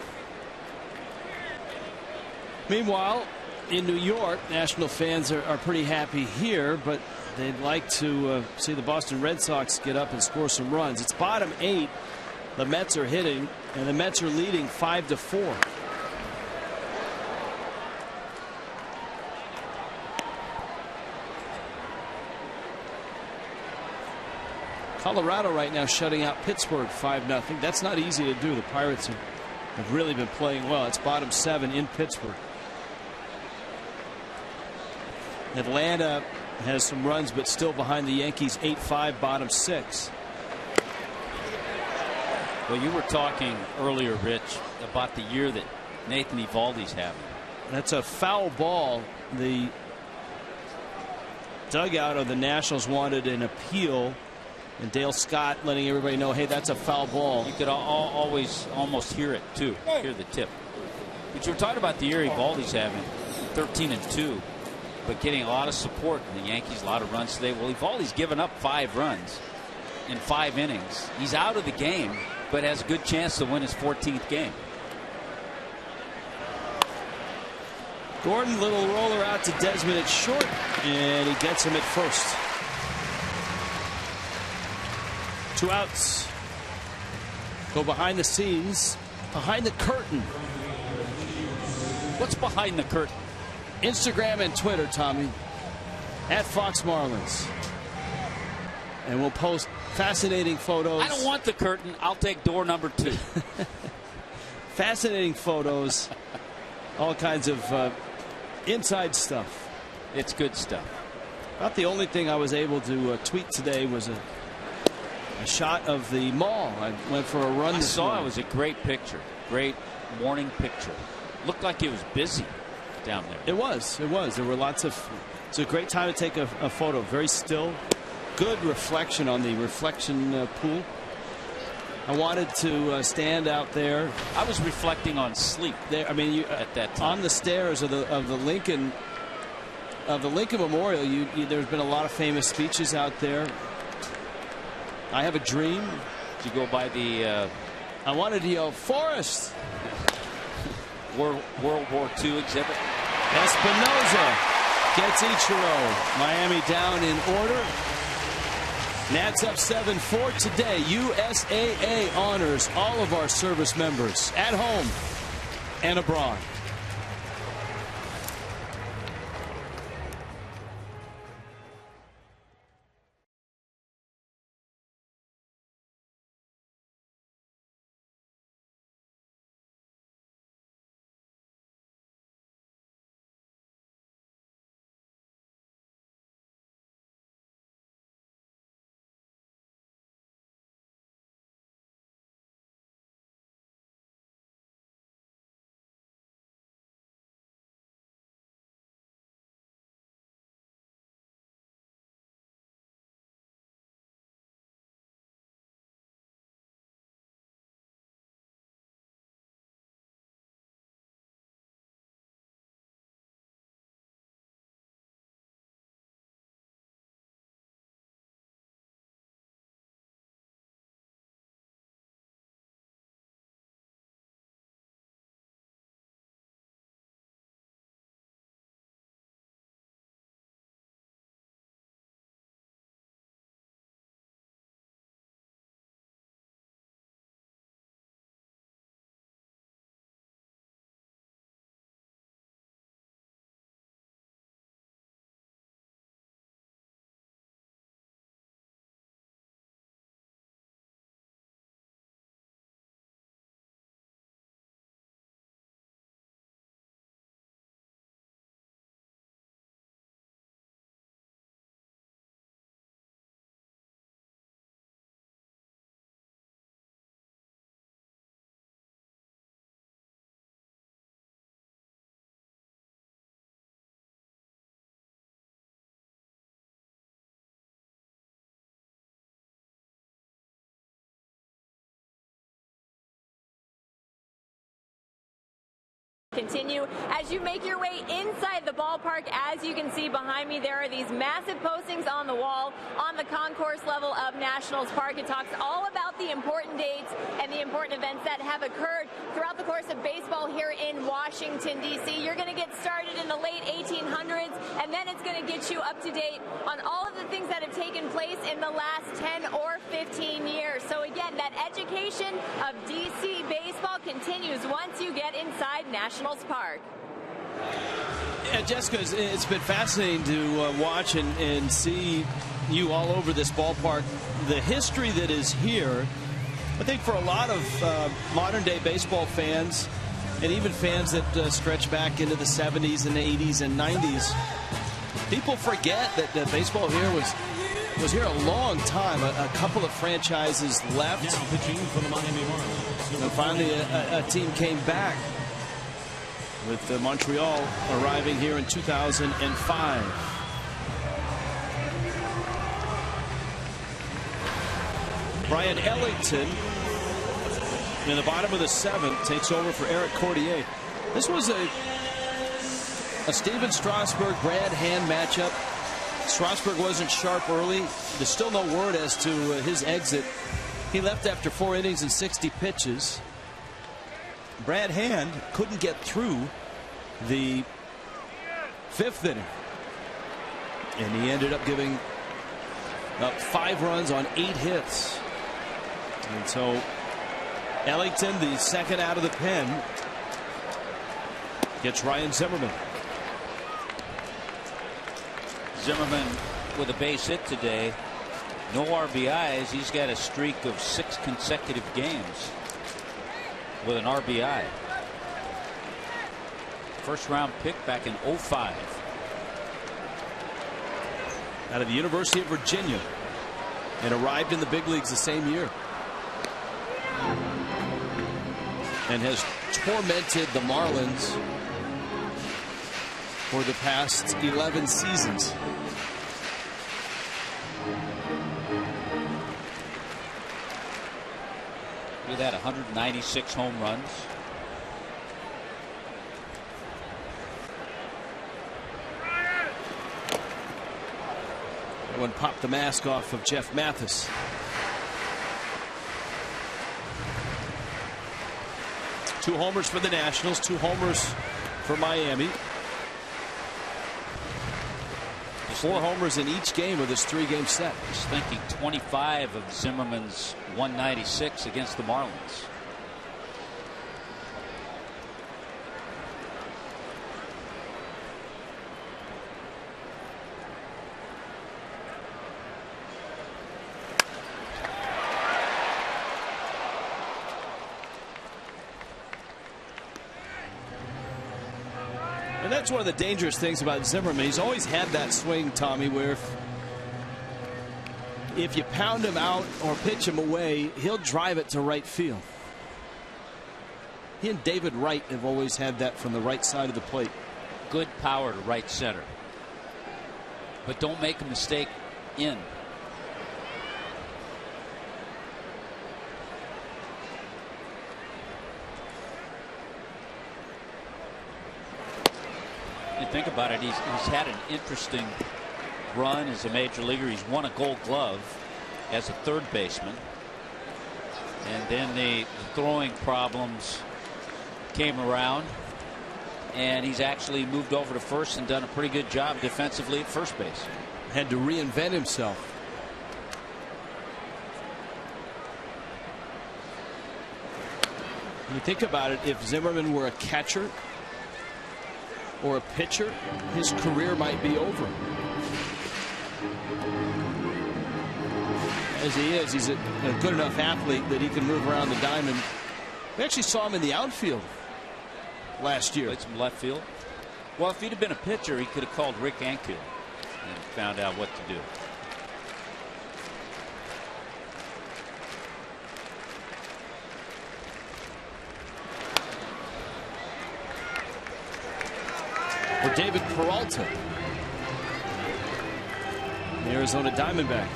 Speaker 1: Meanwhile, in New York, National fans are pretty happy here, but they'd like to see the Boston Red Sox get up and score some runs. It's bottom 8. The Mets are hitting, and the Mets are leading 5-4. Colorado right now shutting out Pittsburgh 5-0. That's not easy to do. The Pirates have really been playing well. It's bottom 7 in Pittsburgh. Atlanta has some runs, but still behind the Yankees 8-5, bottom 6.
Speaker 2: Well, you were talking earlier, Rich, about the year that Nathan Eovaldi's having.
Speaker 1: That's a foul ball. The dugout of the Nationals wanted an appeal, and Dale Scott letting everybody know, hey, that's a foul ball.
Speaker 2: You could always almost hear it, too. Hear the tip. But you were talking about the year Eovaldi's having, 13-2. But getting a lot of support from the Yankees, a lot of runs today. Well, Eovaldi's given up 5 runs in 5 innings. He's out of the game, but has a good chance to win his 14th game.
Speaker 1: Gordon, little roller out to Desmond at short, and he gets him at first. 2 outs. Go behind the scenes, behind the curtain.
Speaker 2: What's behind the curtain?
Speaker 1: Instagram and Twitter, Tommy, at Fox Marlins. And we'll post fascinating photos.
Speaker 2: I don't want the curtain. I'll take door number 2.
Speaker 1: Fascinating photos. All kinds of inside stuff.
Speaker 2: It's good stuff.
Speaker 1: About the only thing I was able to tweet today was a shot of the mall. I went for a run.
Speaker 2: I
Speaker 1: this
Speaker 2: saw
Speaker 1: morning.
Speaker 2: it was a great picture. Great morning picture. Looked like it was busy down there.
Speaker 1: It was. There were lots of. It's a great time to take a photo. Very still. Good reflection on the reflection pool. I wanted to stand out there.
Speaker 2: I was reflecting on sleep.
Speaker 1: There, I mean,
Speaker 2: at that time.
Speaker 1: On the stairs of the Lincoln Memorial. There's been a lot of famous speeches out there. I have a dream.
Speaker 2: Did you go by the?
Speaker 1: I wanted to yell Forrest.
Speaker 2: World War II exhibit.
Speaker 1: Espinoza gets Ichiro. Miami down in order. Nats up 7-4 today. USAA honors all of our service members at home and abroad.
Speaker 4: continue. As you make your way inside the ballpark, as you can see behind me, there are these massive postings on the wall on the concourse level of Nationals Park. It talks all about the important dates and the important events that have occurred throughout the course of baseball here in Washington, D.C. You're going to get started in the late 1800s, and then it's going to get you up to date on all of the things that have taken place in the last 10 or 15 years. So again, that education of D.C. baseball continues once you get inside Nationals Park.
Speaker 1: Yeah, Jessica, it's been fascinating to watch and see you all over this ballpark. The history that is here, I think for a lot of modern-day baseball fans, and even fans that stretch back into the 70s and 80s and 90s, people forget that baseball here was here a long time. A couple of franchises left.
Speaker 5: Now pitching for the Miami Marlins.
Speaker 1: And finally, a team came back, with Montreal arriving here in 2005. Brian Ellington in the bottom of the 7th takes over for Eric Cordier. This was a Steven Strasburg, Brad Hand matchup. Strasburg wasn't sharp early. There's still no word as to his exit. He left after 4 innings and 60 pitches. Brad Hand couldn't get through the 5th inning. And he ended up giving up 5 runs on 8 hits. And so Ellington, the second out of the pen, gets Ryan Zimmerman.
Speaker 2: Zimmerman with a base hit today. No RBIs. He's got a streak of 6 consecutive games with an RBI. First round pick back in 05.
Speaker 1: Out of the University of Virginia, and arrived in the big leagues the same year. And has tormented the Marlins for the past 11 seasons.
Speaker 2: Look at that, 196 home runs.
Speaker 1: That one popped the mask off of Jeff Mathis. Two homers for the Nationals, 2 homers for Miami. 4 homers in each game of this 3-game set.
Speaker 2: Just thinking 25 of Zimmerman's 196 against the Marlins.
Speaker 1: And that's one of the dangerous things about Zimmerman. He's always had that swing, Tommy, where if you pound him out or pitch him away, he'll drive it to right field. He and David Wright have always had that from the right side of the plate.
Speaker 2: Good power to right center. But don't make a mistake in. You think about it, he's had an interesting run as a major leaguer. He's won a Gold Glove as a third baseman, and then the throwing problems came around, and he's actually moved over to first and done a pretty good job defensively at first base.
Speaker 1: Had to reinvent himself. When you think about it, if Zimmerman were a catcher or a pitcher, his career might be over. As he is, he's a good enough athlete that he can move around the diamond. We actually saw him in the outfield last year.
Speaker 2: Played some left field. Well, if he'd have been a pitcher, he could have called Rick Ankiel and found out what to do.
Speaker 1: Or David Peralta, the Arizona Diamondback.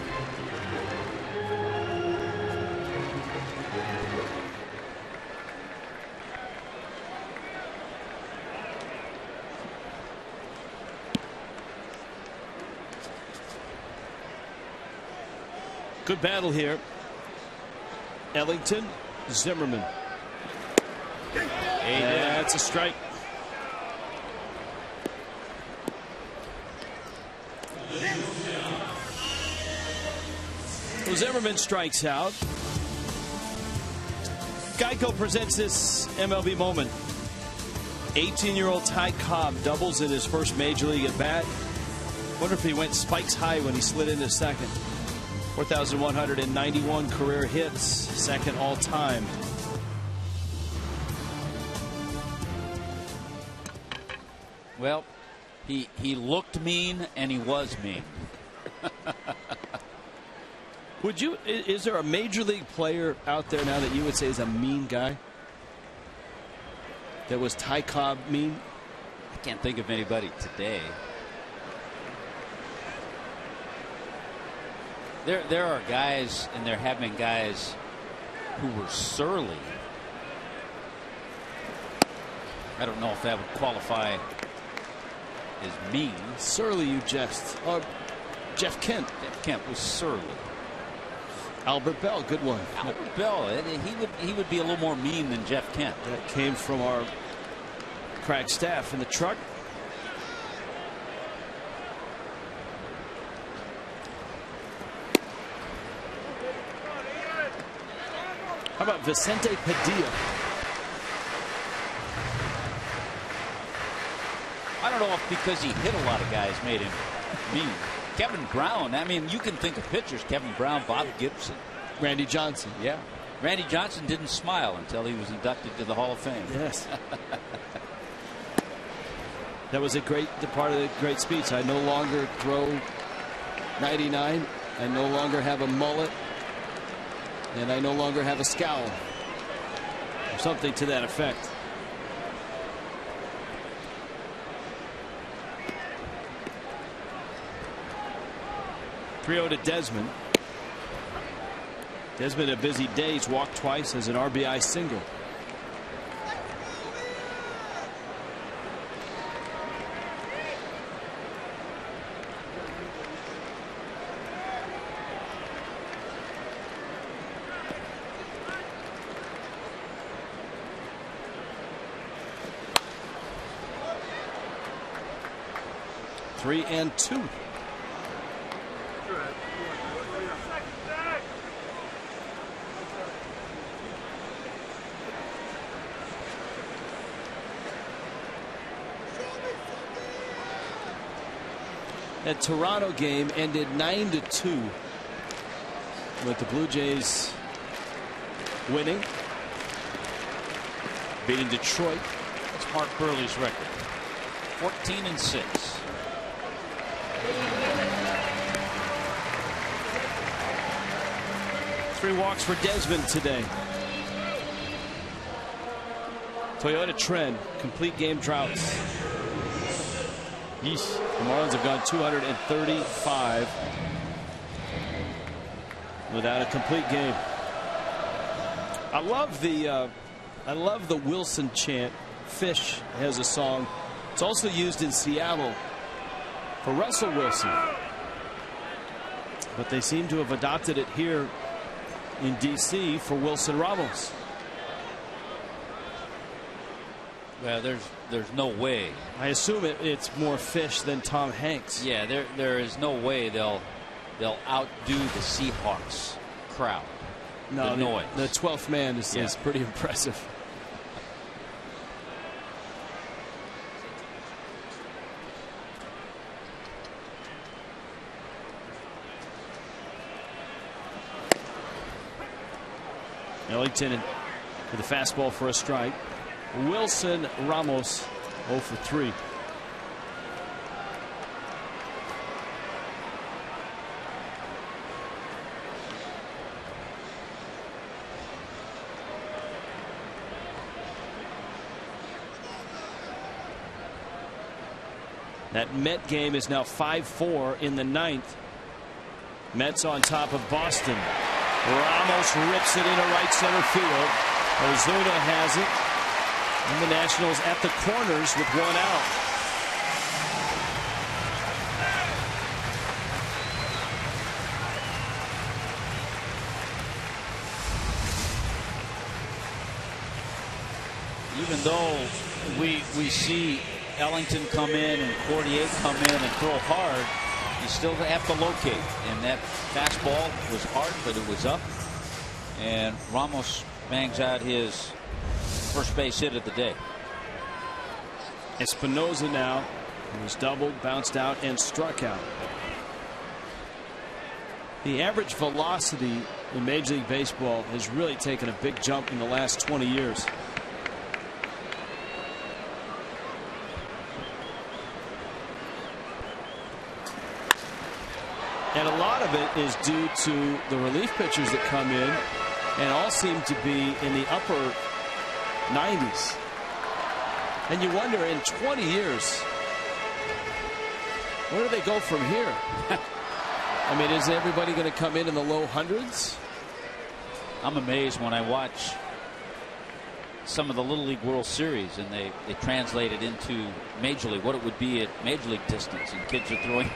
Speaker 1: Good battle here. Ellington, Zimmerman. That's a strike. Well, Zimmerman strikes out. Geico presents this MLB moment. 18-year-old Ty Cobb doubles in his first major league at bat. Wonder if he went spikes high when he slid into second. 4,191 career hits, second all time.
Speaker 2: Well, he looked mean and he was mean.
Speaker 1: Would you? Is there a major league player out there now that you would say is a mean guy? That was Ty Cobb mean?
Speaker 2: I can't think of anybody today. There are guys, and there have been guys who were surly. I don't know if that would qualify as mean.
Speaker 1: Surly, you jest. Jeff Kent.
Speaker 2: Jeff Kent was surly.
Speaker 1: Albert Bell, good one.
Speaker 2: Albert Bell, he would be a little more mean than Jeff Kent.
Speaker 1: That came from our crack staff in the truck. How about Vicente Padilla?
Speaker 2: I don't know if because he hit a lot of guys made him mean. Kevin Brown, I mean, you can think of pitchers. Kevin Brown, Bob Gibson.
Speaker 1: Randy Johnson.
Speaker 2: Yeah. Randy Johnson didn't smile until he was inducted to the Hall of Fame.
Speaker 1: Yes. That was a great part of the great speech. I no longer throw 99. I no longer have a mullet. And I no longer have a scowl. Or something to that effect. Trio to Desmond. Desmond a busy day. He's walked twice as an RBI single. Three and two. That Toronto game ended 9-2 with the Blue Jays winning, beating Detroit.
Speaker 2: That's Mark Burley's record. 14-6.
Speaker 1: Three walks for Desmond today. Toyota trend, complete game droughts. Yeesh. The Marlins have gone 235 without a complete game. I love the Wilson chant. Fish has a song. It's also used in Seattle for Russell Wilson. But they seem to have adopted it here in D.C. for Wilson Ramos.
Speaker 2: Well, there's no way.
Speaker 1: I assume it's more Fish than Tom Hanks.
Speaker 2: Yeah, there is no way they'll outdo the Seahawks crowd.
Speaker 1: No,
Speaker 2: the noise.
Speaker 1: The 12th man is pretty impressive. Ellington with a fastball for a strike. Wilson Ramos 0 for 3. That Met game is now 5-4 in the ninth. Mets on top of Boston. Ramos rips it into right center field. Ozuna has it. And the Nationals at the corners with one out.
Speaker 2: even though we see Ellington come in and Cordier come in and throw hard, you still have to locate. And that fastball was hard, but it was up. And Ramos bangs out his first base hit of the day.
Speaker 1: Espinosa now was doubled, bounced out, and struck out. The average velocity in Major League Baseball has really taken a big jump in the last 20 years. And a lot of it is due to the relief pitchers that come in and all seem to be in the upper 90s. And you wonder, in 20 years, where do they go from here? I mean, is everybody going to come in the low hundreds?
Speaker 2: I'm amazed when I watch some of the Little League World Series and they translate it into Major League, what it would be at Major League distance, and kids are throwing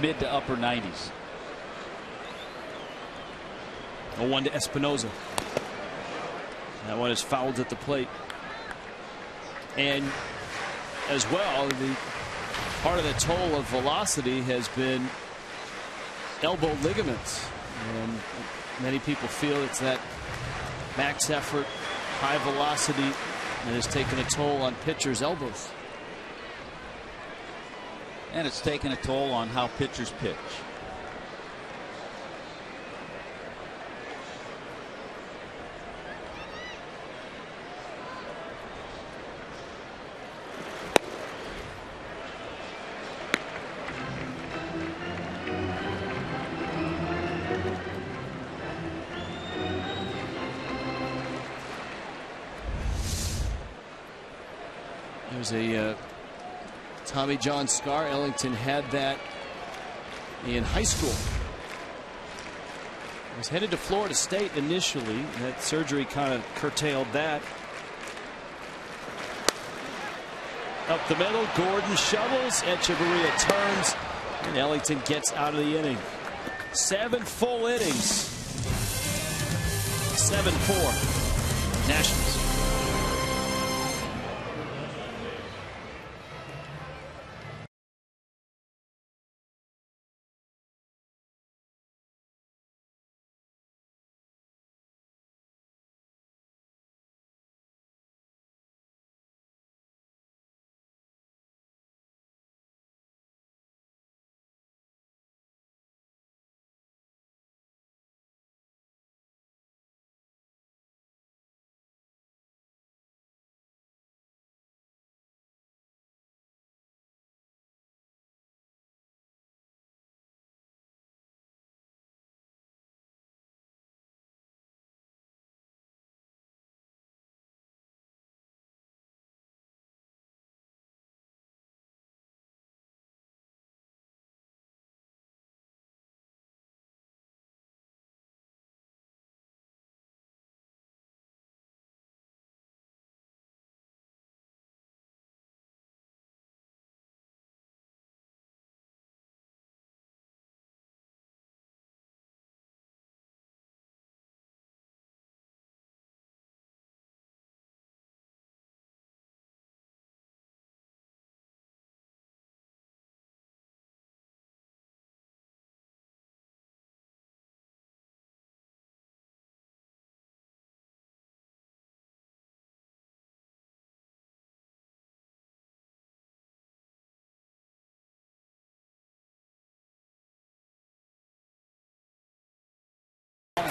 Speaker 2: mid to upper 90s.
Speaker 1: 0-1 to Espinosa. That one is fouled at the plate. And as well, the part of the toll of velocity has been elbow ligaments, and many people feel it's that max effort, high velocity that has taken a toll on pitchers' elbows.
Speaker 2: And it's taken a toll on how pitchers pitch.
Speaker 1: There's a Tommy John scar. Ellington had that in high school. He was headed to Florida State initially. That surgery kind of curtailed that. Up the middle, Gordon shovels, Echeverria turns, and Ellington gets out of the inning. 7 full innings. 7-4 Nationals.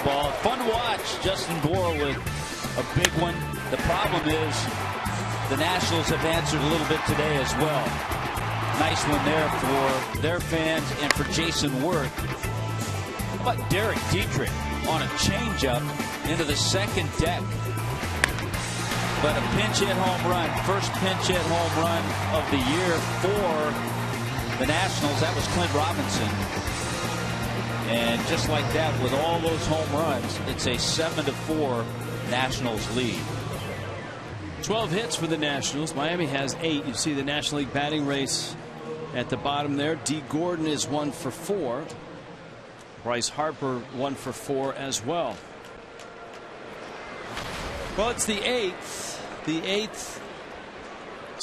Speaker 2: Ball. Fun to watch. Justin Bour with a big one. The problem is the Nationals have answered a little bit today as well. Nice one there for their fans and for Jason Worth. How about Derek Dietrich on a changeup into the second deck? But a pinch hit home run. First pinch hit home run of the year for the Nationals. That was Clint Robinson. And just like that, with all those home runs, it's a 7-4 Nationals lead.
Speaker 1: 12 hits for the Nationals. Miami has 8. You see the National League batting race at the bottom there. D. Gordon is 1 for 4. Bryce Harper 1 for 4 as well. Well, it's the 8th The 8th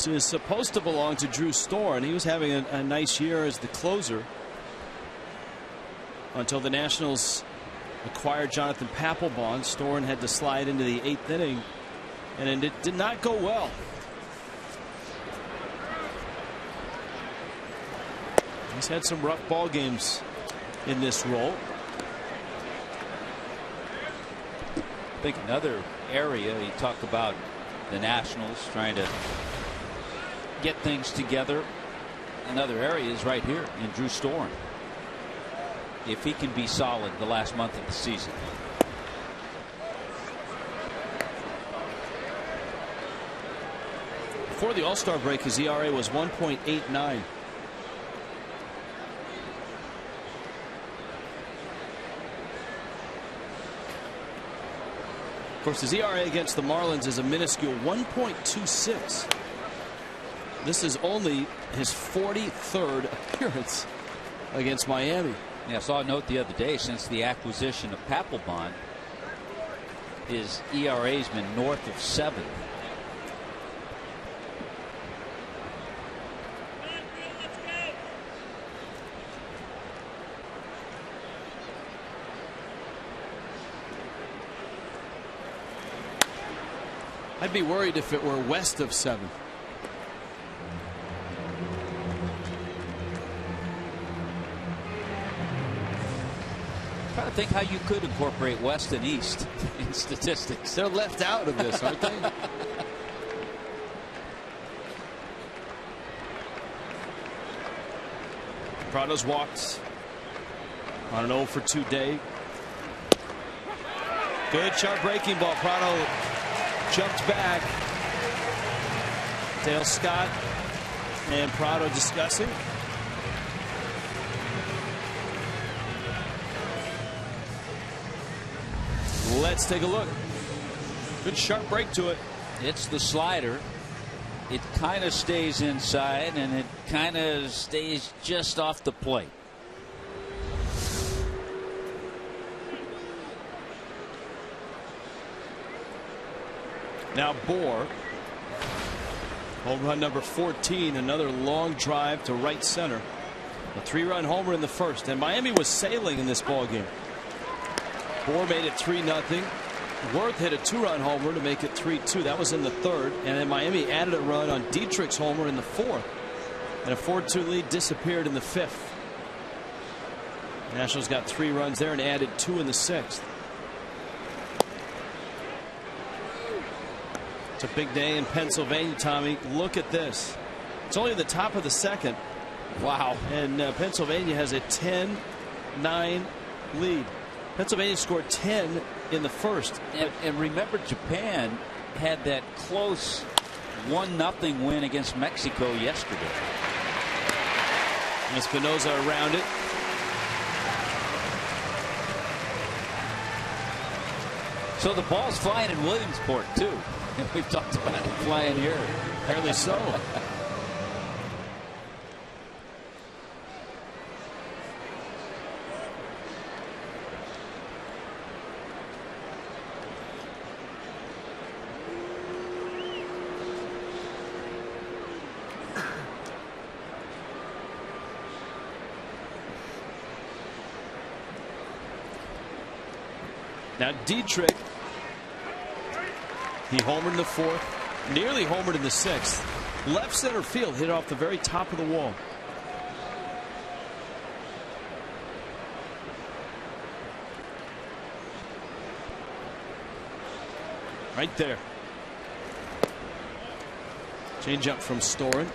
Speaker 1: is supposed to belong to Drew Storen, and he was having a nice year as the closer until the Nationals acquired Jonathan Papelbon. Storen had to slide into the 8th inning, and it did not go well. He's had some rough ball games in this role.
Speaker 2: I think another area you talk about the Nationals trying to get things together. Another area is right here in Drew Storen. If he can be solid the last month of the season.
Speaker 1: Before the All-Star break, his ERA was 1.89. Of course, his ERA against the Marlins is a minuscule 1.26. This is only his 43rd appearance against Miami.
Speaker 2: Yeah, I saw a note the other day, since the acquisition of Papelbon, his ERA's been north of 7.
Speaker 1: I'd be worried if it were west of 7.
Speaker 2: Trying to think how you could incorporate west and east in statistics.
Speaker 1: They're left out of this, aren't they? Prado's walked on an 0 for 2 day. Good sharp breaking ball. Prado jumped back. Dale Scott and Prado discussing. Let's take a look. Good sharp break to it.
Speaker 2: It's the slider. It kind of stays inside, and it kind of stays just off the plate.
Speaker 1: Now Bohr, home run number 14, another long drive to right center. A 3-run homer in the first, and Miami was sailing in this ball game. Bohr made it 3-0. Worth hit a 2-run homer to make it 3-2. That was in the third, and then Miami added a run on Dietrich's homer in the fourth, and a 4-2 lead disappeared in the fifth. The Nationals got 3 runs there and added 2 in the sixth. It's a big day in Pennsylvania, Tommy. Look at this. It's only the top of the second.
Speaker 2: Wow.
Speaker 1: And Pennsylvania has a 10-9 lead. Pennsylvania scored 10 in the first.
Speaker 2: And remember, Japan had that close 1-0 win against Mexico yesterday.
Speaker 1: Espinosa around it.
Speaker 2: So the ball's flying in Williamsport, too. We've talked about it flying here.
Speaker 1: Apparently so. Now Dietrich, he homered in the fourth, nearly homered in the sixth. Left center field, hit off the very top of the wall. Right there. Change up from Storen.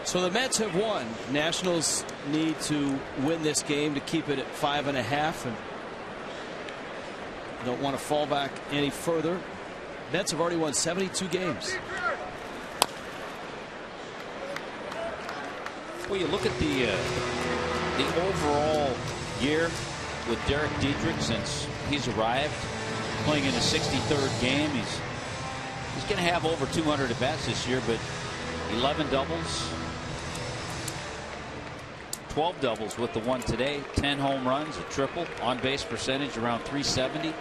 Speaker 1: So the Mets have won. Nationals need to win this game to keep it at 5.5, and don't want to fall back any further. Mets have already won 72 games.
Speaker 2: Well, you look at the overall year with Derek Dietrich since he's arrived, playing in his 63rd game. He's going to have over 200 at bats this year, but 11 doubles. 12 doubles with the one today, 10 home runs, a triple, on base percentage around 370.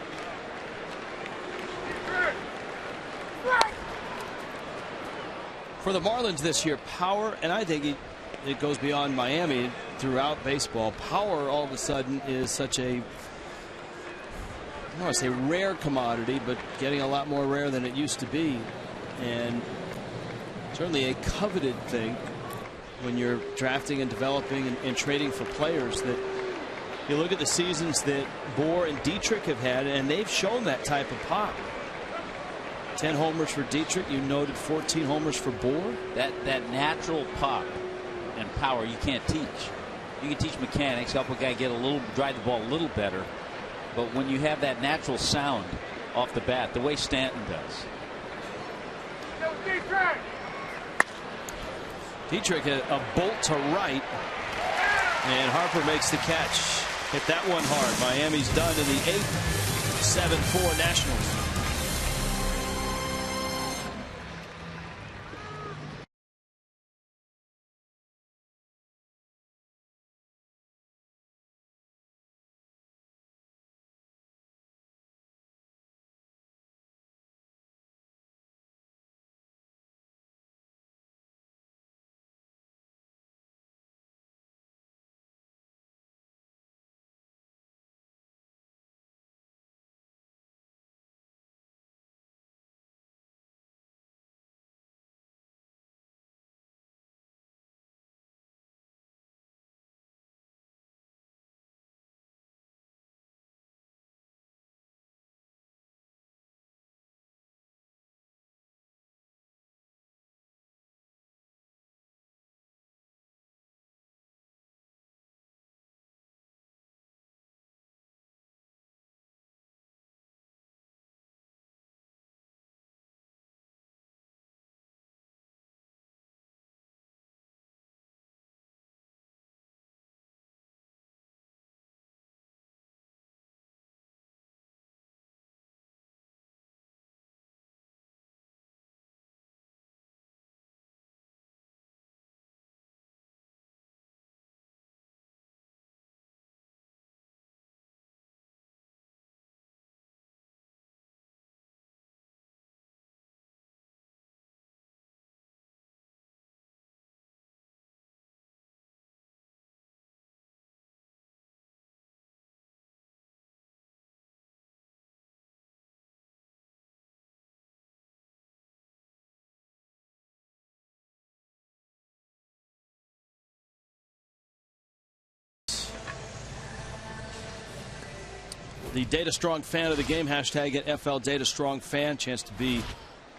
Speaker 1: For the Marlins this year, power, and I think it goes beyond Miami throughout baseball. Power all of a sudden is such a, I don't want to say rare commodity, but getting a lot more rare than it used to be. And certainly a coveted thing when you're drafting and developing and trading for players. That you look at the seasons that Bohr and Dietrich have had, and they've shown that type of pop. 10 homers for Dietrich. You noted 14 homers for Bohr.
Speaker 2: That natural pop and power you can't teach. You can teach mechanics, help a guy drive the ball a little better. But when you have that natural sound off the bat, the way Stanton does.
Speaker 1: Dietrich a bolt to right, and Harper makes the catch. Hit that one hard. Miami's done in the 8th. 7-4 Nationals. The Data Strong fan of the game, hashtag at FL Data Strong fan. Chance to be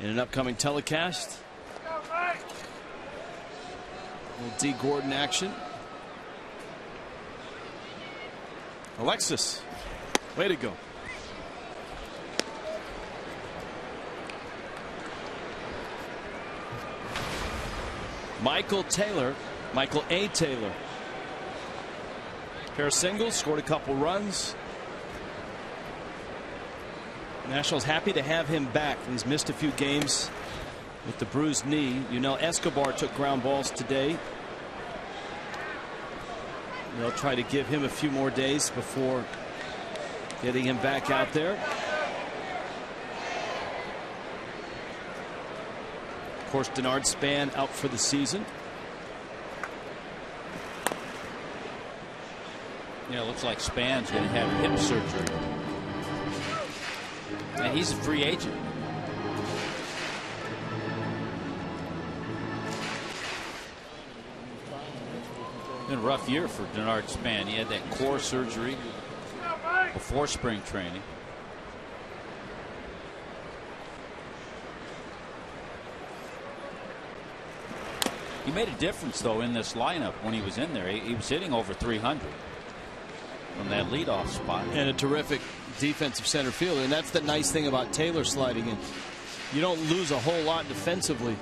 Speaker 1: in an upcoming telecast. Little D. Gordon action. Alexis, way to go. Michael A. Taylor. Pair of singles, scored a couple runs. Nationals happy to have him back. He's missed a few games with the bruised knee. You know, Escobar took ground balls today. They'll try to give him a few more days before getting him back out there. Of course, Denard Span out for the season.
Speaker 2: Yeah, it looks like Span's going to have hip surgery. And he's a free agent. Been a rough year for Denard Span. He had that core surgery before spring training. He made a difference, though, in this lineup when he was in there. He was hitting over 300 from that leadoff spot.
Speaker 1: And a terrific defensive center fielder. And that's the nice thing about Taylor sliding in. You don't lose a whole lot defensively.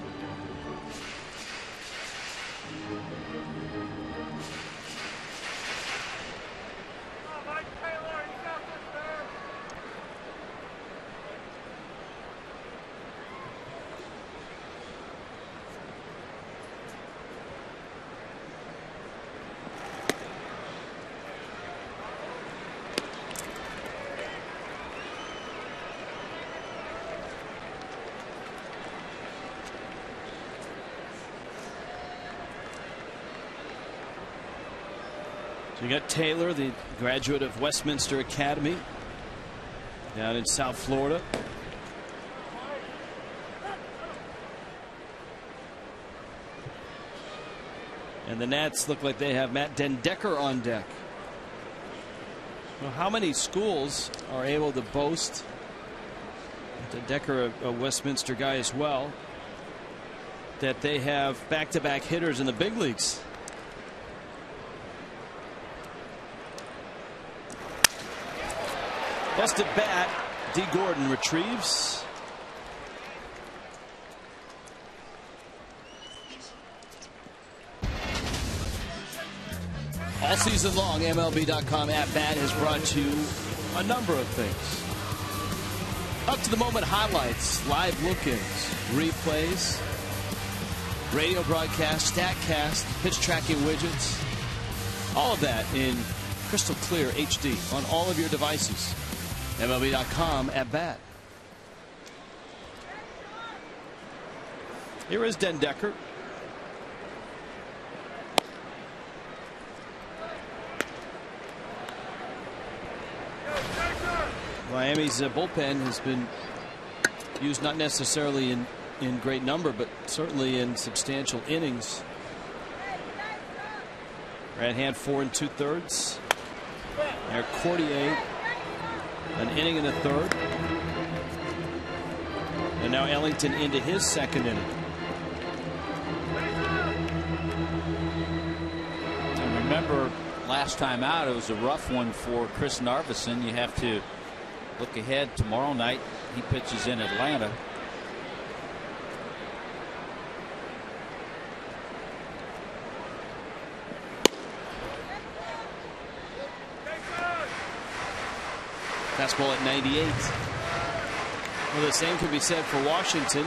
Speaker 1: You got Taylor, the graduate of Westminster Academy down in South Florida. And the Nats look like they have Matt Den Decker on deck. Well, how many schools are able to boast Den Decker, a Westminster guy as well, that they have back-to-back hitters in the big leagues? Busted bat. D. Gordon retrieves. All season long, MLB.com at bat has brought you a number of things. Up to the moment highlights, live look-ins, replays, radio broadcast, StatCast, pitch tracking widgets. All of that in crystal clear HD on all of your devices. MLB.com at bat. Here is Den Decker. Miami's bullpen has been used not necessarily in great number, but certainly in substantial innings. Right hand 4 2/3. Eric Courtier, an inning in the third. And now Ellington into his second inning.
Speaker 2: And remember, last time out, it was a rough one for Chris Narveson. You have to look ahead. Tomorrow night, he pitches in Atlanta.
Speaker 1: Fastball at 98. Well, the same can be said for Washington.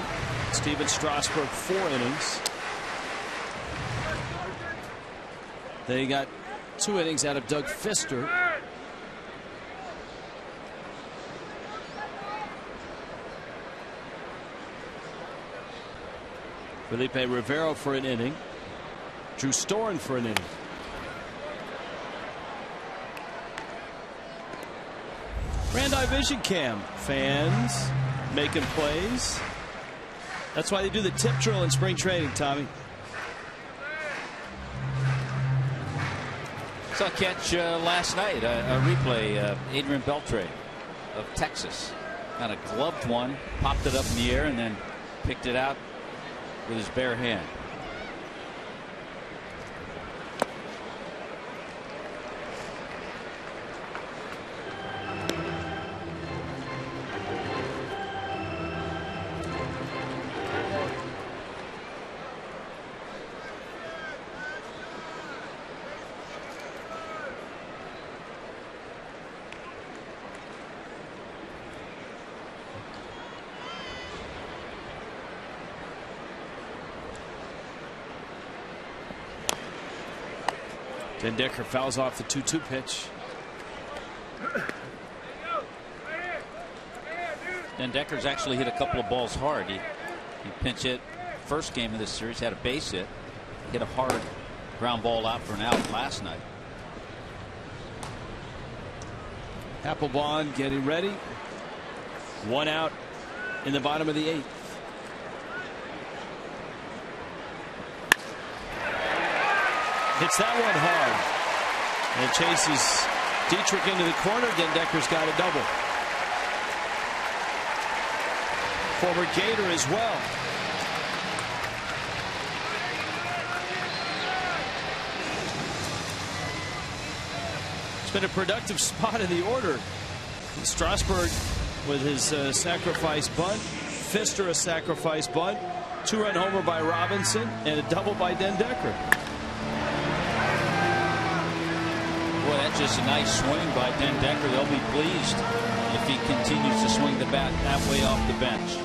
Speaker 1: Steven Strasburg, 4 innings. They got 2 innings out of Doug Fister. Felipe Rivero for an inning. Drew Storen for an inning. Randi Vision Cam. Fans making plays. That's why they do the tip drill in spring training, Tommy.
Speaker 2: Saw a catch last night, a replay. Adrian Beltre of Texas. Kind of gloved one, popped it up in the air, and then picked it out with his bare hand.
Speaker 1: Den Decker fouls off the 2-2 pitch.
Speaker 2: Den Decker's actually hit a couple of balls hard. He pinch hit first game of this series, had a base hit, hit a hard ground ball out for an out last night.
Speaker 1: Applebaum getting ready. 1 out in the bottom of the 8th. Hits that one hard and chases Dietrich into the corner. Den Decker's got a double. Former Gator as well. It's been a productive spot in the order. Strasburg with his sacrifice bunt. Fister a sacrifice bunt. 2-run homer by Robinson and a double by Den Decker.
Speaker 2: Boy, that's just a nice swing by Den Decker. They'll be pleased if he continues to swing the bat that way off the bench.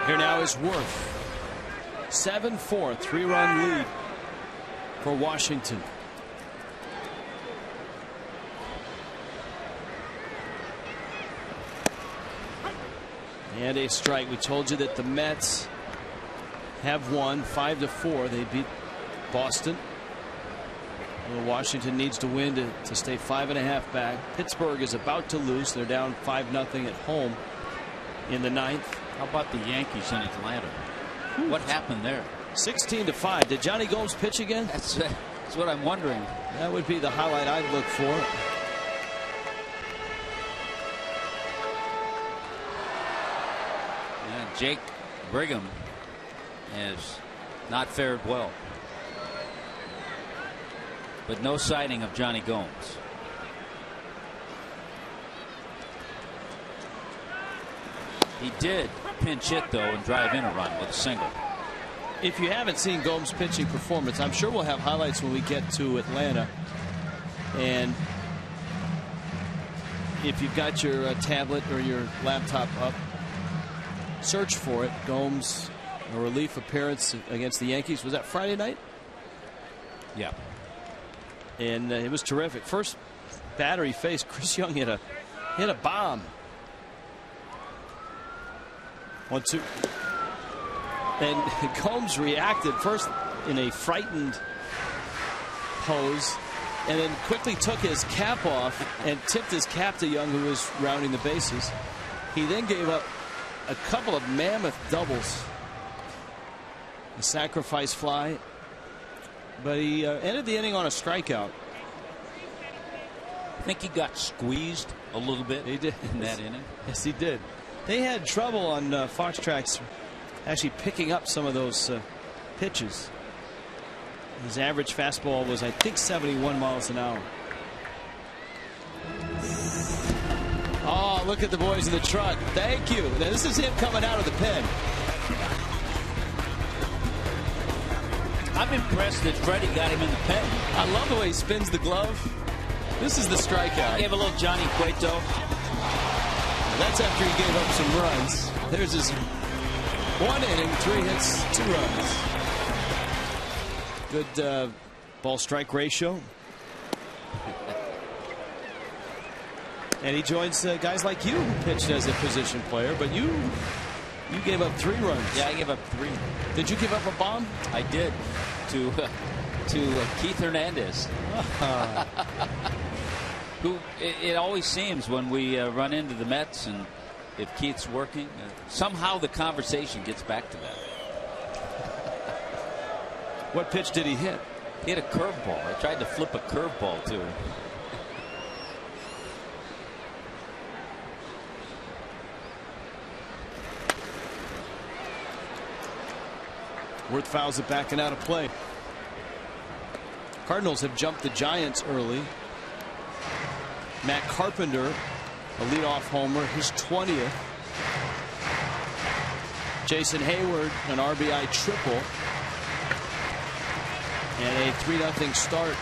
Speaker 1: Here now is Worth. 7-4, 3-run lead for Washington. And a strike. We told you that the Mets have won 5-4. They beat Boston. Well, Washington needs to win to stay 5.5 back. Pittsburgh is about to lose. They're down 5-0 at home in the 9th.
Speaker 2: How about the Yankees in Atlanta? What happened there?
Speaker 1: 16-5. Did Johnny Gomes pitch again?
Speaker 2: That's what I'm wondering.
Speaker 1: That would be the highlight I'd look for.
Speaker 2: Yeah, Jake Brigham has not fared well. But no sighting of Johnny Gomes. He did pinch hit, though, and drive in a run with a single.
Speaker 1: If you haven't seen Gomes' pitching performance, I'm sure we'll have highlights when we get to Atlanta. And if you've got your tablet or your laptop up, search for it. Gomes, a relief appearance against the Yankees. Was that Friday night?
Speaker 2: Yeah.
Speaker 1: And it was terrific. First batter he faced, Chris Young hit a bomb. 1-2. And Gomes reacted first in a frightened pose, and then quickly took his cap off and tipped his cap to Young, who was rounding the bases. He then gave up a couple of mammoth doubles, a sacrifice fly, but he ended the inning on a strikeout.
Speaker 2: I think he got squeezed a little bit.
Speaker 1: He did
Speaker 2: in that inning.
Speaker 1: Yes, he did. They had trouble on Fox Tracks actually picking up some of those pitches. His average fastball was, I think, 71 miles an hour. Oh, look at the boys in the truck. Thank you. Now, this is him coming out of the pen.
Speaker 2: I'm impressed that Freddie got him in the pen.
Speaker 1: I love the way he spins the glove. This is the strikeout.
Speaker 2: He gave a little Johnny Cueto.
Speaker 1: That's after he gave up some runs. There's his 1 inning, 3 hits, 2 runs. Good ball strike ratio. And he joins guys like you who pitched as a position player, but you gave up 3 runs.
Speaker 2: Yeah, I gave up 3.
Speaker 1: Did you give up a bomb?
Speaker 2: I did to Keith Hernandez. Who it always seems when we run into the Mets, and if Keith's working, somehow the conversation gets back to that.
Speaker 1: What pitch did he hit?
Speaker 2: He hit a curveball. I tried to flip a curveball to him.
Speaker 1: Worth fouls it back and out of play. Cardinals have jumped the Giants early. Matt Carpenter, a leadoff homer, his 20th. Jason Hayward, an RBI triple. And a 3-0 start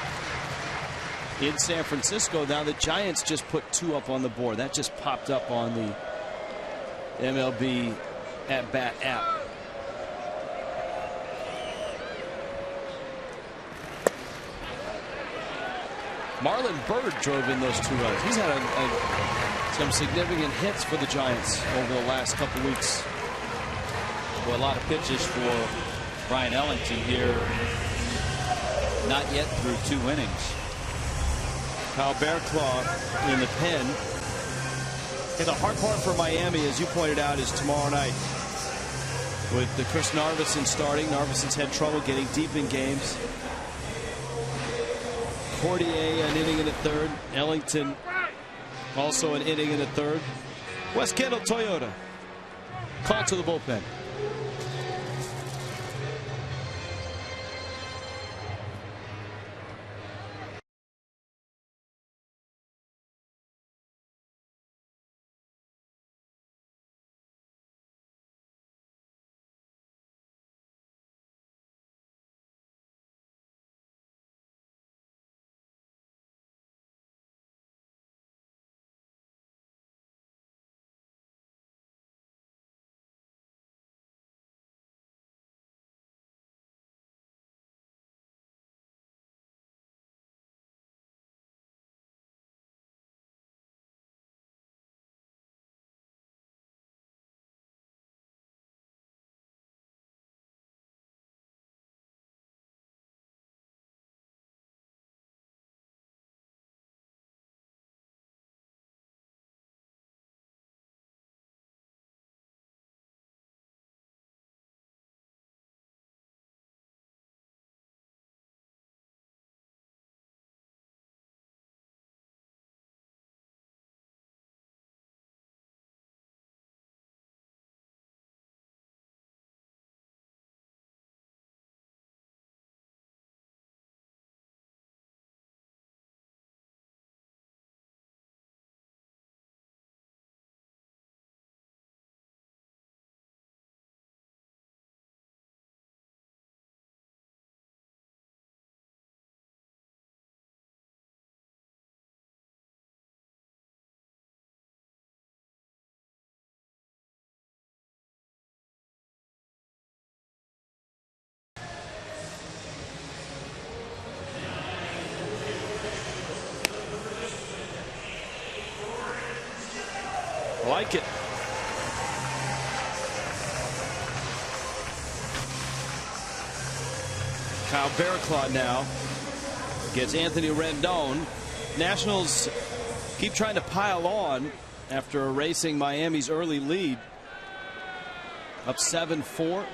Speaker 1: in San Francisco. Now the Giants just put 2 up on the board. That just popped up on the MLB at-bat app. Marlon Byrd drove in those 2 runs. He's had some significant hits for the Giants over the last couple weeks.
Speaker 2: Well, a lot of pitches for Brian Ellington here. Not yet through 2 innings.
Speaker 1: Kyle Bearclaw in the pen. And the hard part for Miami, as you pointed out, is tomorrow night. With the Chris Narveson starting. Narveson's had trouble getting deep in games. Cordier an inning in the 3rd. Ellington also an inning in the 3rd. West Kendall Toyota. Call to the bullpen. I like it. Kyle Barraclough now gets Anthony Rendon. Nationals keep trying to pile on after erasing Miami's early lead. Up 7-4.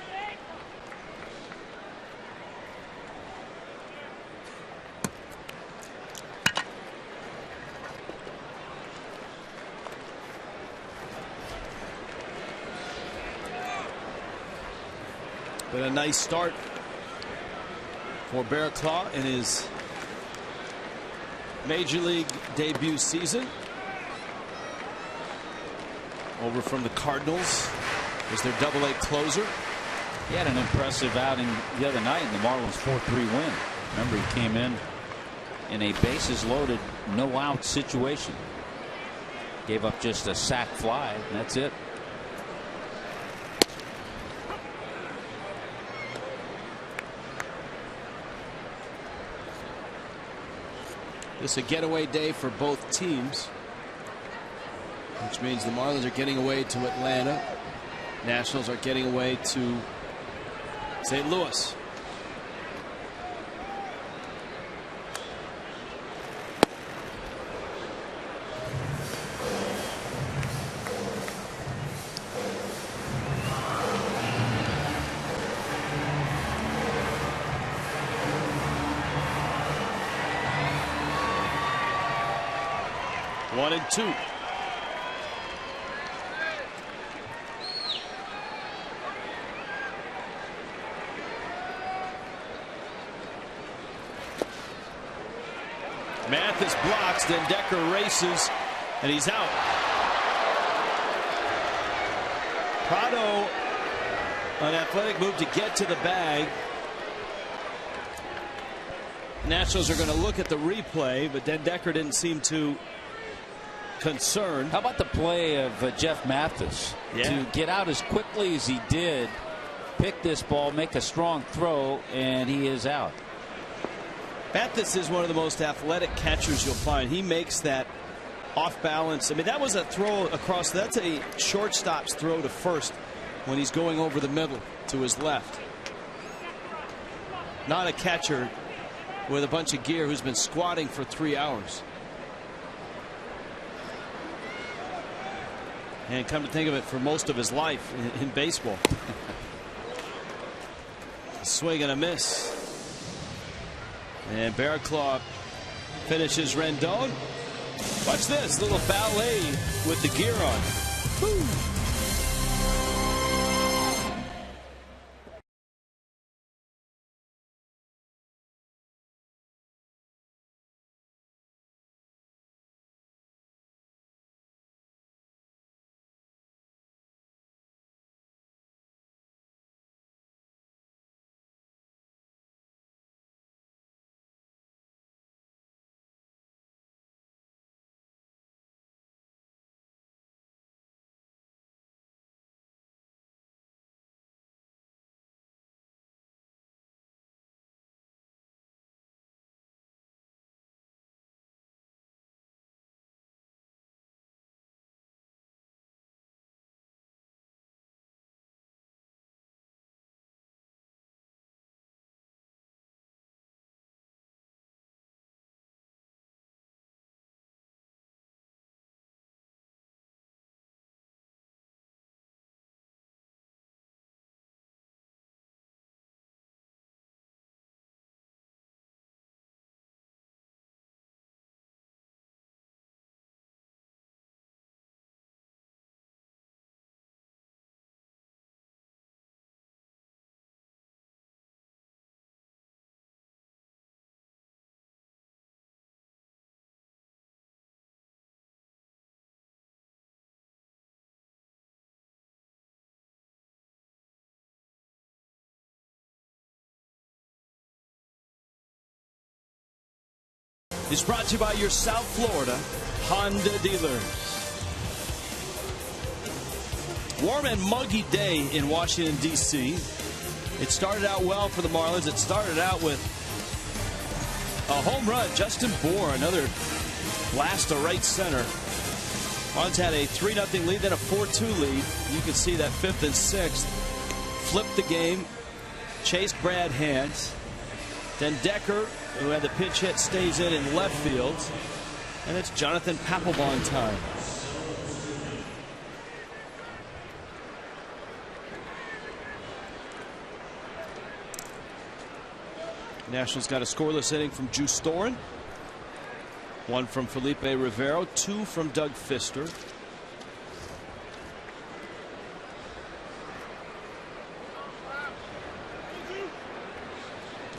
Speaker 1: Been a nice start for Barraclough in his Major League debut season. Over from the Cardinals as their Double-A closer.
Speaker 2: He had an impressive outing the other night in the Marlins 4-3 win. Remember, he came in a bases-loaded, no-out situation. Gave up just a sac fly, and that's it.
Speaker 1: This is a getaway day for both teams, which means the Marlins are getting away to Atlanta. Nationals are getting away to St. Louis. One and two. Mathis blocks, then Decker races, and he's out. Prado, an athletic move to get to the bag. Nationals are going to look at the replay, but then Decker didn't seem too concerned.
Speaker 2: How about the play of Jeff Mathis to get out as quickly as he did, pick this ball, make a strong throw, and he is out.
Speaker 1: Mathis is one of the most athletic catchers you'll find. He makes that off balance. I mean, that was a throw across. That's a shortstop's throw to first when he's going over the middle to his left. Not a catcher with a bunch of gear who's been squatting for 3 hours. And come to think of it, for most of his life in baseball. Swing and a miss. And Barraclough finishes Rendon. Watch this little ballet with the gear on. Woo. Is brought to you by your South Florida Honda dealers. Warm and muggy day in Washington, D.C. It started out well for the Marlins. It started out with a home run. Justin Bour, another blast to right center. Marlins had a 3-0 lead, then a 4-2 lead. You can see that 5th and 6th flipped the game, chased Brad Hand. Then Decker, who had the pinch hit, stays in left field. And it's Jonathan Papelbon time. Nationals got a scoreless inning from Drew Storen. 1 from Felipe Rivero, 2 from Doug Fister.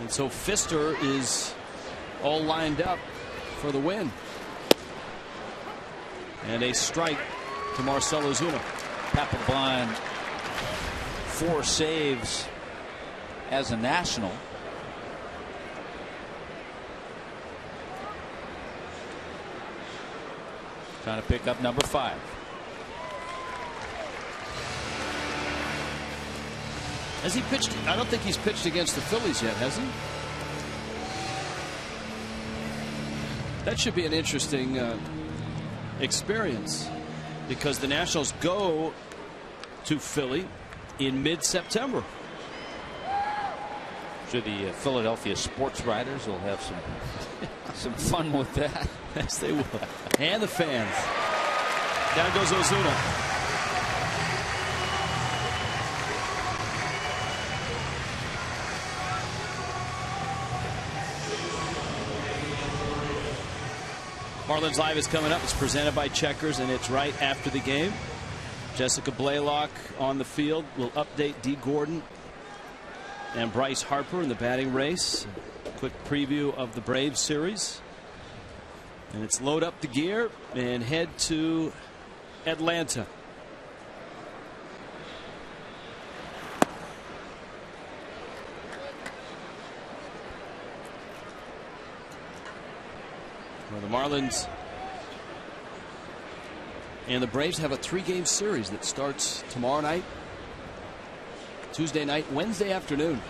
Speaker 1: And so Fister is all lined up for the win. And a strike to Marcell Ozuna.
Speaker 2: Papelbon 4 saves as a National. Trying to pick up number 5.
Speaker 1: Has he pitched? I don't think he's pitched against the Phillies yet, has he? That should be an interesting experience, because the Nationals go to Philly in mid-September.
Speaker 2: Sure, the Philadelphia sports writers will have some fun with that.
Speaker 1: Yes, they will. And the fans. Down goes Ozuna. Marlins Live is coming up. It's presented by Checkers, and it's right after the game. Jessica Blaylock on the field will update Dee Gordon and Bryce Harper in the batting race. Quick preview of the Braves series. And it's load up the gear and head to Atlanta. Well, the Marlins and the Braves have a 3-game series that starts tomorrow night, Tuesday night, Wednesday afternoon.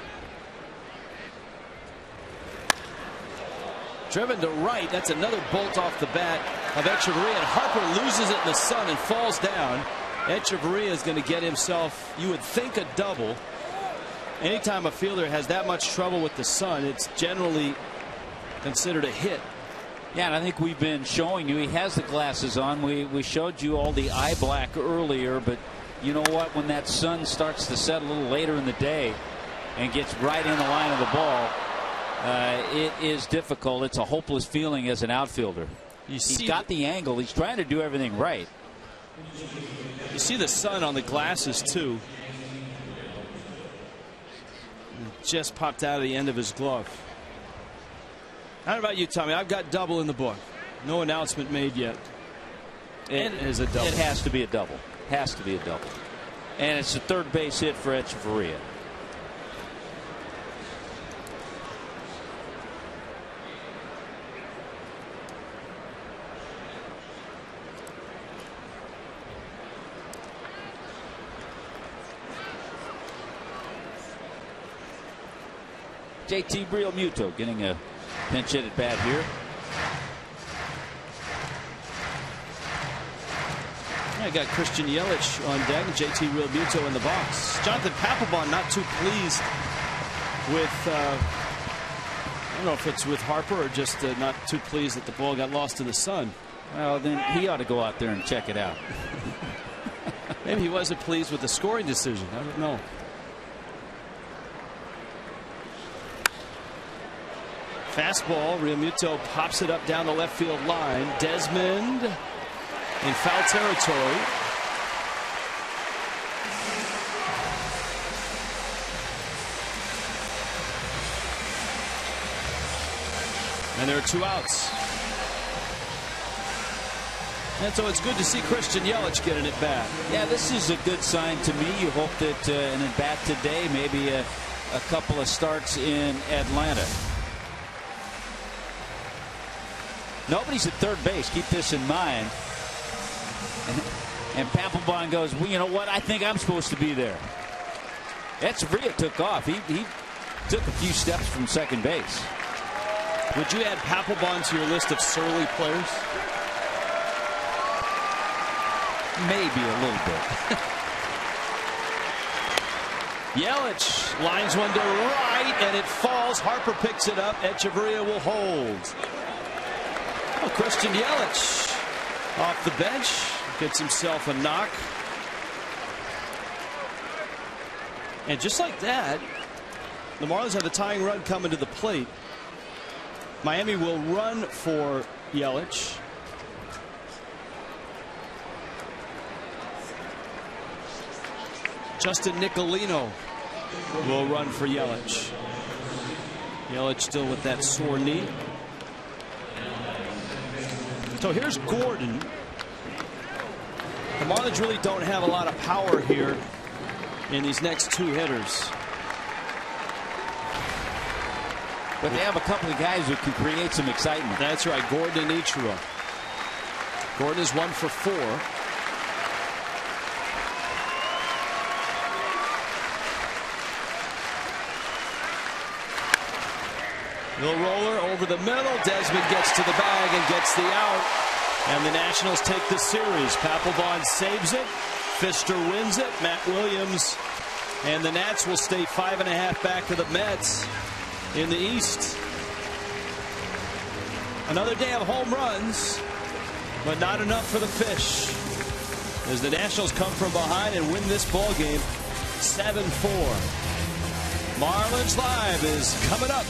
Speaker 1: Driven to right. That's another bolt off the bat of Echeverria, and Harper loses it in the sun and falls down. Echeverria is going to get himself, you would think, a double. Anytime a fielder has that much trouble with the sun, it's generally considered a hit.
Speaker 2: Yeah, and I think we've been showing you, he has the glasses on. We showed you all the eye black earlier, but you know what? When that sun starts to set a little later in the day and gets right in the line of the ball, it is difficult. It's a hopeless feeling as an outfielder. He's got the angle. He's trying to do everything right.
Speaker 1: You see the sun on the glasses, too. It just popped out of the end of his glove. How about you, Tommy? I've got double in the book. No announcement made yet. It is a double.
Speaker 2: It has to be a double. Has to be a double. And it's a third base hit for Echeverria. JT Realmuto getting a pinch hit at bat here.
Speaker 1: I got Christian Yelich on deck and JT Realmuto in the box. Jonathan Papelbon not too pleased with, I don't know if it's with Harper or just not too pleased that the ball got lost in the sun.
Speaker 2: Well, then he ought to go out there and check it out.
Speaker 1: Maybe he wasn't pleased with the scoring decision. I don't know. Fastball. Realmuto pops it up down the left field line. Desmond in foul territory. And there are 2 outs. And so it's good to see Christian Yelich getting it back.
Speaker 2: Yeah, this is a good sign to me. You hope that an at bat today, maybe a couple of starts in Atlanta. Nobody's at third base. Keep this in mind. And Papelbon goes, well, you know what? I think I'm supposed to be there. Echeverria took off. He took a few steps from second base.
Speaker 1: Would you add Papelbon to your list of surly players?
Speaker 2: Maybe a little bit.
Speaker 1: Yelich lines one to right, and it falls. Harper picks it up. Echeverria will hold. Oh, Christian Yelich off the bench gets himself a knock. And just like that, the Marlins have the tying run coming to the plate. Miami will run for Yelich. Justin Nicolino will run for Yelich. Yelich still with that sore knee. So here's Gordon. The Marlins really don't have a lot of power here in these next two hitters.
Speaker 2: But they have a couple of guys who can create some excitement.
Speaker 1: That's right, Gordon and Ichiro. Gordon is 1 for 4. Little roller over the middle. Desmond gets to the bag and gets the out. And the Nationals take the series. Papelbon saves it. Pfister wins it. Matt Williams and the Nats will stay 5.5 back of the Mets in the East. Another day of home runs, but not enough for the Fish, as the Nationals come from behind and win this ball game 7-4. Marlins Live is coming up.